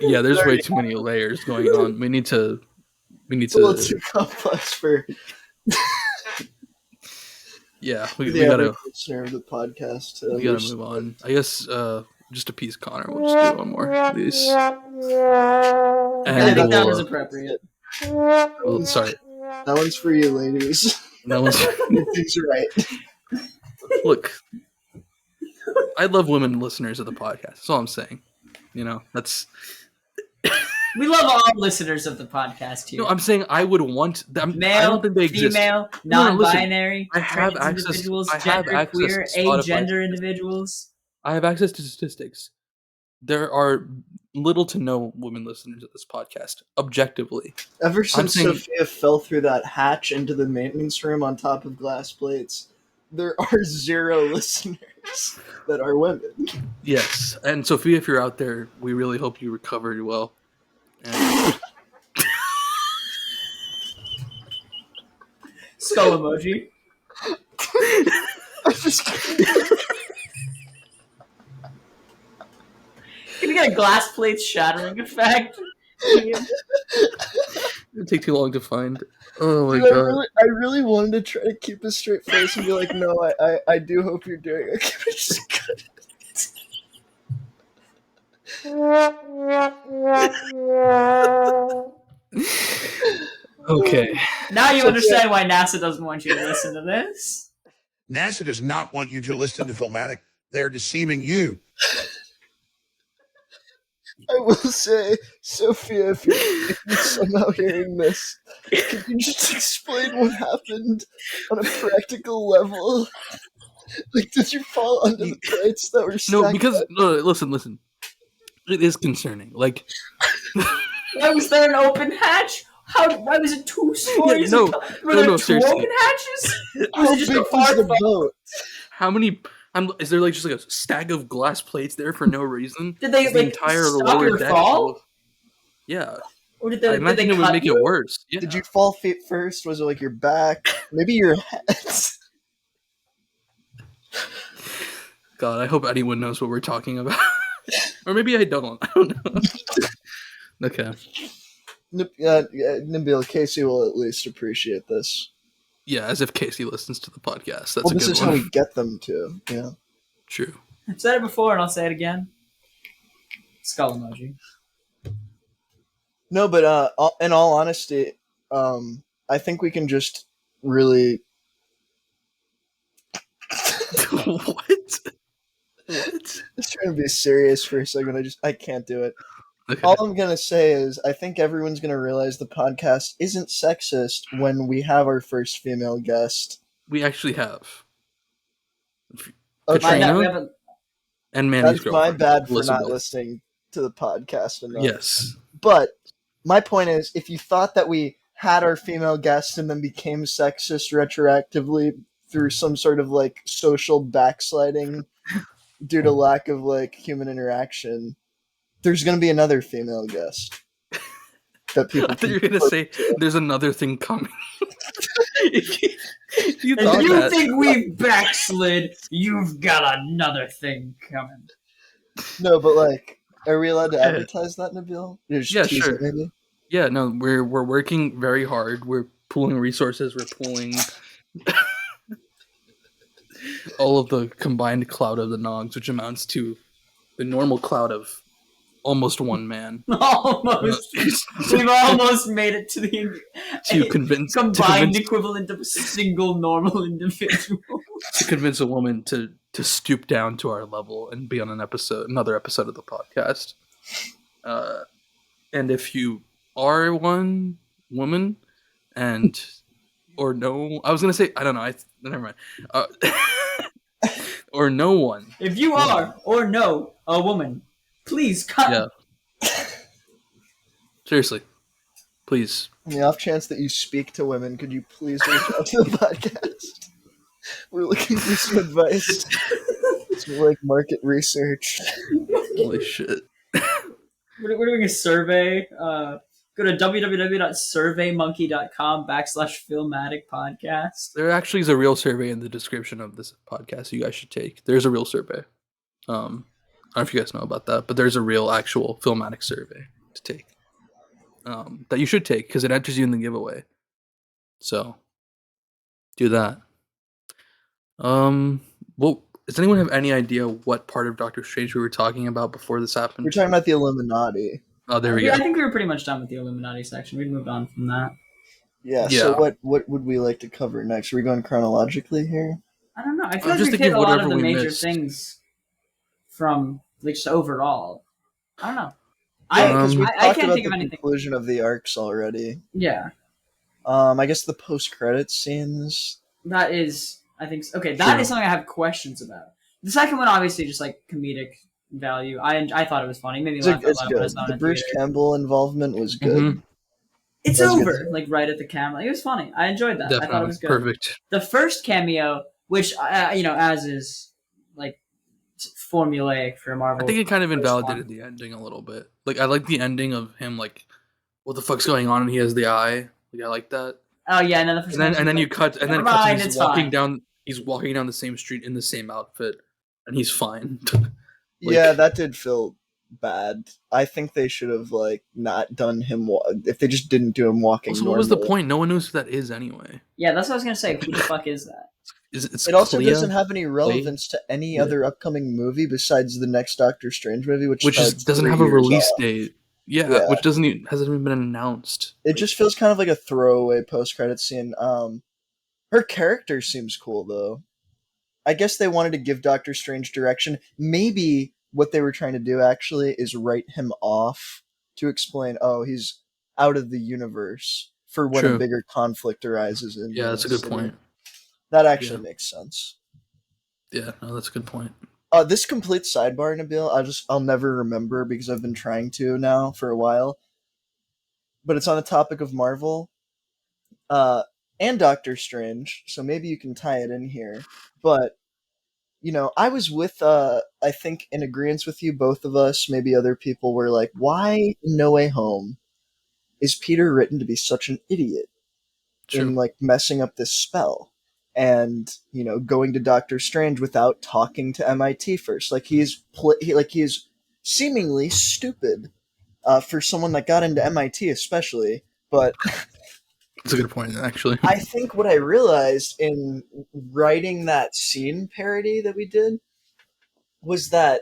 Yeah, there's way too many layers going on. We need to. It's a little too complex for. Yeah, we gotta. Listener of the podcast. We gotta move on. I guess. Just to appease Connor, we'll just do one more, please. And I think that was appropriate. Well, sorry. That one's for you, ladies. That one's Everything's right. Look, I love women listeners of the podcast. That's all I'm saying. You know, that's. We love all listeners of the podcast here. No, I'm saying I would want them. Male, I don't think they exist. Female, non-binary, I have access. Individuals, I have gender access queer, to Spotify. agender individuals. I have access to statistics. There are little to no women listeners of this podcast, objectively. Ever since Sophia fell through that hatch into the maintenance room on top of glass plates, there are 0 listeners that are women. Yes, and Sophia, if you're out there, we really hope you recovered well. Skull emoji. I just Can you get a glass plate shattering effect? It would take too long to find. Oh my god! I really wanted to try to keep a straight face and be like, no, I do hope you're doing it. Okay. Now you understand why NASA doesn't want you to listen to this. NASA does not want you to listen to Filmatic. They're deceiving you. I will say, Sophia, if you're somehow hearing this, can you just explain what happened on a practical level? Like, did you fall under the plates that were stacked? No, because listen. It is concerning. Like, why was there an open hatch? Why was it 2 stories? Yeah, were there 2 seriously. open hatches? Was it just a far boat? How many? Is there like just like a stack of glass plates there for no reason? Did they the entire lower deck? Fall? Yeah. Or I imagine it would make it worse. Yeah. Did you fall feet first? Was it like your back? Maybe your head? God, I hope anyone knows what we're talking about. Or maybe I don't. I don't know. Okay. Nabeel, Casey will at least appreciate this. Yeah, as if Casey listens to the podcast. That's well, a good one. This is how we get them to. Yeah. True. I've said it before and I'll say it again. Skull emoji. No, but in all honesty, I think we can just really. What? Just trying to be serious for a second. I can't do it. Okay. All I'm going to say is I think everyone's going to realize the podcast isn't sexist when we have our first female guest. We actually have. Okay. Katrina and Manny's girlfriend. That's my bad for Elizabeth. not listening to the podcast enough. Yes. But my point is, if you thought that we had our female guest and then became sexist retroactively through some sort of like social backsliding due to lack of like human interaction, there's going to be another female guest that people. I thought you were going to say there's another thing coming. if you think we've backslid, you've got another thing coming. No, but like, are we allowed to advertise that, Nabeel? Yeah, sure. Maybe? Yeah, no, we're working very hard. We're pooling resources. We're pooling. all of the combined clout of the Nogs, which amounts to the normal clout of almost one man. Almost. We've almost made it to the combined equivalent of a single normal individual. To convince a woman to stoop down to our level and be on another episode of the podcast. And if you are one woman or no, I was gonna say I don't know. Never mind. Or no one. If you are or know a woman, please cut. Yeah. Seriously, please. On the off chance that you speak to women, could you please reach out to the podcast? We're looking for some advice. Some like market research. Holy shit. We're doing a survey. Go to www.surveymonkey.com/filmatic podcast. There actually is a real survey in the description of this podcast you guys should take. There's a real survey. I don't know if you guys know about that, but there's a real actual Filmatic survey to take. That you should take because it enters you in the giveaway. So do that. Well, does anyone have any idea what part of Doctor Strange we were talking about before this happened? We're talking about the Illuminati. Oh, there we go. I think we were pretty much done with the Illuminati section. We'd moved on from that. Yeah. So what would we like to cover next? Are we going chronologically here? I don't know. I feel like we hit a lot of the major things from like just overall. I don't know. I can't think of anything. Conclusion of the arcs already. Yeah. I guess the post-credit scenes. That is, I think. Okay, that is something I have questions about. The second one, obviously, just like comedic value. I thought it was funny. Maybe laugh out loud, but it's not. The Bruce Campbell involvement was good. Mm-hmm. It's over, like right at the camera. It was funny. I enjoyed that. Definitely. I thought it was good. Perfect. The first cameo, which as is like formulaic for Marvel. I think it kind of invalidated the ending a little bit. Like I like the ending of him like, what the fuck's going on? And he has the eye. Like I like that. Oh yeah, and then you cut, and then it cuts. He's walking down. He's walking down the same street in the same outfit, and he's fine. Yeah, that did feel bad. I think they should have like not done him. If they just didn't do him walking. Also, what was the point? No one knows who that is anyway. Yeah, that's what I was gonna say. Who the fuck is that? It also doesn't have any relevance to any other upcoming movie besides the next Doctor Strange movie, which doesn't have a release date. Yeah, which hasn't even been announced. It just feels kind of like a throwaway post-credit scene. Her character seems cool though. I guess they wanted to give Doctor Strange direction. Maybe what they were trying to do actually is write him off to explain, he's out of the universe for when a bigger conflict arises. Yeah, that's a good point. That actually makes sense. Yeah, no, that's a good point. This complete sidebar, Nabeel, I'll never remember because I've been trying to now for a while. But it's on the topic of Marvel and Doctor Strange, so maybe you can tie it in here. But, I was with, I think, in agreement with you, both of us, maybe other people were like, why in No Way Home is Peter written to be such an idiot in, like, messing up this spell? And going to Doctor Strange without talking to MIT first, like he is seemingly stupid for someone that got into MIT, especially. But that's a good point, actually. I think what I realized in writing that scene parody that we did was that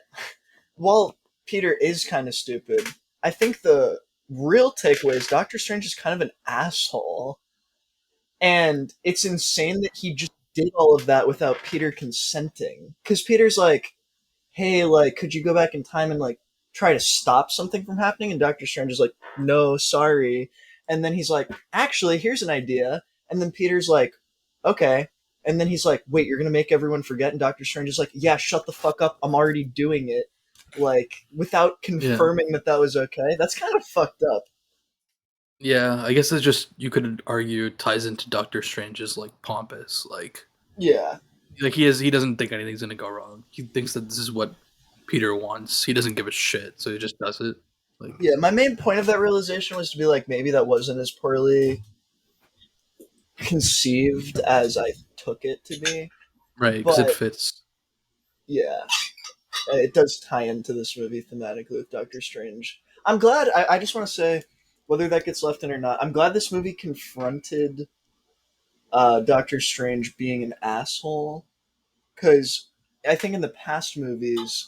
while Peter is kind of stupid, I think the real takeaway is Doctor Strange is kind of an asshole. And it's insane that he just did all of that without Peter consenting. Because Peter's like, hey, like, could you go back in time and, like, try to stop something from happening? And Doctor Strange is like, no, sorry. And then he's like, actually, here's an idea. And then Peter's like, okay. And then he's like, wait, you're going to make everyone forget? And Doctor Strange is like, yeah, shut the fuck up. I'm already doing it. Like, without confirming that was okay. That's kind of fucked up. Yeah, I guess it's just, you could argue, ties into Doctor Strange's, like, pompous, like... Yeah. Like, he doesn't think anything's gonna go wrong. He thinks that this is what Peter wants. He doesn't give a shit, so he just does it. Like, yeah, my main point of that realization was to be like, maybe that wasn't as poorly conceived as I took it to be. Right, because it fits. Yeah. It does tie into this movie thematically with Doctor Strange. I'm glad, I just want to say... whether that gets left in or not, I'm glad this movie confronted Doctor Strange being an asshole because I think in the past movies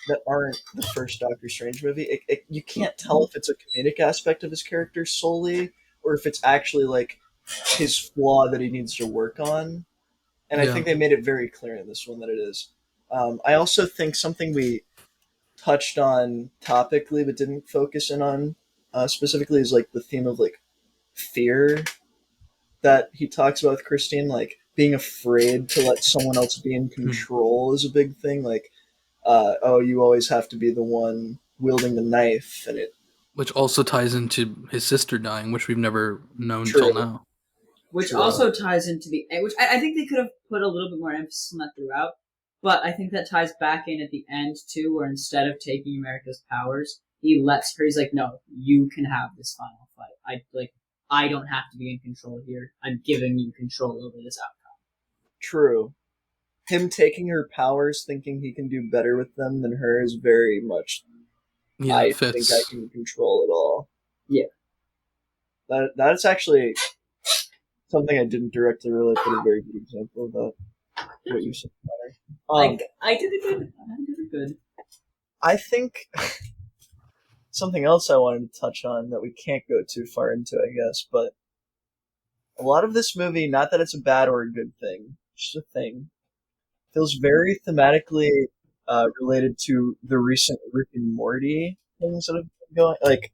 that aren't the first Doctor Strange movie, you can't tell if it's a comedic aspect of his character solely or if it's actually like his flaw that he needs to work on. And I think they made it very clear in this one that it is. I also think something we touched on topically but didn't focus in on specifically is like the theme of like fear that he talks about with Christine, like being afraid to let someone else be in control is a big thing. Like, oh, you always have to be the one wielding the knife, and it. Which also ties into his sister dying, which we've never known True. till now. Which also ties into the which I think they could have put a little bit more emphasis on that throughout, but I think that ties back in at the end too, where instead of taking America's powers, he lets her. He's like, "No, you can have this final fight. I don't have to be in control here. I'm giving you control over this outcome." True. Him taking her powers, thinking he can do better with them than her, is very much. Yeah, I fits. think I can control it all. Yeah. That's actually something I didn't directly relate, but a very good example of that. What you said, I did it good. I did it good. I think something else I wanted to touch on that we can't go too far into, I guess, but a lot of this movie, not that it's a bad or a good thing, just a thing, feels very thematically related to the recent Rick and Morty things that have been going, like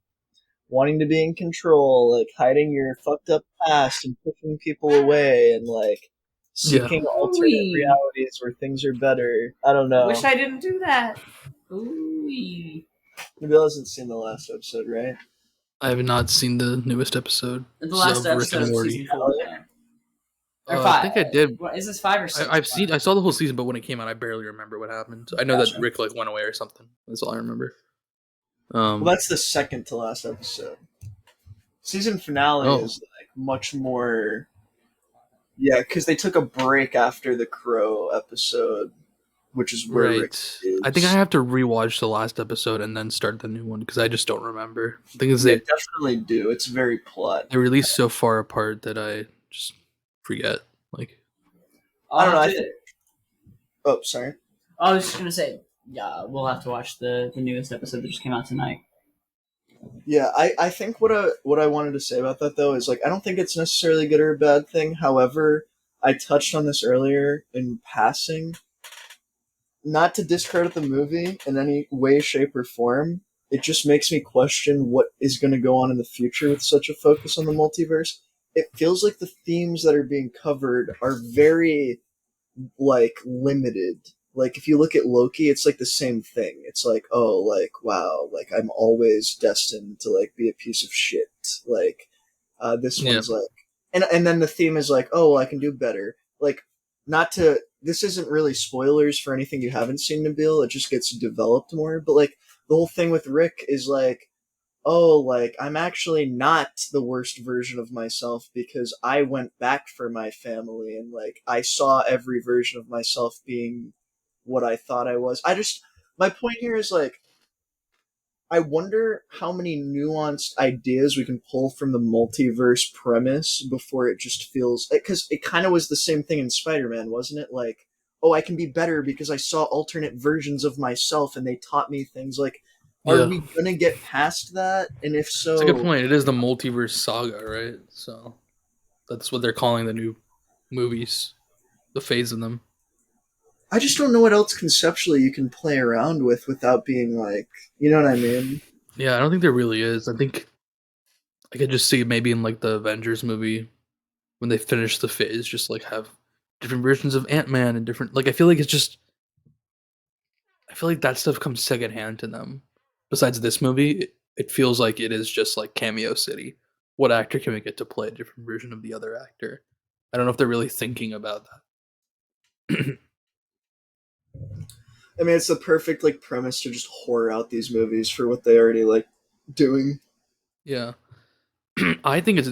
wanting to be in control, like hiding your fucked up past and pushing people away, and like seeking alternate realities where things are better. I don't know. Wish I didn't do that. Ooh. Nabeel hasn't seen the last episode, right? I have not seen the newest episode. The last of episode Rick and of Morty. season 4. Yeah. Or 5. I think I did. What, is this 5 or 6? I saw the whole season, but when it came out, I barely remember what happened. I know that Rick like went away or something. That's all I remember. Well, that's the second to last episode. Season finale is like much more. Yeah, because they took a break after the Crow episode, which is where Rick is. I think I have to rewatch the last episode and then start the new one because I just don't remember. The thing is, they definitely do. It's very plot. They released so far apart that I just forget. Like, I don't know. Oh, sorry. I was just gonna say, yeah, we'll have to watch the newest episode that just came out tonight. Yeah, I think what I wanted to say about that though is like I don't think it's necessarily a good or a bad thing. However, I touched on this earlier in passing. Not to discredit the movie in any way, shape, or form, it just makes me question what is going to go on in the future with such a focus on the multiverse. It feels like the themes that are being covered are very like limited. Like if you look at Loki, it's like the same thing. It's like, oh, like wow, like I'm always destined to like be a piece of shit. Like this one's like, and then the theme is like, oh, well, I can do better. Like not to. This isn't really spoilers for anything you haven't seen, Nabeel. It just gets developed more. But like the whole thing with Rick is like, oh, like I'm actually not the worst version of myself because I went back for my family and like I saw every version of myself being what I thought I was. My point here is like, I wonder how many nuanced ideas we can pull from the multiverse premise before it just feels... Because it kind of was the same thing in Spider-Man, wasn't it? Like, oh, I can be better because I saw alternate versions of myself and they taught me things. Like, are we going to get past that? And if so... That's a good point. It is the multiverse saga, right? So that's what they're calling the new movies, the phase of them. I just don't know what else conceptually you can play around with without being like, you know what I mean? Yeah, I don't think there really is. I think I could just see it maybe in like the Avengers movie when they finish the phase, just like have different versions of Ant-Man and different. Like I feel like that stuff comes secondhand to them. Besides this movie, it feels like it is just like cameo city. What actor can we get to play a different version of the other actor? I don't know if they're really thinking about that. I mean, it's the perfect like premise to just whore out these movies for what they already like doing. Yeah, I think it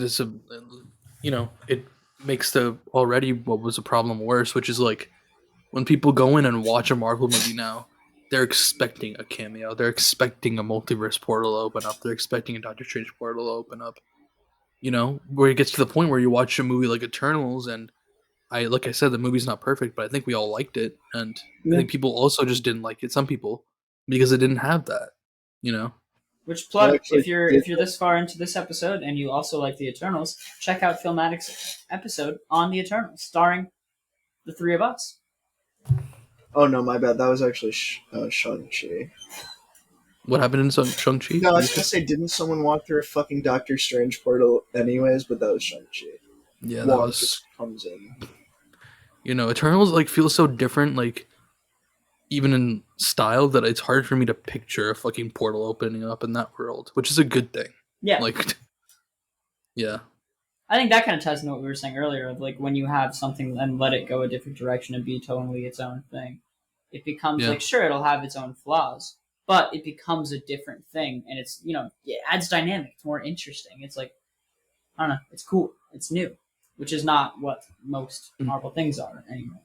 makes the already what was a problem worse, which is like when people go in and watch a Marvel movie now, they're expecting a cameo, they're expecting a multiverse portal to open up, they're expecting a Doctor Strange portal to open up. You know, where it gets to the point where you watch a movie like Eternals and like I said, the movie's not perfect, but I think we all liked it, and I think people also just didn't like it. Some people because it didn't have that, you know. Which plug, if you're this far into this episode and you also like the Eternals, check out Filmatic's episode on the Eternals, starring the three of us. Oh no, my bad. That was actually Shang-Chi. What happened in Shang-Chi? No, I was gonna say, didn't someone walk through a fucking Doctor Strange portal anyways? But that was Shang-Chi. Yeah, Wong just comes in. You know, Eternals like feels so different, like even in style, that it's hard for me to picture a fucking portal opening up in that world, which is a good thing. Yeah. Like, yeah. I think that kind of ties into what we were saying earlier of like when you have something and let it go a different direction and be totally its own thing, it becomes like, sure, it'll have its own flaws, but it becomes a different thing, and it's, you know, it adds dynamic. It's more interesting. It's like, I don't know, it's cool. It's new, which is not what most Marvel things are anymore.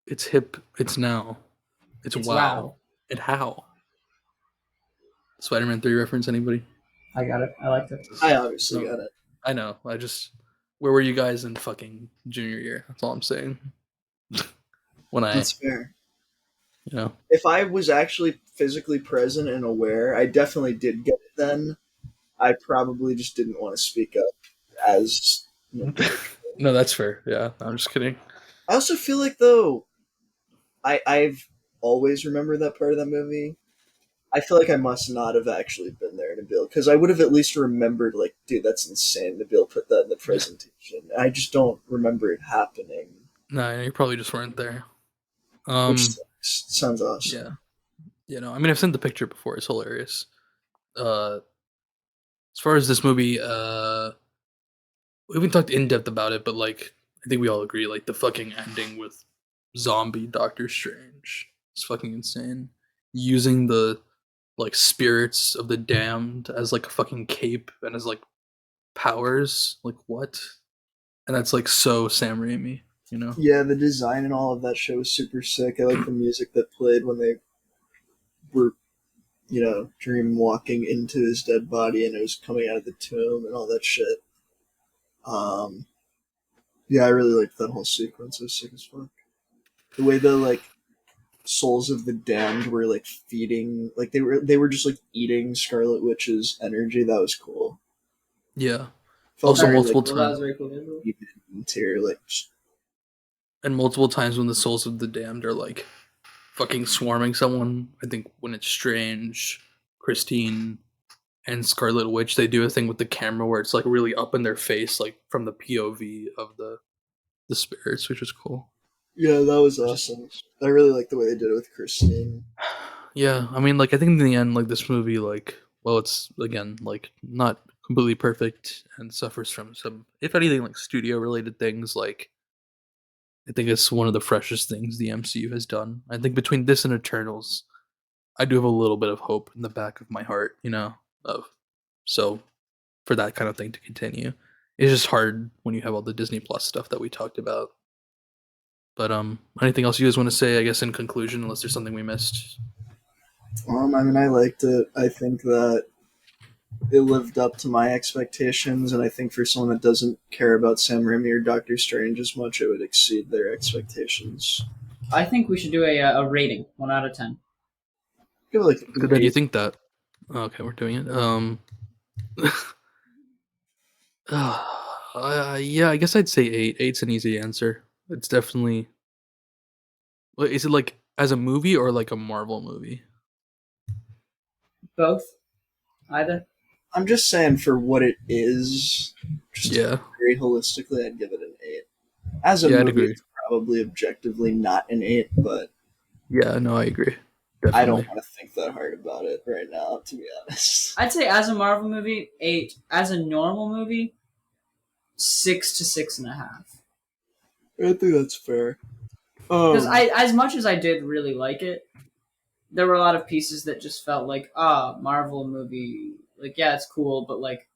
It's hip. It's now. It's wow. And how? Spider-Man 3 reference, anybody? I got it. I liked it. I obviously got it. I know. Where were you guys in fucking junior year? That's all I'm saying. That's fair. You know, if I was actually physically present and aware, I definitely did get it then. I probably just didn't want to speak up as. No, that's fair. Yeah, I'm just kidding. I also feel like, though, I've always remembered that part of that movie. I feel like I must not have actually been there, Nabeel, because I would have at least remembered, like, dude, that's insane. Nabeel put that in the presentation. I just don't remember it happening. No, you probably just weren't there. Which sounds awesome. Yeah. You know, I mean, I've seen the picture before. It's hilarious. As far as this movie, we haven't talked in depth about it, but like, I think we all agree, like the fucking ending with zombie Doctor Strange is fucking insane. Using the like spirits of the damned as like a fucking cape and as like powers, like what? And that's like so Sam Raimi, you know? Yeah, the design and all of that shit was super sick. I like the music that played when they were, you know, dream walking into his dead body and it was coming out of the tomb and all that shit. Yeah, I really liked that whole sequence. It was sick as fuck. The way the like souls of the damned were like feeding, like they were just like eating Scarlet Witch's energy. That was cool. Yeah. Also, multiple times. That was very cool. And multiple times when the souls of the damned are like fucking swarming someone. I think when it's Strange, Christine, and Scarlet Witch, they do a thing with the camera where it's like really up in their face, like from the POV of the spirits, which is cool. Yeah, that was awesome. I really like the way they did it with Christine. Yeah, I mean, like, I think in the end, like, this movie, like, well, it's, again, like, not completely perfect and suffers from some, if anything, like, studio-related things, like, I think it's one of the freshest things the MCU has done. I think between this and Eternals, I do have a little bit of hope in the back of my heart, you know, so for that kind of thing to continue. It's just hard when you have all the Disney Plus stuff that we talked about. But anything else you guys want to say, I guess, in conclusion, unless there's something we missed? I mean, I liked it. I think that it lived up to my expectations, and I think for someone that doesn't care about Sam Raimi or Doctor Strange as much, it would exceed their expectations. I think we should do a rating, 1 out of 10. Give it like good that you think that. Okay, we're doing it. Yeah, I guess I'd say 8. 8's an easy answer. It's definitely. Is it like as a movie or like a Marvel movie? Both. Either. I'm just saying for what it is. Just yeah. Very holistically, I'd give it an 8. As a movie, it's probably objectively not an 8, but. Yeah, no, I agree. Definitely. I don't want to think that hard about it right now, to be honest. I'd say as a Marvel movie, 8. As a normal movie, 6 to 6.5. I think that's fair. Because as much as I did really like it, there were a lot of pieces that just felt like, Marvel movie. Like, yeah, it's cool, but like,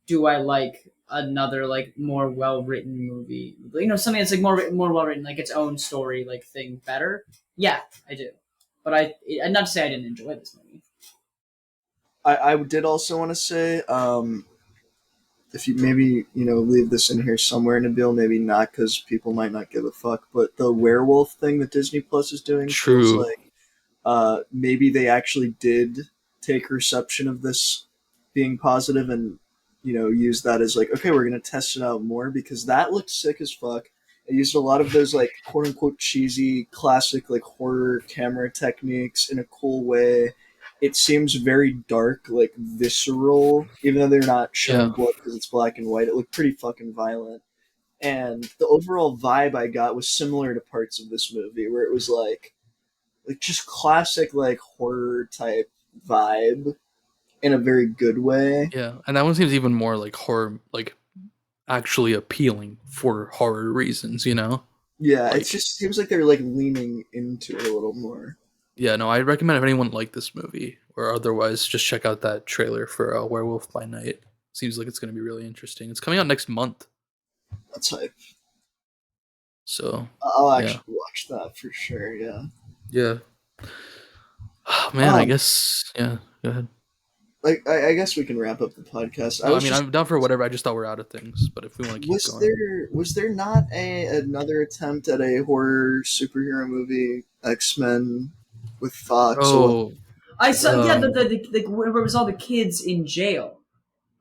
do I like another like more well written movie? You know, something that's like more well written, like its own story, like thing better. Yeah, I do. But not to say I didn't enjoy this movie. I did also want to say, if you maybe leave this in here somewhere, Nabeel, maybe not because people might not give a fuck. But the werewolf thing that Disney Plus is doing feels True. like maybe they actually did take reception of this being positive and use that as like, okay, we're gonna test it out more because that looked sick as fuck. It used a lot of those like quote unquote cheesy classic like horror camera techniques in a cool way. It seems very dark, like visceral, even though they're not showing blood because it's black and white. It looked pretty fucking violent. And the overall vibe I got was similar to parts of this movie where it was like just classic like horror type vibe in a very good way. Yeah, and that one seems even more like horror, like actually appealing for horror reasons, Yeah, like, it just seems like they're like leaning into it a little more. Yeah, no, I recommend if anyone liked this movie or otherwise, just check out that trailer for Werewolf by Night. Seems like it's going to be really interesting. It's coming out next month. That's hype. So I'll actually watch that for sure. Yeah. Yeah. Oh, man, I guess. Yeah. Go ahead. Like, I guess we can wrap up the podcast. No, I'm down for whatever. I just thought we're out of things, but if we want to keep going, was there not another attempt at a horror superhero movie, X-Men, with Fox? Oh, I saw. Yeah, the where it was all the kids in jail,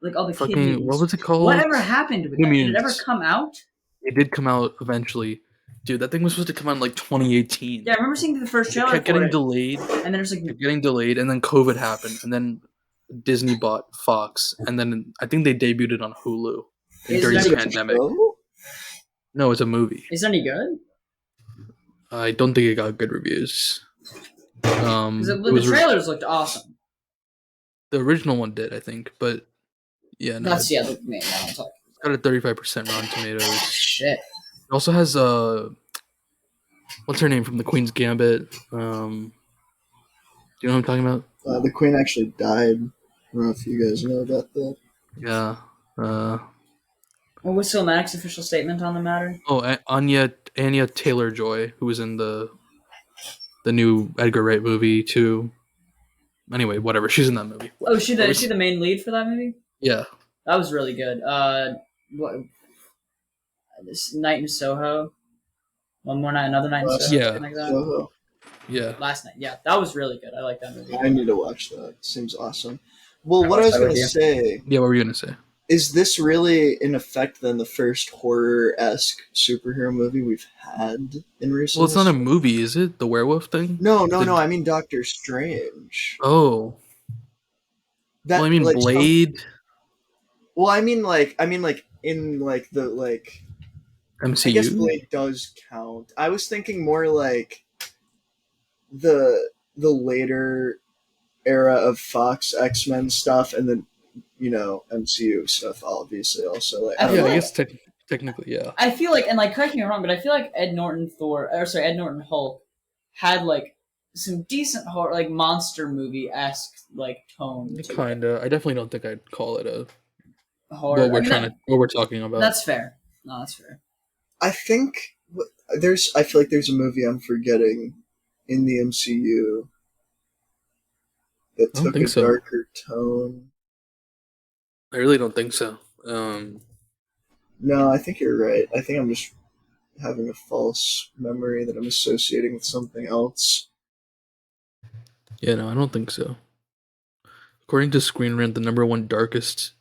like all the kids. What was it called? Whatever happened with that? Did it ever come out? It did come out eventually. Dude, that thing was supposed to come out in like 2018. Yeah, I remember seeing the first trailer. It kept getting delayed, and then there's like getting delayed, and then COVID happened, and then Disney bought Fox, and then I think they debuted it on Hulu during the pandemic. No, it's a movie. Is it any good? I don't think it got good reviews. The trailers looked awesome. The original one did, I think, but yeah, no. That's the main one I'm talking. It's got a 35% Rotten Tomatoes. Shit. It also has what's her name from the Queen's Gambit? Do you know what I'm talking about? The Queen actually died. I don't know if you guys know about that. Yeah. What was Filmatic's official statement on the matter? Oh, Anya Taylor-Joy, who was in the new Edgar Wright movie too. Anyway, whatever. She's in that movie. Oh, is she the main lead for that movie? Yeah. That was really good. This Night in Soho. One More Night, Another Night in Soho. Yeah. Like that. Soho. Yeah. Last Night. Yeah, that was really good. I like that movie. I need to watch that. Seems awesome. Well, what I was going to say... Yeah, what were you going to say? Is this really, in effect, then the first horror-esque superhero movie we've had in recent? Well, it's not a movie, is it? The werewolf thing? No. I mean Doctor Strange. Oh. That, well, I mean like, Blade. Well, I mean in like the like. MCU. I guess Blade does count. I was thinking more like the later era of Fox X-Men stuff, and then MCU stuff, obviously. Also, like, I guess technically, yeah. I feel like, and like, correct me if I'm wrong, but I feel like Ed Norton Hulk had like some decent horror, like monster movie-esque like tone. Kinda. I definitely don't think I'd call it a horror. What we're talking about. That's fair. No, that's fair. I think I feel like there's a movie I'm forgetting in the MCU that took a darker tone. I really don't think so. No, I think you're right. I think I'm just having a false memory that I'm associating with something else. Yeah, no, I don't think so. According to Screen Rant, the #1 darkest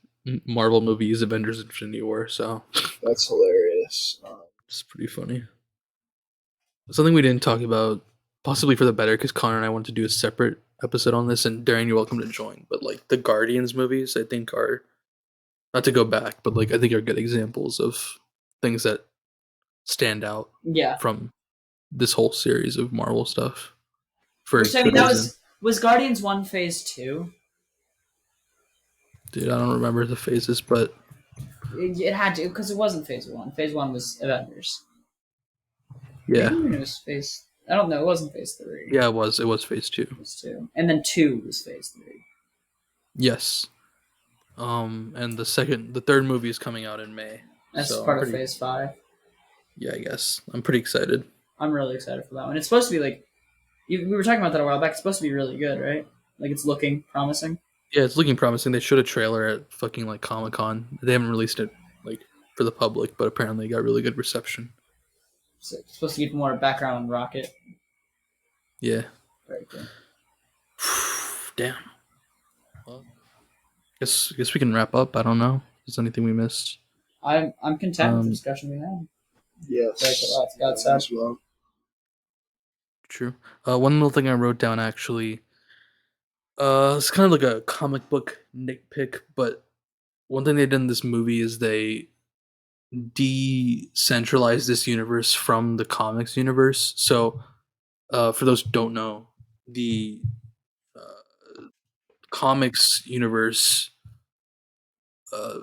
Marvel movie is Avengers: Infinity War. So that's hilarious. It's pretty funny. Something we didn't talk about, possibly for the better, because Connor and I wanted to do a separate episode on this, and Darian, you're welcome to join. But like the Guardians movies, I think are, not to go back, but like I think are good examples of things that stand out. Yeah. From this whole series of Marvel stuff. Which, I mean, that was Guardians 1 Phase 2? Dude, I don't remember the phases, but it had to, because it wasn't Phase 1. Phase 1 was Avengers. Yeah. Maybe it was Phase... I don't know, it wasn't Phase 3. Yeah, it was. It was Phase 2. Phase 2. And then 2 was Phase 3. Yes. And the third movie is coming out in May. That's part of Phase 5. Yeah, I guess. I'm pretty excited. I'm really excited for that one. It's supposed to be like... We were talking about that a while back. It's supposed to be really good, right? Like, it's looking promising. Yeah, it's looking promising. They showed a trailer at fucking like Comic-Con. They haven't released it like for the public, but apparently it got really good reception. So it's supposed to give more background on Rocket. Yeah. Very cool. Damn. Well, guess we can wrap up. I don't know. Is there anything we missed? I'm content with the discussion we had. Yes. As well. True. One little thing I wrote down actually. It's kind of like a comic book nitpick, but one thing they did in this movie is they decentralized this universe from the comics universe. So, for those who don't know, the comics universe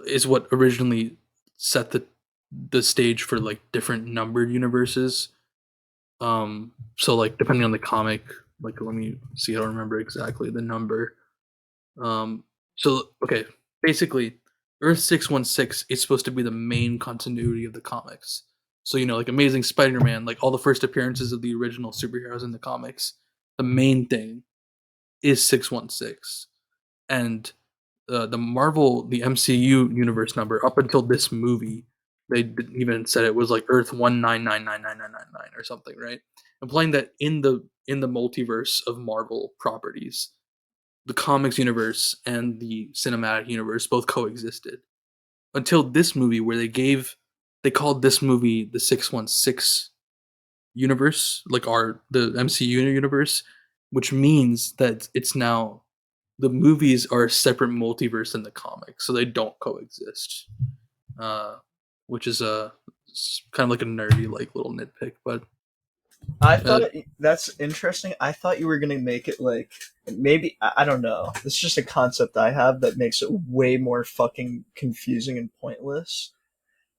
is what originally set the stage for like different numbered universes. So like depending on the comic, like let me see, I don't remember exactly the number. So okay, basically, Earth 616 is supposed to be the main continuity of the comics. So like Amazing Spider-Man, like all the first appearances of the original superheroes in the comics, the main thing is 616, and the MCU universe number up until this movie, they didn't even said it was like Earth 1999999 or something, right? Implying that in the multiverse of Marvel properties, the comics universe and the cinematic universe both coexisted until this movie, where they called this movie the 616 universe, like the MCU universe, which means that it's now the movies are a separate multiverse than the comics, so they don't coexist. Which is kind of like a nerdy like little nitpick, but I thought that's interesting. I thought you were gonna make it like maybe I don't know. It's just a concept I have that makes it way more fucking confusing and pointless.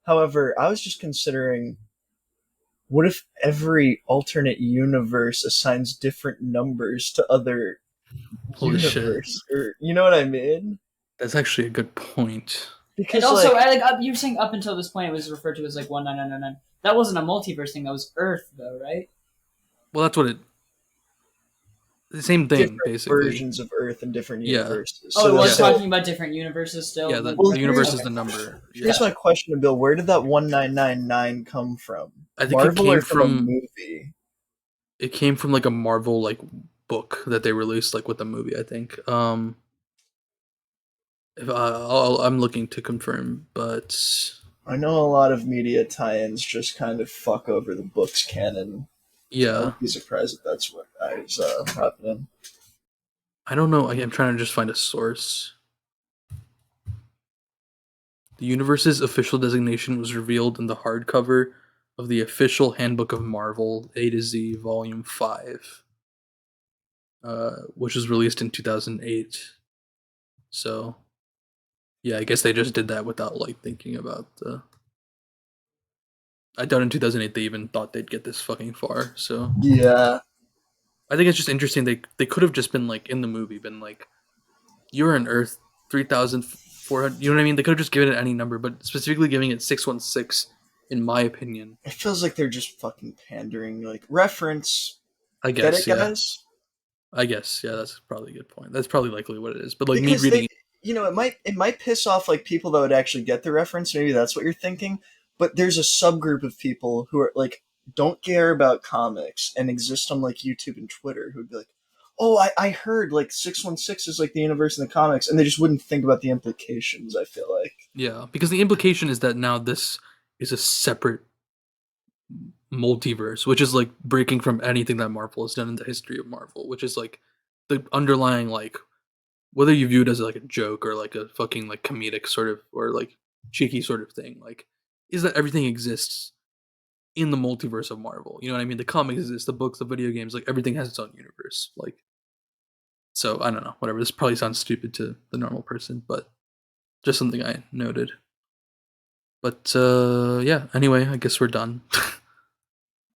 However, I was just considering, what if every alternate universe assigns different numbers to other holy universe? shit, Or you know what I mean? that's actually a good point. And also, you're saying up until this point it was referred to as like 19999. That wasn't a multiverse thing. That was Earth, though, right? Well, that's what it. The same thing, different basically. Versions of Earth in different universes. Oh, it was talking about different universes still. Yeah, the universe is the number. Here's my question, Bill. Where did that 1999 come from? I think Marvel it came or from a movie? It came from like a Marvel like book that they released like with the movie, I think. If I'm looking to confirm, but I know a lot of media tie-ins just kind of fuck over the book's canon. Yeah, I wouldn't be surprised if that's what is happening. I don't know. I'm trying to just find a source. The universe's official designation was revealed in the hardcover of the official Handbook of Marvel A to Z, Volume 5, which was released in 2008. So, yeah, I guess they just did that without like thinking about the. I doubt in 2008 they even thought they'd get this fucking far. So yeah, I think it's just interesting. They could have just been like in the movie, been like, you're on Earth 3,400. You know what I mean? They could have just given it any number, but specifically giving it 616, in my opinion. It feels like they're just fucking pandering. Like reference. I guess, get it, guys? I guess, yeah. That's probably a good point. That's probably likely what it is. But like because me reading, it might piss off like people that would actually get the reference. Maybe that's what you're thinking. But there's a subgroup of people who are like don't care about comics and exist on like YouTube and Twitter who'd be like, oh, I heard like 616 is like the universe in the comics, and they just wouldn't think about the implications, I feel like. Yeah, because the implication is that now this is a separate multiverse, which is like breaking from anything that Marvel has done in the history of Marvel, which is like the underlying, like, whether you view it as like a joke or like a fucking like comedic sort of or like cheeky sort of thing, like, is that everything exists in the multiverse of Marvel. You know what I mean? The comics exist, the books, the video games, like everything has its own universe. Like, so I don't know, whatever. This probably sounds stupid to the normal person, but just something I noted. But yeah, anyway, I guess we're done.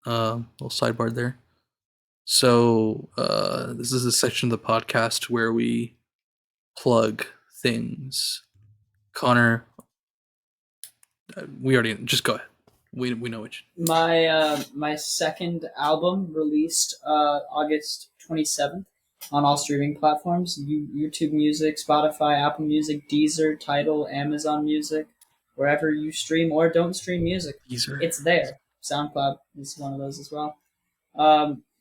Little sidebar there. So this is a section of the podcast where we plug things. Connor, we already just go ahead. We know which. My second album released August 27th. on all streaming platforms: YouTube Music, Spotify, Apple Music, Deezer, Tidal, Amazon Music, wherever you stream or don't stream music. Deezer. It's there. SoundCloud is one of those as well.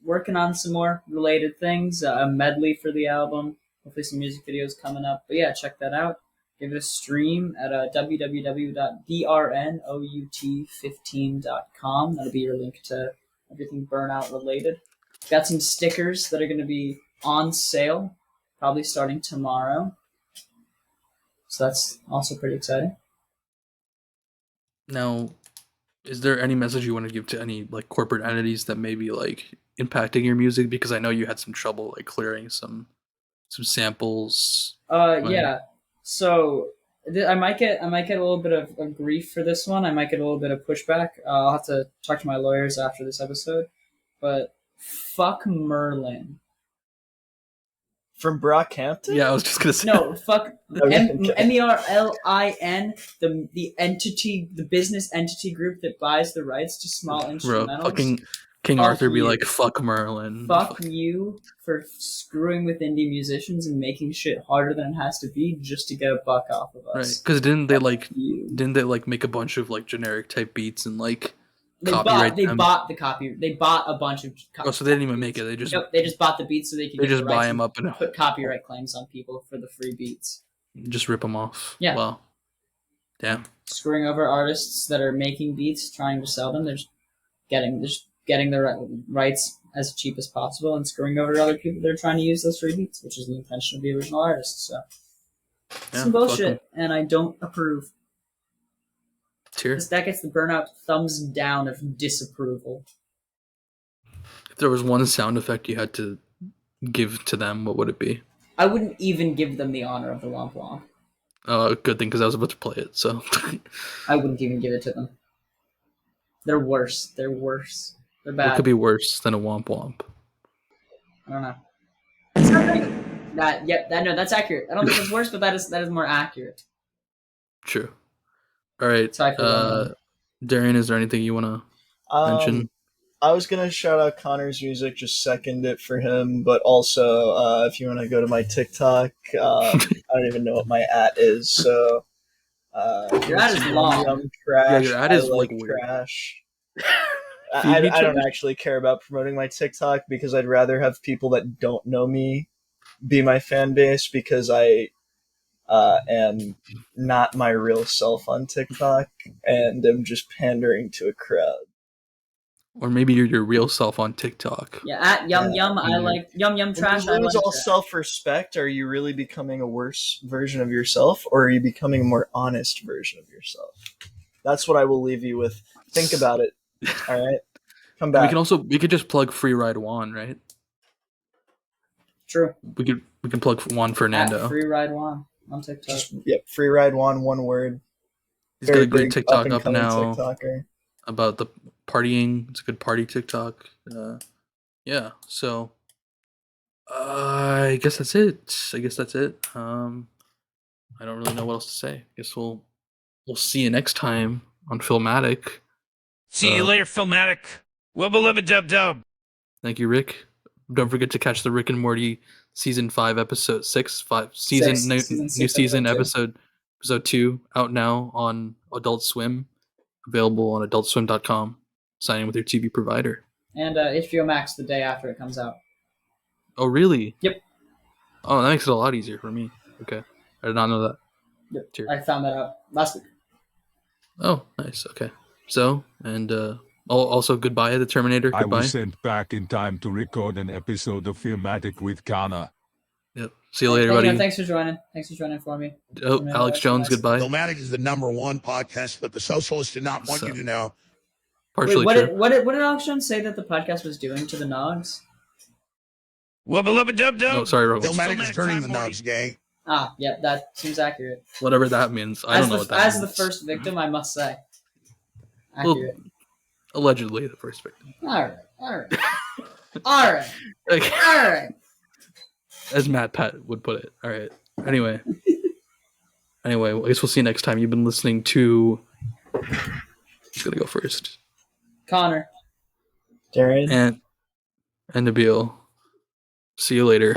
Working on some more related things, a medley for the album, hopefully some music videos coming up. But yeah, check that out. Give it a stream at www.drnout15.com. That'll be your link to everything Burnout related. Got some stickers that are going to be on sale, probably starting tomorrow. So that's also pretty exciting. Now, is there any message you want to give to any like corporate entities that may be like impacting your music? Because I know you had some trouble like clearing some samples. Yeah. So I might get a little bit of grief for this one. I might get a little bit of pushback. I'll have to talk to my lawyers after this episode. But fuck Merlin. From Brockhampton? Yeah, I was just gonna say. No, fuck MERLIN, the entity, the business entity group that buys the rights to small instrumentals. Bro, fucking King Arthur be like, fuck Merlin. Fuck you for screwing with indie musicians and making shit harder than it has to be just to get a buck off of us. Right? Because didn't they make a bunch of like generic type beats and like copyright them? Bought the copy. They bought a bunch of. So they didn't even make it. They just bought the beats so they could. They just buy them up and put copyright claims on people for the free beats. Just rip them off. Yeah. Wow. Damn. Screwing over artists that are making beats, trying to sell them. They're just getting the rights as cheap as possible, and screwing over other people that are trying to use those free beats, which is the intention of the original artist. So some bullshit, and I don't approve. That gets the Burnout thumbs down of disapproval. If there was one sound effect you had to give to them, what would it be? I wouldn't even give them the honor of the Womp Womp. Oh, good thing, because I was about to play it, so. I wouldn't even give it to them. They're worse. They're bad. What could be worse than a Womp Womp? I don't know. It's not right. That's accurate. I don't think it's worse, but that is more accurate. True. All right. Darian, is there anything you want to mention? I was going to shout out Connor's music, just second it for him, but also if you want to go to my TikTok, I don't even know what my @ is, so... your @ is long. Trash. Yeah, your @ is like trash. I don't actually care about promoting my TikTok because I'd rather have people that don't know me be my fan base, because I am not my real self on TikTok and am just pandering to a crowd. Or maybe you're your real self on TikTok. Yeah, @yum. I like yum trash. When you lose all self-respect, are you really becoming a worse version of yourself, or are you becoming a more honest version of yourself? That's what I will leave you with. Think about it. All right, come back. We could just plug Free Ride Juan, right? True. We can plug Juan Fernando. Free Ride Juan on TikTok. Free Ride Juan, one word. He's got a great TikTok up now TikToker. About the partying. It's a good party TikTok. Yeah. So I guess that's it. I don't really know what else to say. I guess we'll see you next time on Filmatic. See you later, Filmatic. Wubba-lubba-dub-dub. Thank you, Rick. Don't forget to catch the Rick and Morty season 5 episode 6 new season episode 2 out now on Adult Swim, available on adultswim.com. Sign in with your TV provider. And HBO Max the day after it comes out. Oh, really? Yep. Oh, that makes it a lot easier for me. Okay. I did not know that. Yep. Cheers. I found that out last week. Oh, nice. Okay. So, and also goodbye, the Terminator. Goodbye. I was sent back in time to record an episode of Filmatic with Connor. Yep. See you later, buddy. Thanks for joining. Thanks for joining for me. Oh, Alex Jones, goodbye. Filmatic is the #1 podcast that the socialists did not want you to know. Partially Wait, true. What did Alex Jones say that the podcast was doing to the Nogs? Wubba-lubba-dub-dub. No, sorry, Robo. Filmatic is turning the Nogs gay. Ah, yeah, that seems accurate. Whatever that means. I don't know what that means. As the first victim, I must say. Accurate. Well, allegedly the first victim. Alright. Alright. Okay. Alright. As Matt Pat would put it. Alright. Anyway, I guess we'll see you next time. You've been listening to... Who's going to go first? Connor. Darian. And Nabeel. See you later.